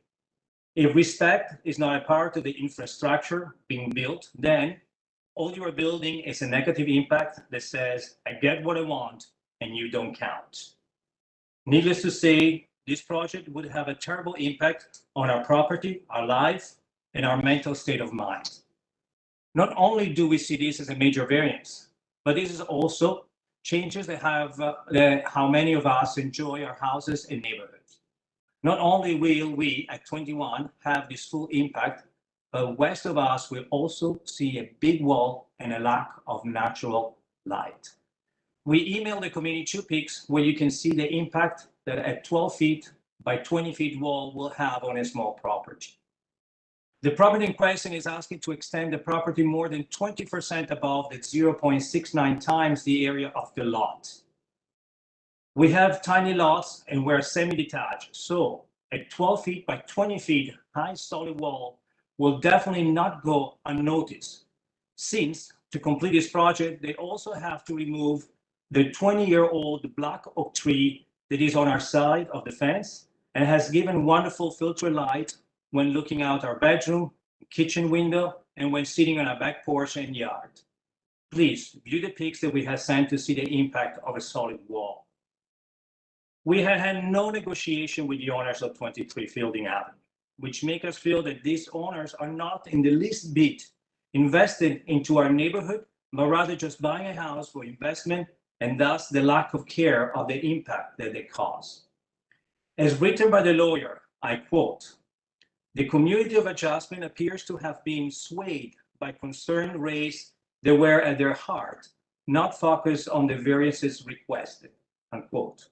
If respect is not a part of the infrastructure being built, then all you are building is a negative impact that says, I get what I want and you don't count. Needless to say, this project would have a terrible impact on our property, our life, and our mental state of mind. Not only do we see this as a major variance, but this is also changes that have how many of us enjoy our houses and neighborhoods. Not only will we at 21 have this full impact, but west of us will also see a big wall and a lack of natural light. We emailed the committee 2 pics where you can see the impact that a 12 feet by 20 feet wall will have on a small property. The property in question is asking to extend the property more than 20% above the 0.69 times the area of the lot. We have tiny lots and we're semi-detached, so a 12 feet by 20 feet high solid wall will definitely not go unnoticed, since to complete this project, they also have to remove the 20-year-old black oak tree that is on our side of the fence and has given wonderful filter light when looking out our bedroom, kitchen window, and when sitting on our back porch and yard. Please view the pics that we have sent to see the impact of a solid wall. We have had no negotiation with the owners of 23 Fielding Avenue, which make us feel that these owners are not in the least bit invested into our neighborhood, but rather just buying a house for investment and thus the lack of care of the impact that they cause. As written by the lawyer, I quote, "The community of adjustment appears to have been swayed by concern raised that were at their heart, not focused on the variances requested," unquote.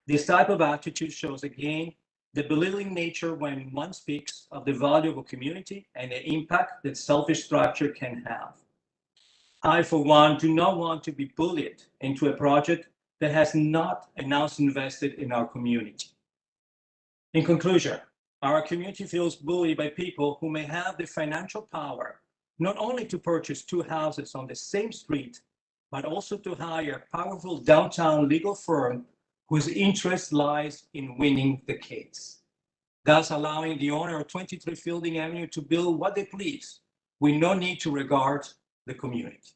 This type of attitude shows again the belittling nature when one speaks of the value of a community and the impact that selfish structure can have. I, for one, do not want to be bullied into a project that has not an ounce invested in our community. In conclusion, our community feels bullied by people who may have the financial power not only to purchase 2 houses on the same street, but also to hire a powerful downtown legal firm whose interest lies in winning the case, thus allowing the owner of 23 Fielding Avenue to build what they please with no need to regard the community.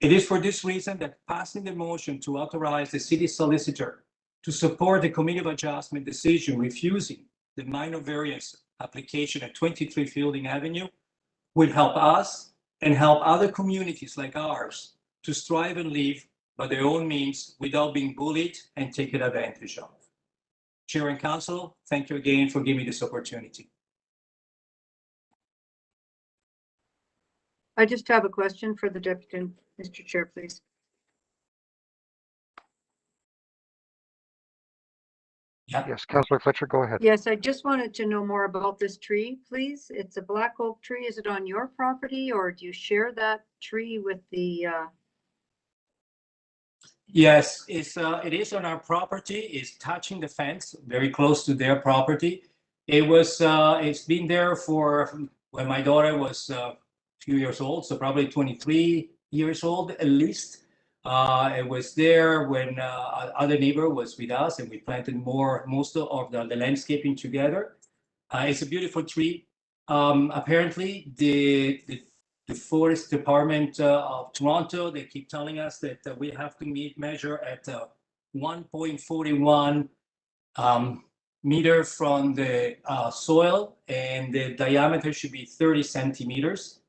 It is for this reason that passing the motion to authorize the city solicitor to support the Committee of Adjustment decision refusing the minor variance application at 23 Fielding Avenue will help us and help other communities like ours to strive and live by their own means without being bullied and taken advantage of. Chair and Council, thank you again for giving me this opportunity. I just have a question for the Deputy, Mr. Chair, please. Yes, Councillor Fletcher, go ahead. Yes, I just wanted to know more about this tree, please. It's a black oak tree. Is it on your property or do you share that tree with the? Yes, it is on our property. It's touching the fence, very close to their property. It's been there for when my daughter was a few years old, so probably 23 years old at least. It was there when other neighbor was with us and we planted most of the landscaping together. It's a beautiful tree. Apparently the The Forest Department of Toronto, they keep telling us that we have to measure at 1.41 meter from the soil, and the diameter should be 30 centimeters.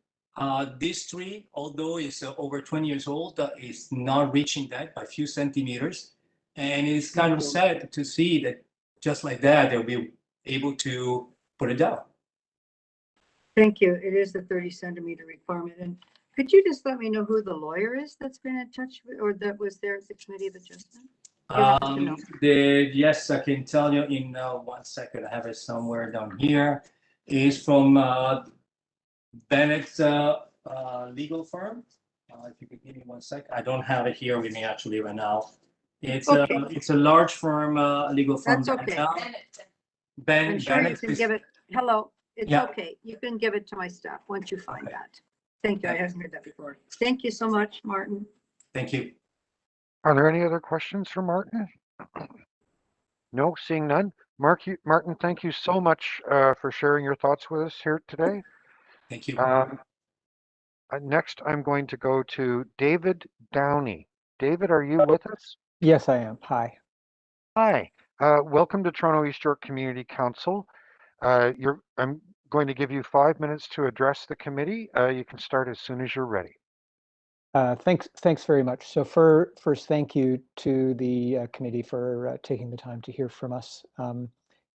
This tree, although it's over 20 years old, is not reaching that by a few centimeters. And it's kind of sad to see that just like that, they'll be able to put it down. Thank you. It is the 30 centimeter requirement. And could you just let me know who the lawyer is that's been in touch with, or that was there at the Committee of Adjustment? Yes, I can tell you in 1 second. I have it somewhere down here. Is from Bennett's legal firm. If you could give me 1 second. I don't have it here with me actually right now. It's a large firm, legal firm. That's okay. I'm sure you can give it. Hello. It's okay. You can give it to my staff once you find that. Thank you. I haven't heard that before. Thank you so much, Martin. Thank you. Are there any other questions for Martin? No, seeing none. Martin, thank you so much for sharing your thoughts with us here today. Thank you. Next, I'm going to go to David Downey. David, are you with us? Yes, I am. Hi. Hi. Welcome to Toronto East York Community Council. I'm going to give you 5 minutes to address the committee. You can start as soon as you're ready. Thanks very much. So first, thank you to the committee for taking the time to hear from us.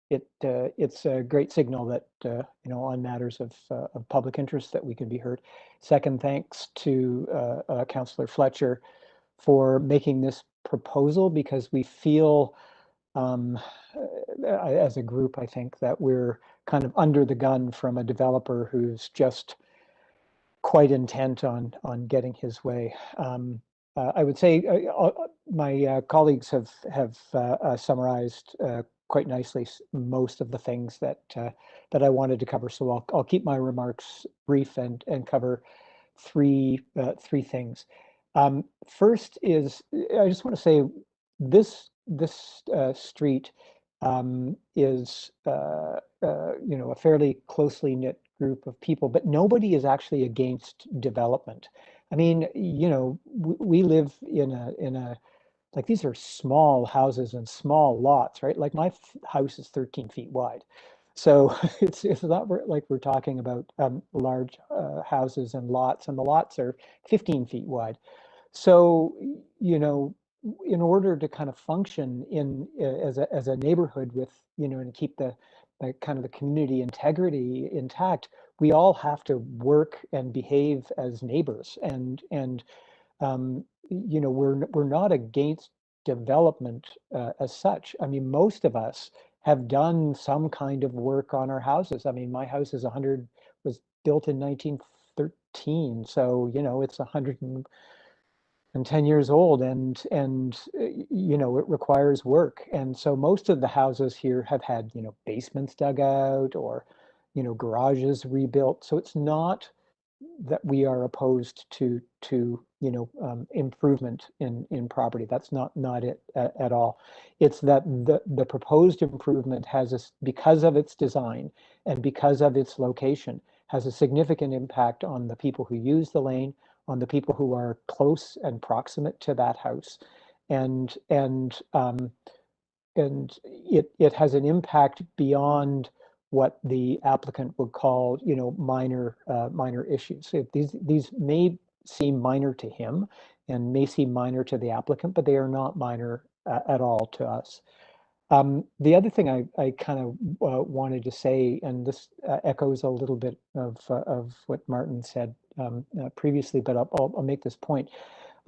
It's a great signal that on matters of public interest that we can be heard. Second, thanks to Councillor Fletcher for making this proposal, because we feel as a group, I think that we're kind of under the gun from a developer who's just quite intent on getting his way. I would say my colleagues have summarized quite nicely most of the things that I wanted to cover. So I'll keep my remarks brief and cover three things. First is, I just want to say this street is a fairly closely knit group of people, but nobody is actually against development. I mean, we live in a like, these are small houses and small lots, right? Like, my house is 13 feet wide. So it's not like we're talking about large houses and the lots are 15 feet wide. So, in order to kind of function as a neighborhood with, and keep the kind of the community integrity intact, we all have to work and behave as neighbors. And we're not against development as such. I mean, most of us have done some kind of work on our houses. I mean, my house was built in 1913, so it's 110 years old, and it requires work. And so most of the houses here have had basements dug out, or garages rebuilt. So it's not that we are opposed to improvement in property. That's not it at all. It's that the proposed improvement has because of its design and because of its location, has a significant impact on the people who use the lane, on the people who are close and proximate to that house, and it has an impact beyond what the applicant would call, minor issues. So these may seem minor to him and may seem minor to the applicant, but they are not minor at all to us. The other thing I kind of wanted to say, and this echoes a little bit of what Martin said previously, but I'll make this point.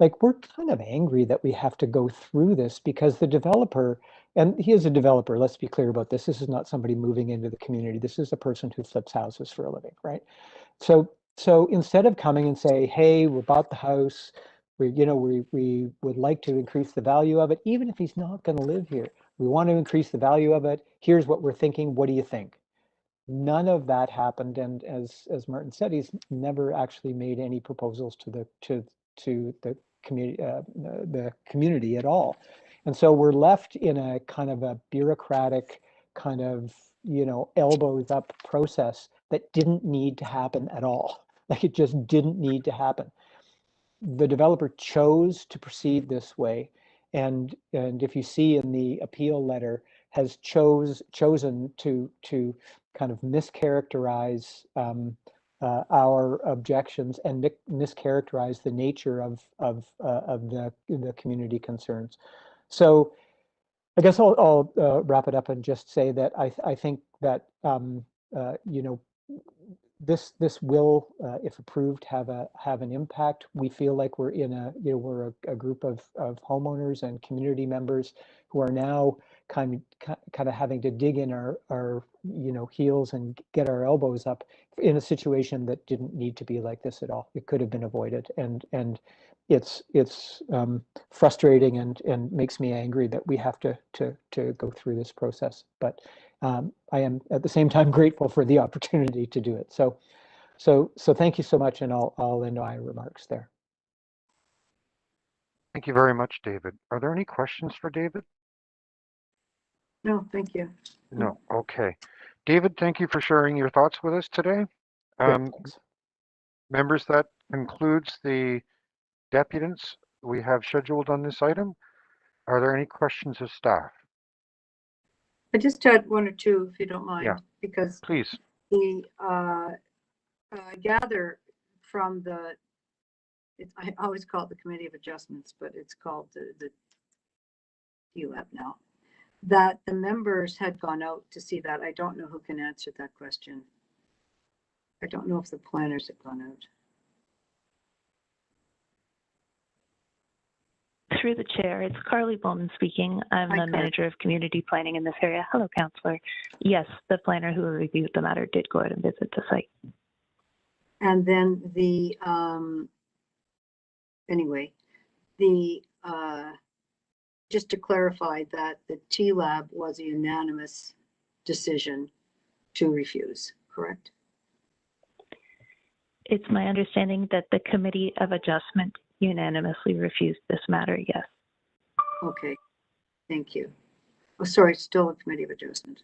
Like, we're kind of angry that we have to go through this, because the developer, and he is a developer, let's be clear about this. This is not somebody moving into the community. This is a person who flips houses for a living, right? So instead of coming and say, hey, we bought the house, we would like to increase the value of it, even if he's not going to live here. We want to increase the value of it. Here's what we're thinking. What do you think? None of that happened, and as Martin said, he's never actually made any proposals to the community at all. And so we're left in a kind of a bureaucratic kind of elbows up process that didn't need to happen at all. Like it just didn't need to happen. The developer chose to proceed this way. And if you see in the appeal letter, has chosen to kind of mischaracterize our objections and mischaracterize the nature of the community concerns. So I guess I'll wrap it up and just say that I think that you know, this will, if approved, have an impact. We feel like we're in we're a group of homeowners and community members who are now kind of having to dig in our heels and get our elbows up in a situation that didn't need to be like this at all. It could have been avoided, and it's frustrating and makes me angry that we have to go through this process. But I am at the same time grateful for the opportunity to do it. So thank you so much, and I'll end my remarks there. Thank you very much, David. Are there any questions for David? No, thank you. No. Okay. David, thank you for sharing your thoughts with us today. Members, that concludes the deputants we have scheduled on this item. Are there any questions of staff? I just had one or two, if you don't mind, because please. I gather from I always call it the Committee of Adjustments, but it's called the TLAB now, that the members had gone out to see that. I don't know who can answer that question. I don't know if the planners have gone out. Through the chair, it's Carly Bowman speaking. I'm the manager of community planning in this area. Hello, Councillor. Yes, the planner who reviewed the matter did go out and visit the site. And then just to clarify that the TLAB was a unanimous decision to refuse, correct? It's my understanding that the Committee of Adjustment unanimously refused this matter, yes. Okay, thank you. Oh, sorry, still a Committee of Adjustment.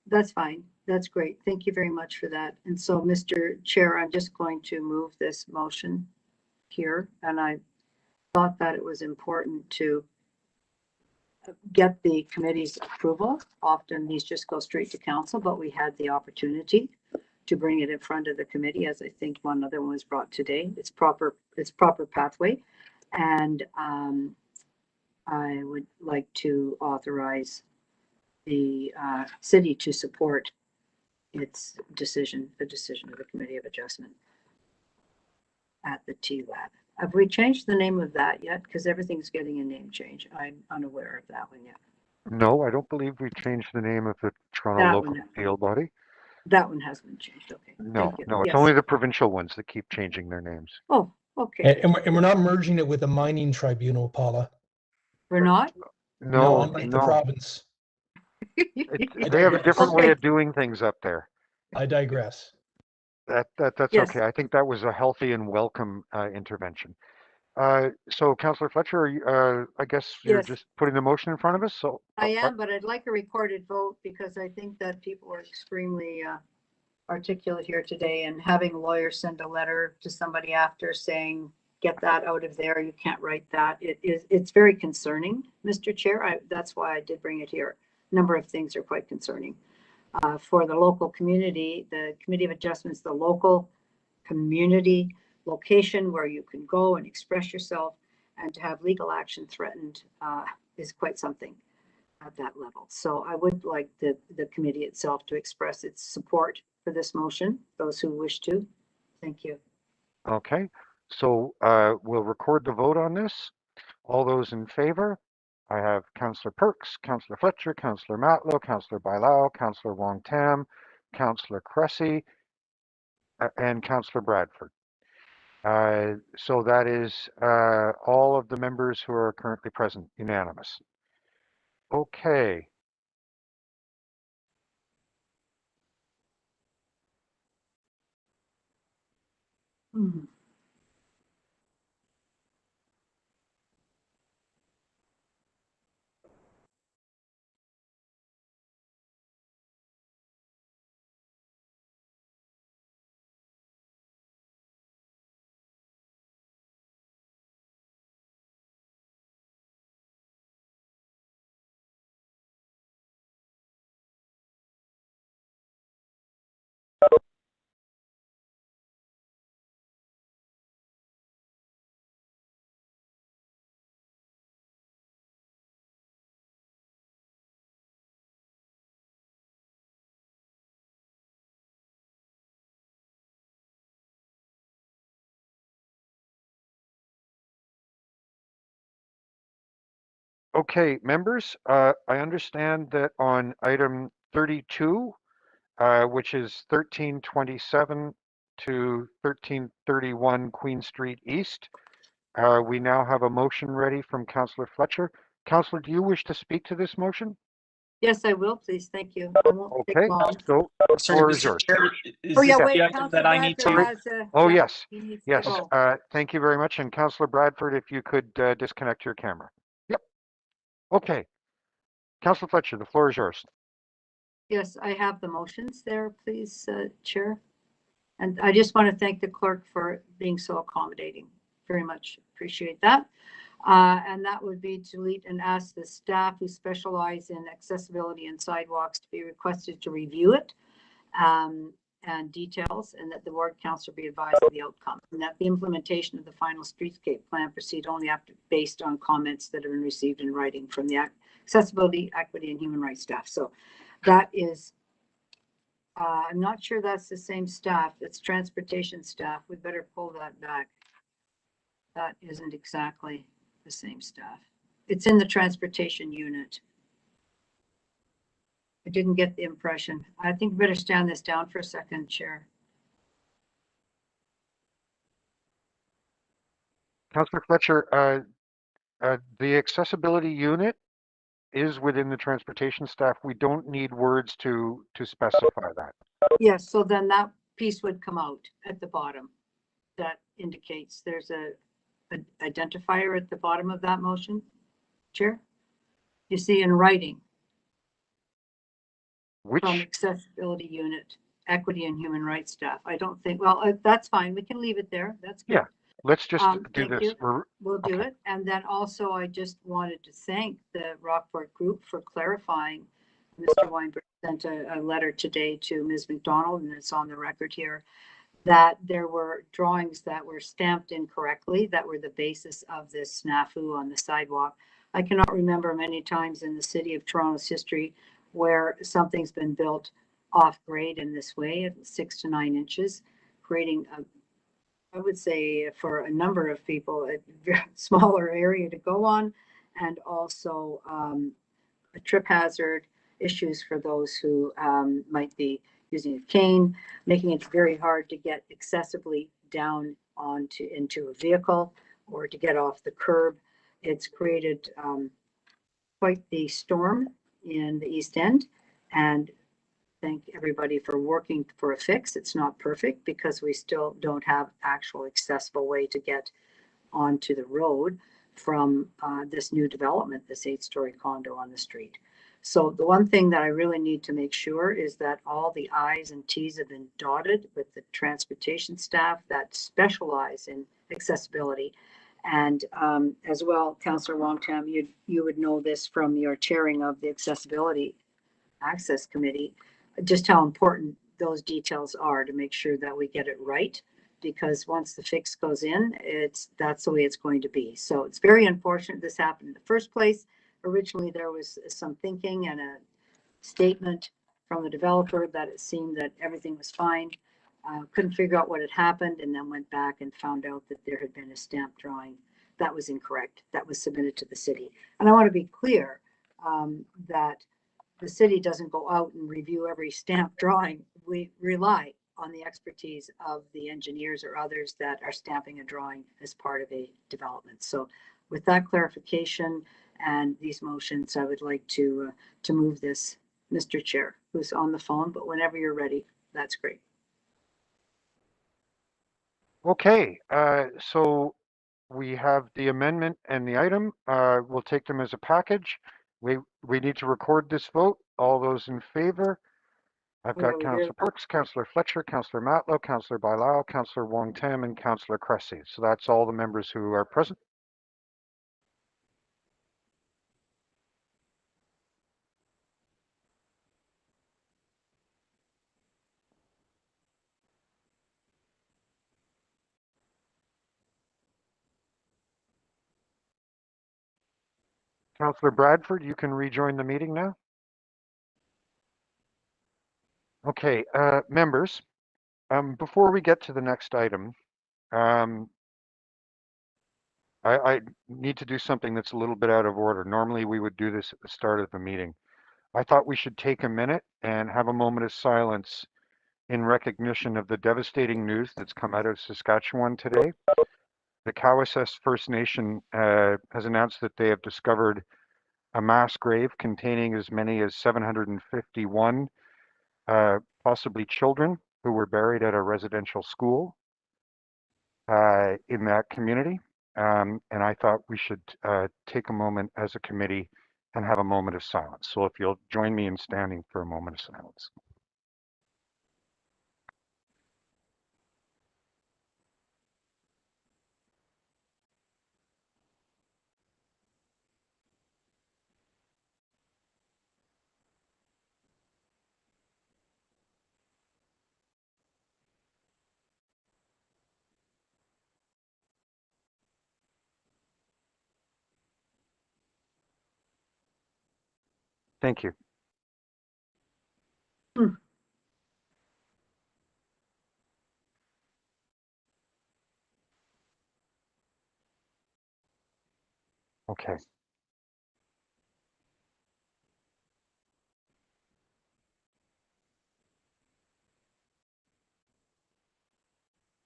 That's fine. That's great. Thank you very much for that. And so, Mr. Chair, I'm just going to move this motion here. And I thought that it was important to get the committee's approval. Often these just go straight to council, but we had the opportunity to bring it in front of the committee, as I think one other one was brought today. It's proper pathway. And I would like to authorize the city to support its decision, the decision of the Committee of Adjustment at the TLAB. Have we changed the name of that yet? Because everything's getting a name change. I'm unaware of that one yet. No, I don't believe we changed the name of the Toronto local appeal body. That one hasn't been changed. Okay. No, it's only the provincial ones that keep changing their names. Oh, okay. And we're not merging it with a mining tribunal, Paula. We're not? No, unlike the province. They have a different way of doing things up there. I digress. That's okay. I think that was a healthy and welcome intervention. So, Councillor Fletcher, I guess you're just putting the motion in front of us. So I am, but I'd like a recorded vote because I think that people are extremely articulate here today, and having a lawyer send a letter to somebody after saying, get that out of there, you can't write that. It's very concerning, Mr. Chair. That's why I did bring it here. A number of things are quite concerning. For the local community, the Committee of Adjustments, the local community location where you can go and express yourself, and to have legal action threatened is quite something at that level. So I would like the committee itself to express its support for this motion, those who wish to. Thank you. Okay, so we'll record the vote on this. All those in favor? I have Councillor Perks, Councillor Fletcher, Councillor Matlow, Councillor Bailao, Councillor Wong Tam, Councillor Cressy, and Councillor Bradford. So that is all of the members who are currently present, unanimous. Okay. Okay, members, I understand that on item 32, which is 1327 to 1331 Queen Street East, we now have a motion ready from Councillor Fletcher. Councillor, do you wish to speak to this motion? Yes, I will, please. Thank you. I won't take Okay, long. so Sorry, floor is Mr. yours. Chair, is Oh, yeah, this wait, the item Councillor that I need Bradford to? has a. Oh, yeah, yes, he needs to yes. go. Thank you very much. And Councillor Bradford, if you could disconnect your camera. Yep. Okay. Councillor Fletcher, the floor is yours. Yes, I have the motions there, please, Chair. And I just want to thank the clerk for being so accommodating. Very much appreciate that. And that would be to delete and ask the staff who specialize in accessibility and sidewalks to be requested to review it and details, and that the ward council be advised of the outcome, and that the implementation of the final streetscape plan proceed only after based on comments that have been received in writing from the accessibility, equity, and human rights staff. So that is, I'm not sure that's the same staff. It's transportation staff. We better pull that back. That isn't exactly the same staff. It's in the transportation unit. I didn't get the impression. I think we better stand this down for a second, Chair. Councillor Fletcher, the accessibility unit is within the transportation staff. We don't need words to specify that. Yes, so then that piece would come out at the bottom. That indicates there's a identifier at the bottom of that motion, Chair. You see in writing. Which? From accessibility unit, equity and human rights staff. I don't think, well, that's fine. We can leave it there. That's good. Yeah, let's just do Thank this. you. We'll do it. And then also, I just wanted to thank the Rockport group for clarifying. Mr. Weinberg sent a letter today to Ms. McDonald, and it's on the record here, that there were drawings that were stamped incorrectly that were the basis of this snafu on the sidewalk. I cannot remember many times in the city of Toronto's history where something's been built off grade in this way, at 6 to 9 inches, creating a, I would say for a number of people, a very smaller area to go on, and also a trip hazard, issues for those who might be using a cane, making it very hard to get accessibly down into a vehicle or to get off the curb. It's created quite the storm in the East End, and thank everybody for working for a fix. It's not perfect because we still don't have actual accessible way to get onto the road from this new development, this 8-story condo on the street. So the one thing that I really need to make sure is that all the I's and T's have been dotted with the transportation staff that specialize in accessibility. And as well, Councillor Wong-Tam, you would know this from your chairing of the Accessibility Access Committee, just how important those details are to make sure that we get it right. Because once the fix goes in, that's the way it's going to be. So it's very unfortunate this happened in the first place. Originally, there was some thinking and a statement from the developer that it seemed that everything was fine. Couldn't figure out what had happened, and then went back and found out that there had been a stamp drawing that was incorrect, that was submitted to the city. And I want to be clear that the city doesn't go out and review every stamp drawing. We rely on the expertise of the engineers or others that are stamping a drawing as part of a development. So with that clarification and these motions, I would like to move this, Mr. Chair, who's on the phone, but whenever you're ready, that's great. Okay, so we have the amendment and the item. We'll take them as a package. We need to record this vote. All those in favor? I've got Councillor Perks, Councillor Fletcher, Councillor Matlow, Councillor Bailao, Councillor Wong-Tam, and Councillor Cressy. So that's all the members who are present. Councillor Bradford, you can rejoin the meeting now. Okay, members, before we get to the next item, I need to do something that's a little bit out of order. Normally, we would do this at the start of the meeting. I thought we should take a minute and have a moment of silence in recognition of the devastating news that's come out of Saskatchewan today. The Cowessess First Nation has announced that they have discovered a mass grave containing as many as 751 possibly children who were buried at a residential school in that community. And I thought we should take a moment as a committee and have a moment of silence. So if you'll join me in standing for a moment of silence. Thank you. Okay.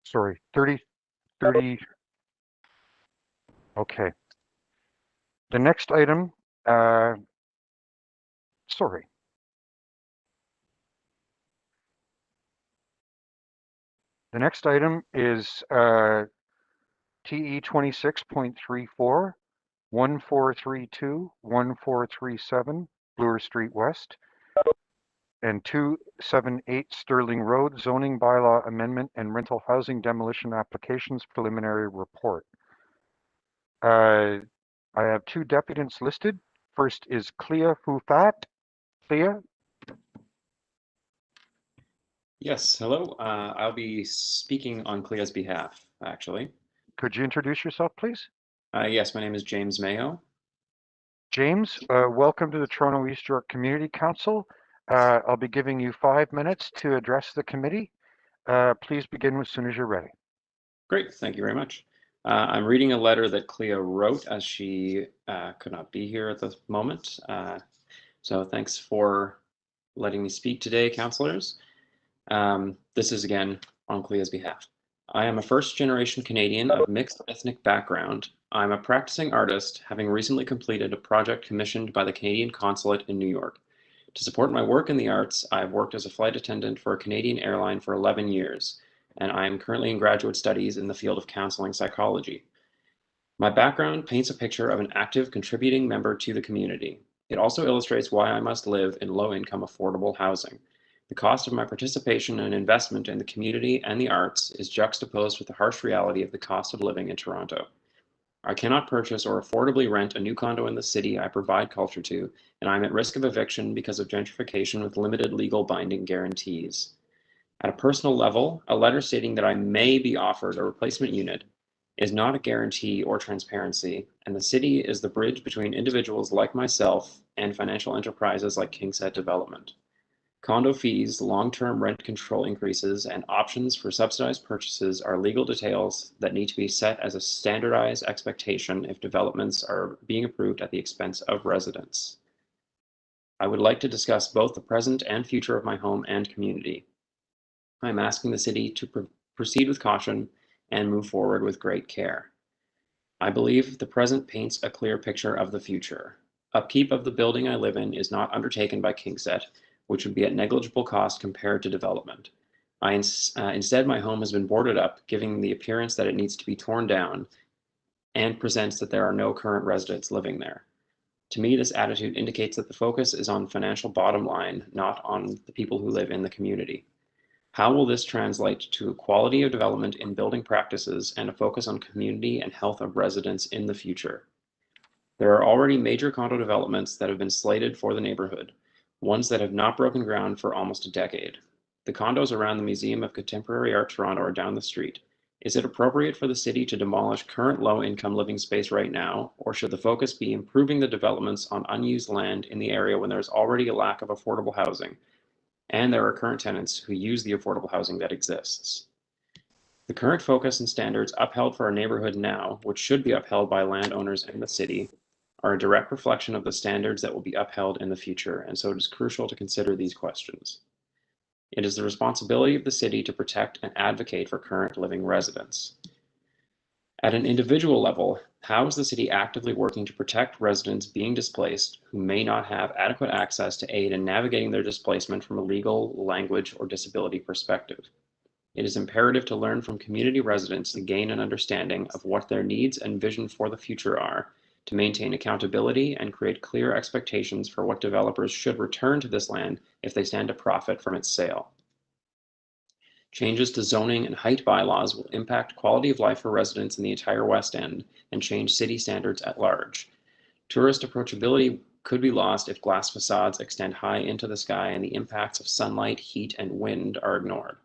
Sorry, 30. Okay. The next item, sorry. The next item is TE 26.34, 1432, 1437, Bloor Street West, and 278 Sterling Road, zoning bylaw amendment and rental housing demolition applications preliminary report. I have two deputants listed. First is Clea Fufat. Clea? Yes, hello. I'll be speaking on Clea's behalf, actually. Could you introduce yourself, please? Yes, my name is James Mayo. James, welcome to the Toronto East York Community Council. I'll be giving you 5 minutes to address the committee. Please begin as soon as you're ready. Great, thank you very much. I'm reading a letter that Clea wrote as she could not be here at the moment. So thanks for letting me speak today, councillors. This is again on Clea's behalf. I am a first-generation Canadian of mixed ethnic background. I'm a practicing artist, having recently completed a project commissioned by the Canadian Consulate in New York. To support my work in the arts, I've worked as a flight attendant for a Canadian airline for 11 years, and I am currently in graduate studies in the field of counseling psychology. My background paints a picture of an active, contributing member to the community. It also illustrates why I must live in low-income, affordable housing. The cost of my participation and investment in the community and the arts is juxtaposed with the harsh reality of the cost of living in Toronto. I cannot purchase or affordably rent a new condo in the city I provide culture to, and I'm at risk of eviction because of gentrification with limited legal binding guarantees. At a personal level, a letter stating that I may be offered a replacement unit is not a guarantee or transparency, and the city is the bridge between individuals like myself and financial enterprises like Kingset Development. Condo fees, long-term rent control increases, and options for subsidized purchases are legal details that need to be set as a standardized expectation if developments are being approved at the expense of residents. I would like to discuss both the present and future of my home and community. I'm asking the city to proceed with caution and move forward with great care. I believe the present paints a clear picture of the future. Upkeep of the building I live in is not undertaken by Kingset, which would be at negligible cost compared to development. Instead, my home has been boarded up, giving the appearance that it needs to be torn down and presents that there are no current residents living there. To me, this attitude indicates that the focus is on financial bottom line, not on the people who live in the community. How will this translate to quality of development in building practices and a focus on community and health of residents in the future? There are already major condo developments that have been slated for the neighborhood, ones that have not broken ground for almost a decade. The condos around the Museum of Contemporary Art Toronto are down the street. Is it appropriate for the city to demolish current low-income living space right now, or should the focus be improving the developments on unused land in the area when there's already a lack of affordable housing, and there are current tenants who use the affordable housing that exists? The current focus and standards upheld for our neighborhood now, which should be upheld by landowners and the city, are a direct reflection of the standards that will be upheld in the future, and so it is crucial to consider these questions. It is the responsibility of the city to protect and advocate for current living residents. At an individual level, how is the city actively working to protect residents being displaced who may not have adequate access to aid in navigating their displacement from a legal, language, or disability perspective? It is imperative to learn from community residents to gain an understanding of what their needs and vision for the future are, to maintain accountability and create clear expectations for what developers should return to this land if they stand to profit from its sale. Changes to zoning and height bylaws will impact quality of life for residents in the entire West End and change city standards at large. Tourist approachability could be lost if glass facades extend high into the sky and the impacts of sunlight, heat, and wind are ignored.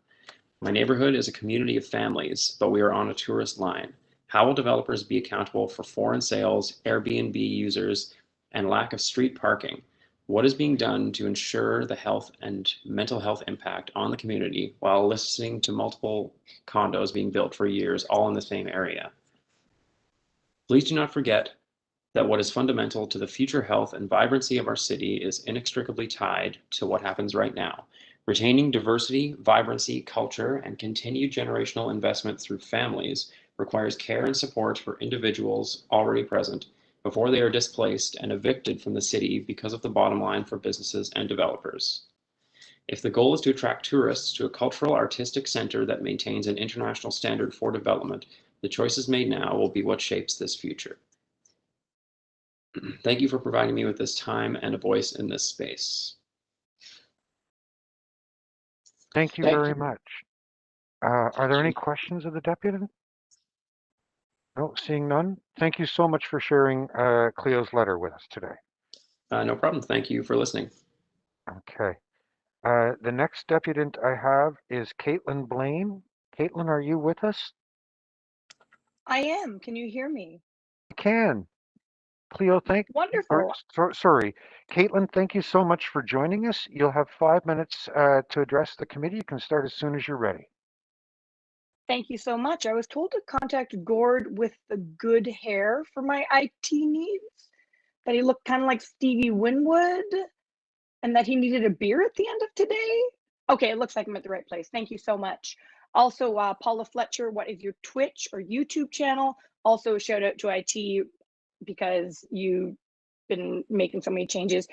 My neighborhood is a community of families, but we are on a tourist line. How will developers be accountable for foreign sales, Airbnb users, and lack of street parking? What is being done to ensure the health and mental health impact on the community while listening to multiple condos being built for years, all in the same area? Please do not forget that what is fundamental to the future health and vibrancy of our city is inextricably tied to what happens right now. Retaining diversity, vibrancy, culture, and continued generational investment through families requires care and support for individuals already present before they are displaced and evicted from the city because of the bottom line for businesses and developers. If the goal is to attract tourists to a cultural artistic center that maintains an international standard for development, the choices made now will be what shapes this future. Thank you for providing me with this time and a voice in this space. Thank you very much. Are there any questions of the deputy? No, seeing none. Thank you so much for sharing Cleo's letter with us today. No problem. Thank you for listening. Okay. The next deputant I have is Caitlin Blaine. Caitlin, are you with us? I am. Can you hear me? I can. Cleo, Wonderful. Sorry. Caitlin, thank you so much for joining us. You'll have 5 minutes to address the committee. You can start as soon as you're ready. Thank you so much. I was told to contact Gord with the good hair for my IT needs, that he looked kind of like Stevie Winwood, and that he needed a beer at the end of today. Okay, it looks like I'm at the right place. Thank you so much. Also, Paula Fletcher, what is your Twitch or YouTube channel? Also, a shout out to IT because you've been making so many changes.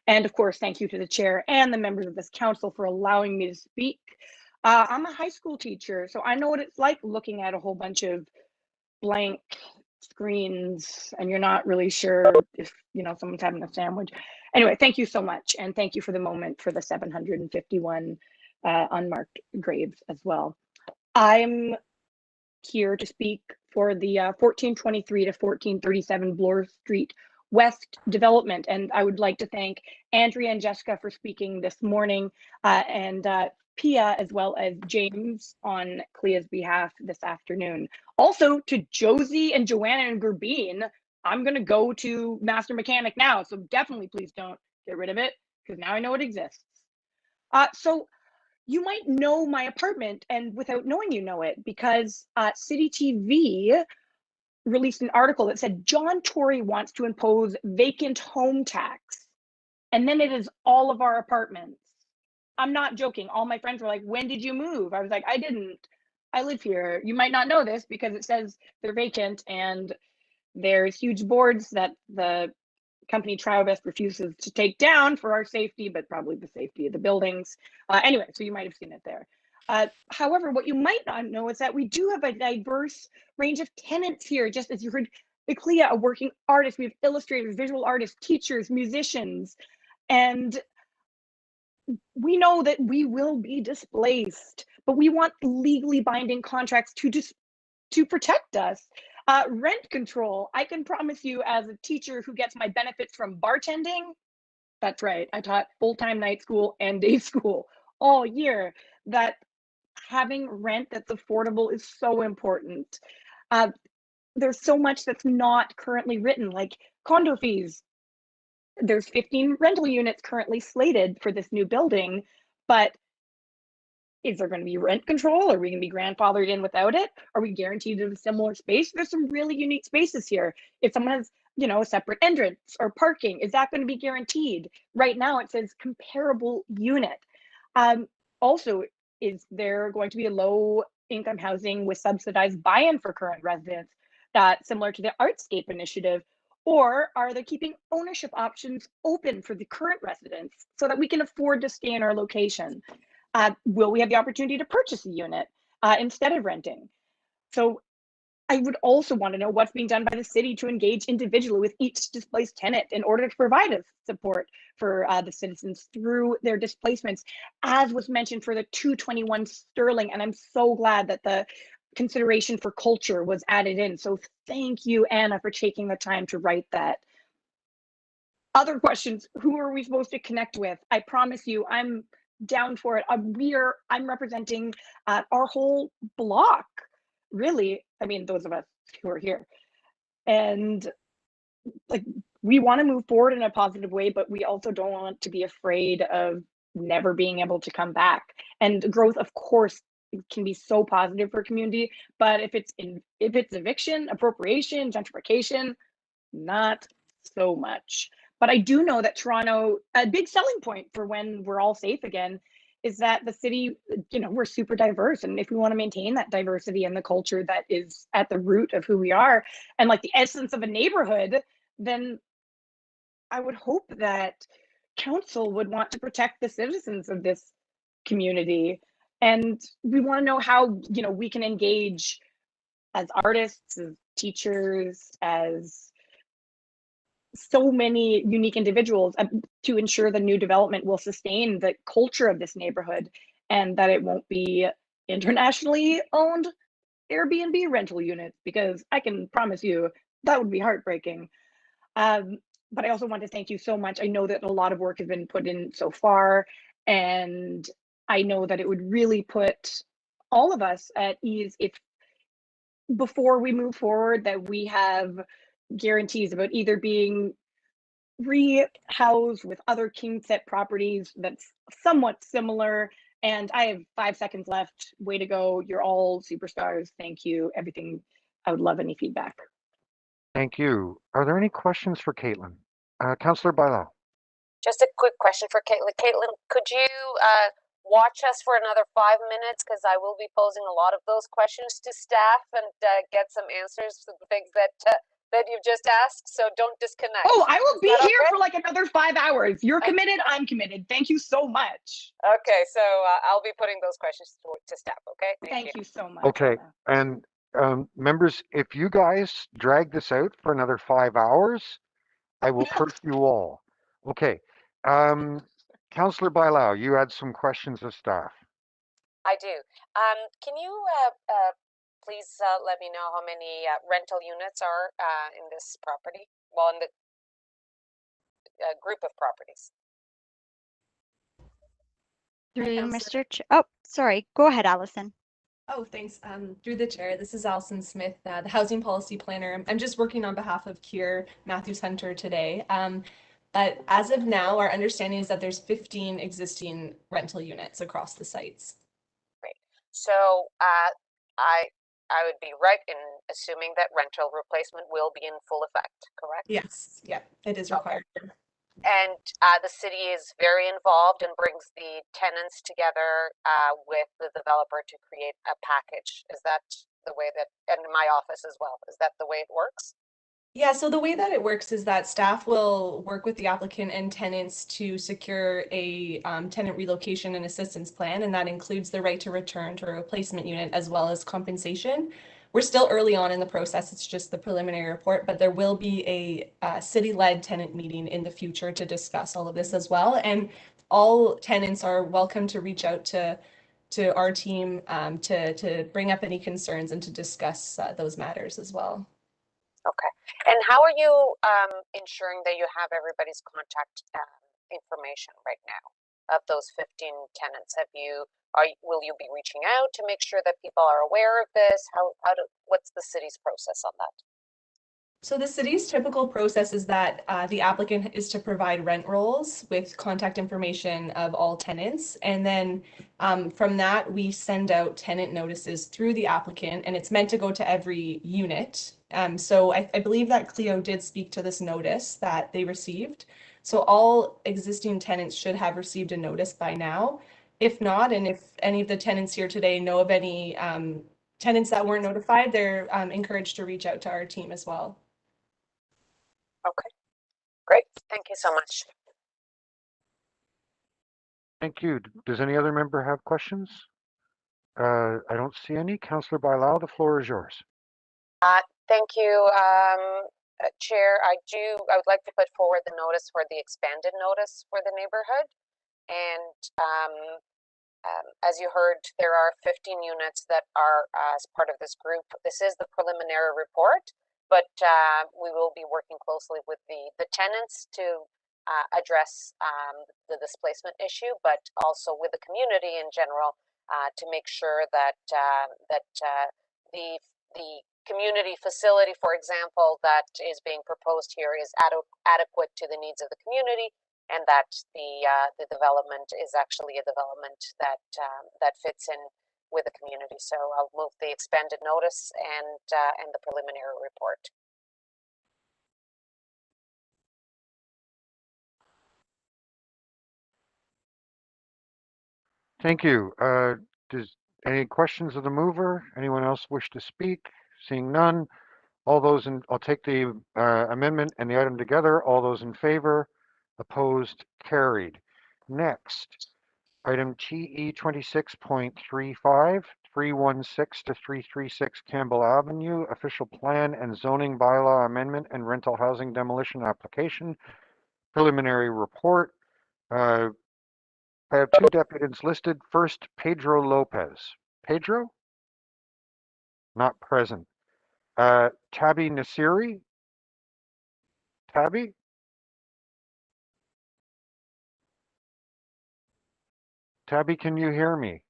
And of course, thank you to the chair and the members of this council for allowing me to speak. I'm a high school teacher, so I know what it's like looking at a whole bunch of blank screens and you're not really sure if someone's having a sandwich. Anyway, thank you so much, and thank you for the moment for the 751 unmarked graves as well. I'm here to speak for the 1423 to 1437 Bloor Street West development, and I would like to thank Andrea and Jessica for speaking this morning, and Pia as well as James on Clea's behalf this afternoon. Also to Josie and Joanna and Gerbine, I'm gonna go to Master Mechanic now, so definitely please don't get rid of it, because now I know it exists. So you might know my apartment, and without knowing you know it, because City TV released an article that said John Tory wants to impose vacant home tax, and then it is all of our apartments. I'm not joking. All my friends were like, when did you move? I was like, I didn't. I live here. You might not know this because it says they're vacant, and there's huge boards that the company Triobest refuses to take down for our safety, but probably the safety of the buildings. Anyway, so you might have seen it there. However, what you might not know is that we do have a diverse range of tenants here, just as you heard Clea, a working artist. We have illustrators, visual artists, teachers, musicians, and we know that we will be displaced, but we want legally binding contracts to protect us. Rent control, I can promise you as a teacher who gets my benefits from bartending, that's right, I taught full-time night school and day school all year, that having rent that's affordable is so important. There's so much that's not currently written, like condo fees. There's 15 rental units currently slated for this new building, but Is there going to be rent control? Are we going to be grandfathered in without it? Are we guaranteed a similar space? There's some really unique spaces here. If someone has, a separate entrance or parking, is that going to be guaranteed? Right now it says comparable unit. Also, is there going to be a low income housing with subsidized buy-in for current residents, similar to the Artscape initiative? Or are they keeping ownership options open for the current residents so that we can afford to stay in our location? Will we have the opportunity to purchase a unit instead of renting? So I would also want to know what's being done by the city to engage individually with each displaced tenant in order to provide us support for the citizens through their displacements, as was mentioned for the 221 Sterling. And I'm so glad that the consideration for culture was added in. So thank you, Anna, for taking the time to write that. Other questions, who are we supposed to connect with? I promise you, I'm down for it. I'm representing our whole block, really. I mean, those of us who are here. And like, we want to move forward in a positive way, but we also don't want to be afraid of never being able to come back. And growth, of course, can be so positive for community, but if it's eviction, appropriation, gentrification, not so much. But I do know that Toronto, a big selling point for when we're all safe again, is that the city, we're super diverse. And if we want to maintain that diversity and the culture that is at the root of who we are, and like the essence of a neighborhood, then I would hope that council would want to protect the citizens of this community. And we want to know how, we can engage as artists, as teachers, as so many unique individuals to ensure the new development will sustain the culture of this neighborhood and that it won't be internationally owned Airbnb rental units, because I can promise you that would be heartbreaking. But I also want to thank you so much. I know that a lot of work has been put in so far, and I know that it would really put all of us at ease if before we move forward that we have guarantees about either being rehoused with other king set properties that's somewhat similar. And I have 5 seconds left. Way to go. You're all superstars. Thank you. Everything. I would love any feedback. Thank you. Are there any questions for Caitlin? Councillor Bailão. Just a quick question for Caitlin. Caitlin, could you watch us for another 5 minutes? Because I will be posing a lot of those questions to staff and get some answers to the things that you've just asked. So don't disconnect. Oh, I will be here okay? for like another 5 hours. You're committed. I'm committed. Thank you so much. Okay, so I'll be putting those questions to staff. Okay. Thank you so much. Okay, and members, if you guys drag this out for another 5 hours, I will curse you all. Okay. Councillor Bailão, you had some questions of staff. I do. Can you please let me know how many rental units are in this property? Well, in the group of properties. Through Mr. Oh, sorry. Go ahead, Allison. Oh, thanks. Through the chair, this is Allison Smith, the housing policy planner. I'm just working on behalf of Keir Matthews Hunter today. But as of now, our understanding is that there's 15 existing rental units across the sites. Great. So I would be right in assuming that rental replacement will be in full effect, correct? Yes. Yeah, it is required. Okay. And the city is very involved and brings the tenants together with the developer to create a package. Is that the way that, and in my office as well, is that the way it works? Yeah, so the way that it works is that staff will work with the applicant and tenants to secure a tenant relocation and assistance plan, and that includes the right to return to a replacement unit as well as compensation. We're still early on in the process. It's just the preliminary report, but there will be a city-led tenant meeting in the future to discuss all of this as well. And all tenants are welcome to reach out to our team to bring up any concerns and to discuss those matters as well. Okay. And how are you ensuring that you have everybody's contact information right now of those 15 tenants? Will you be reaching out to make sure that people are aware of this? What's the city's process on that? So the city's typical process is that the applicant is to provide rent rolls with contact information of all tenants. And then from that, we send out tenant notices through the applicant, and it's meant to go to every unit. So I believe that Cleo did speak to this notice that they received. So all existing tenants should have received a notice by now. If not, and if any of the tenants here today know of any tenants that weren't notified, they're encouraged to reach out to our team as well. Okay, great. Thank you so much. Thank you. Does any other member have questions? I don't see any. Councillor Bailao, the floor is yours. Thank you, Chair. I would like to put forward the notice for the expanded notice for the neighborhood. And as you heard, there are 15 units that are as part of this group. This is the preliminary report, but we will be working closely with the tenants to address the displacement issue, but also with the community in general to make sure that the community facility, for example, that is being proposed here is adequate to the needs of the community, and that the development is actually a development that fits in with the community. So I'll move the expanded notice and the preliminary report. Thank you. Does any questions of the mover? Anyone else wish to speak? Seeing none. All those in, I'll take the amendment and the item together. All those in favor, opposed, carried. Next, item TE 26.35, 316 to 336 Campbell Avenue, official plan and zoning bylaw amendment and rental housing demolition application, preliminary report. I have two deputies listed. First, Pedro Lopez. Pedro? Not present. Tabby Nasiri? Tabby? Tabby, can you hear me?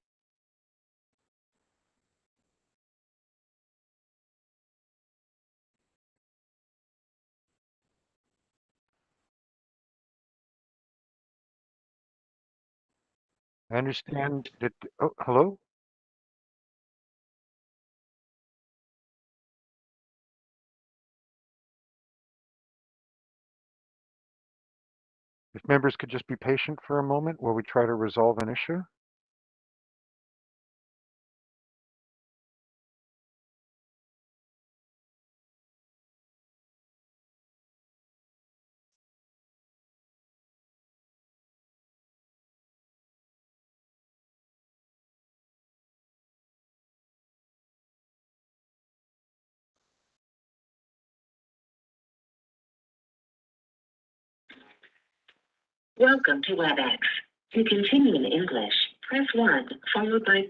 I understand that, oh, hello? If members could just be patient for a moment while we try to resolve an issue. Welcome to WebEx. To continue in English, press 1, followed by...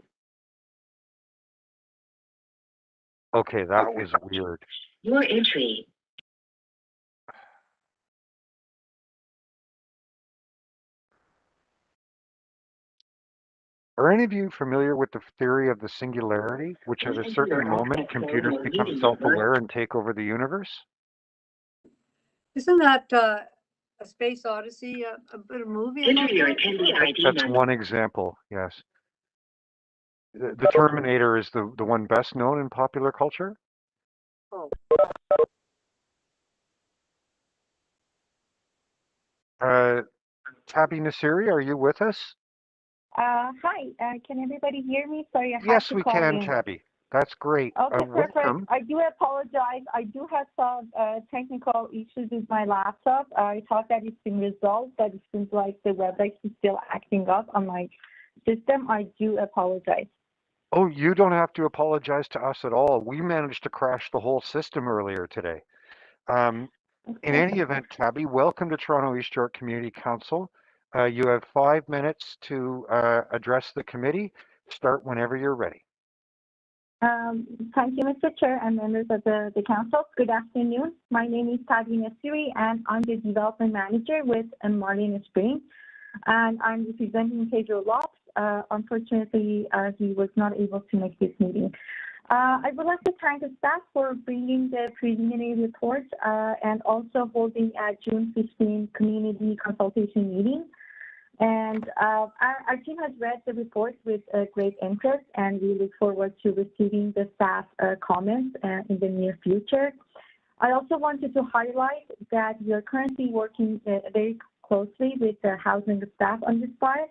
Okay, that was weird. Your entry. Are any of you familiar with the theory of the singularity, which at a certain moment computers become self-aware and take over the universe? Isn't that a Space Odyssey, a bit of movie? Enter your attendee ID That's number. one example, yes. The Terminator is the one best known in popular culture. Oh. Tabby Nasiri, are you with us? Hi, can everybody hear me? Sorry, I had Yes, to we call can, in. Tabby. That's great. Okay, perfect. Welcome. I do apologize. I do have some technical issues with my laptop. I thought that it's been resolved, but it seems like the WebEx is still acting up on my system. I do apologize. Oh, you don't have to apologize to us at all. We managed to crash the whole system earlier today. In any event, Tabby, welcome to Toronto East York Community Council. You have 5 minutes to address the committee. Start whenever you're ready. Thank you, Mr. Chair and members of the council. Good afternoon. My name is Tabby Nasiri, and I'm the development manager with Marlene Spring. And I'm representing Pedro Lopez. Unfortunately, he was not able to make this meeting. I would like to thank the staff for bringing the preliminary report and also holding a June 15 community consultation meeting. And our team has read the report with great interest, and we look forward to receiving the staff comments in the near future. I also wanted to highlight that we are currently working very closely with the housing staff on this file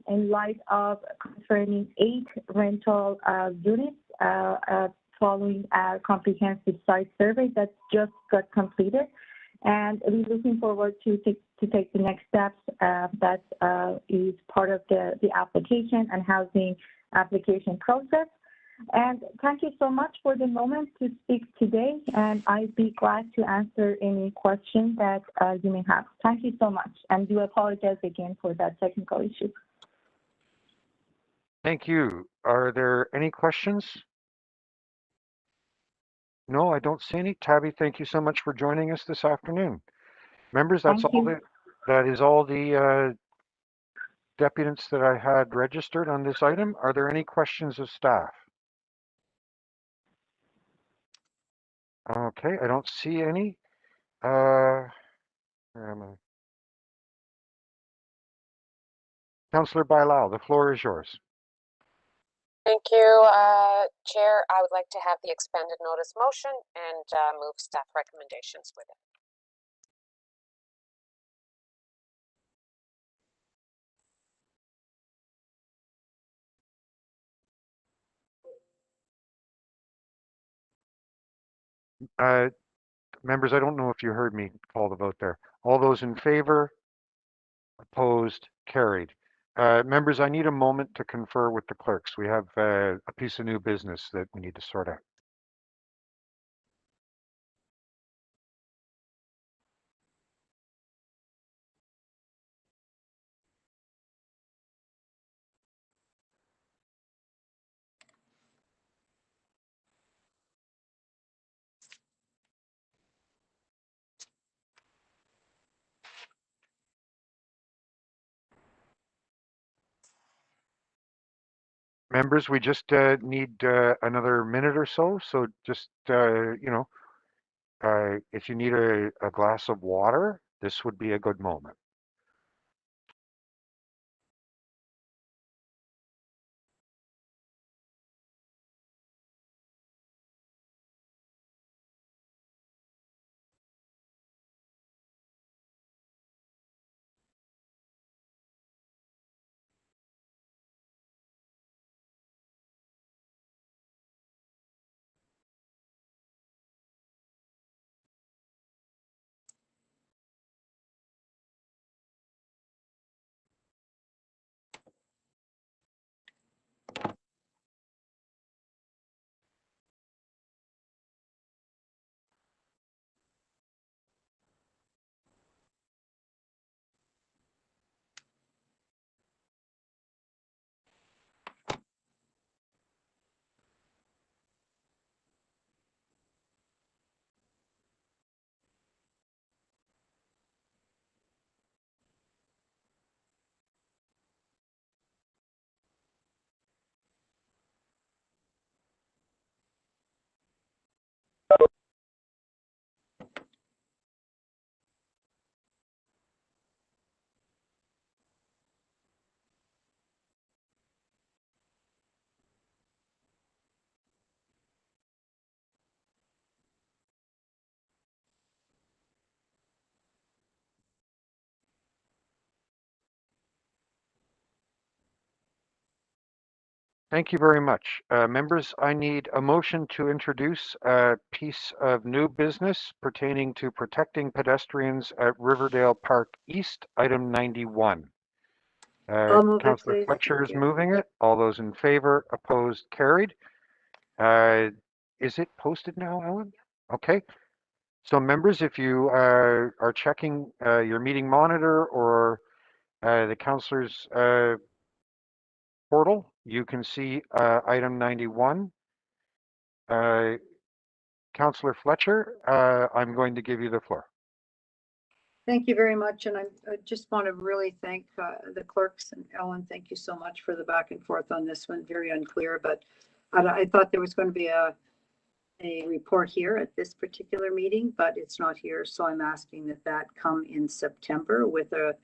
in light of concerning 8 rental units following a comprehensive site survey that just got completed. And we're looking forward to take the next steps that is part of the application and housing application process. And thank you so much for the moment to speak today, and I'd be glad to answer any questions that you may have. Thank you so much, and do apologize again for that technical issue. Thank you. Are there any questions? No, I don't see any. Tabby, thank you so much for joining us this afternoon. Members, that is all the deputants that I had registered on this item. Are there any questions of staff? Okay, I don't see any. Where am I? Councillor Bailao, the floor is yours. Thank you, Chair. I would like to have the expanded notice motion and move staff recommendations with it. Members, I don't know if you heard me call the vote there. All those in favor? Opposed? Carried. Members, I need a moment to confer with the clerks. We have a piece of new business that we need to sort out. Members, we just need another minute or so. So just, if you need a glass of water, this would be a good moment. Thank you very much. Members, I need a motion to introduce a piece of new business pertaining to protecting pedestrians at Riverdale Park East, item 91. Councillor Fletcher is moving it. All those in favor, opposed, carried. Is it posted now, Ellen? Okay. So members, if you are checking your meeting monitor or the councillor's portal, you can see item 91. Councillor Fletcher, I'm going to give you the floor. Thank you very much. And I just want to really thank the clerks and Ellen. Thank you so much for the back and forth on this one. Very unclear, but I thought there was going to be a report here at this particular meeting, but it's not here. So I'm asking that that come in September with a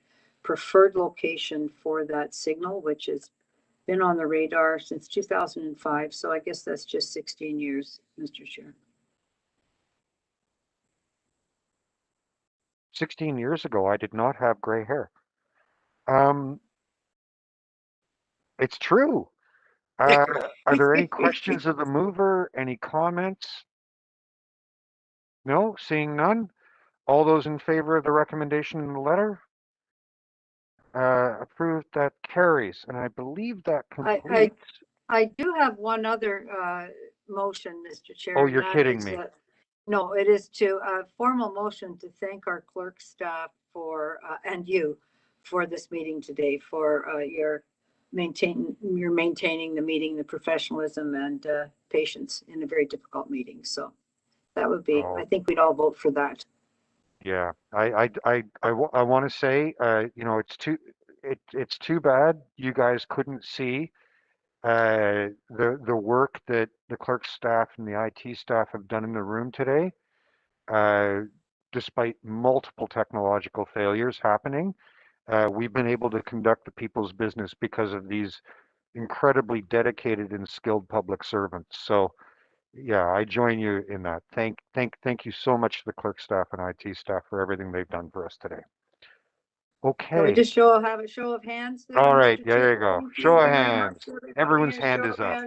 preferred location for that signal, which has been on the radar since 2005. So I guess that's just 16 years, Mr. Chair. 16 years ago, I did not have gray hair. It's true. Are there any questions of the mover? Any comments? No, seeing none. All those in favor of the recommendation in the letter? Approved, that carries. And I believe that completes. I do have one other motion, Mr. Chair. Oh, you're kidding me. No, it is to a formal motion to thank our clerk staff for, and you for this meeting today, for your maintaining the meeting, the professionalism and patience in a very difficult meeting. So that would be, I think we'd all vote for that. Yeah, I want to say, you know, it's too bad you guys couldn't see the work that the clerk staff and the IT staff have done in the room today. Despite multiple technological failures happening, we've been able to conduct the people's business because of these incredibly dedicated and skilled public servants. So yeah, I join you in that. Thank you so much to the clerk staff and IT staff for everything they've done for us today. Okay. Can we just have a show of hands? All right, there you go. Show of hands. Everyone's hand is up.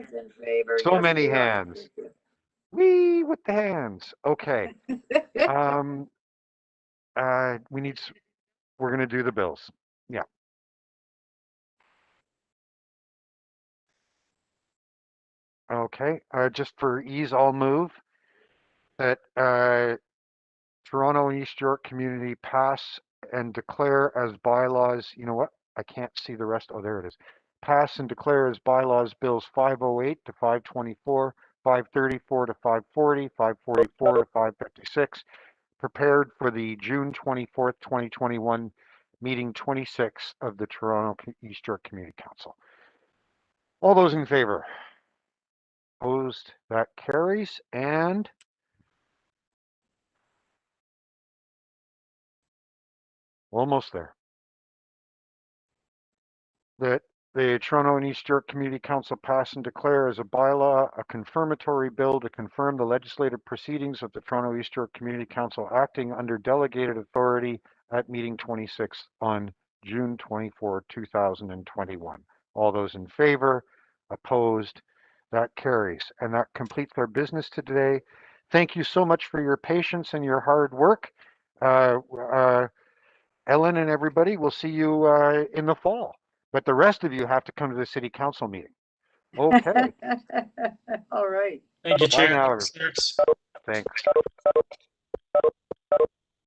So many hands. Wee with the hands. Okay. We're going to do the bills. Yeah. Okay. Just for ease, I'll move that Toronto and East York Community pass and declare as bylaws. You know what? I can't see the rest. Oh, there it is. Pass and declare as bylaws bills 508 to 524, 534 to 540, 544 to 556, prepared for the June 24th, 2021 meeting 26 of the Toronto East York Community Council. All those in favor? Opposed? That carries. And almost there. That the Toronto and East York Community Council pass and declare as a bylaw a confirmatory bill to confirm the legislative proceedings of the Toronto East York Community Council acting under delegated authority at meeting 26 on June 24, 2021. All those in favor? Opposed? That carries. And that completes our business today. Thank you so much for your patience and your hard work. Ellen and everybody, we'll see you in the fall. But the rest of you have to come to the city council meeting. Okay. All right. Thank you, Chair. Bye now. Thanks.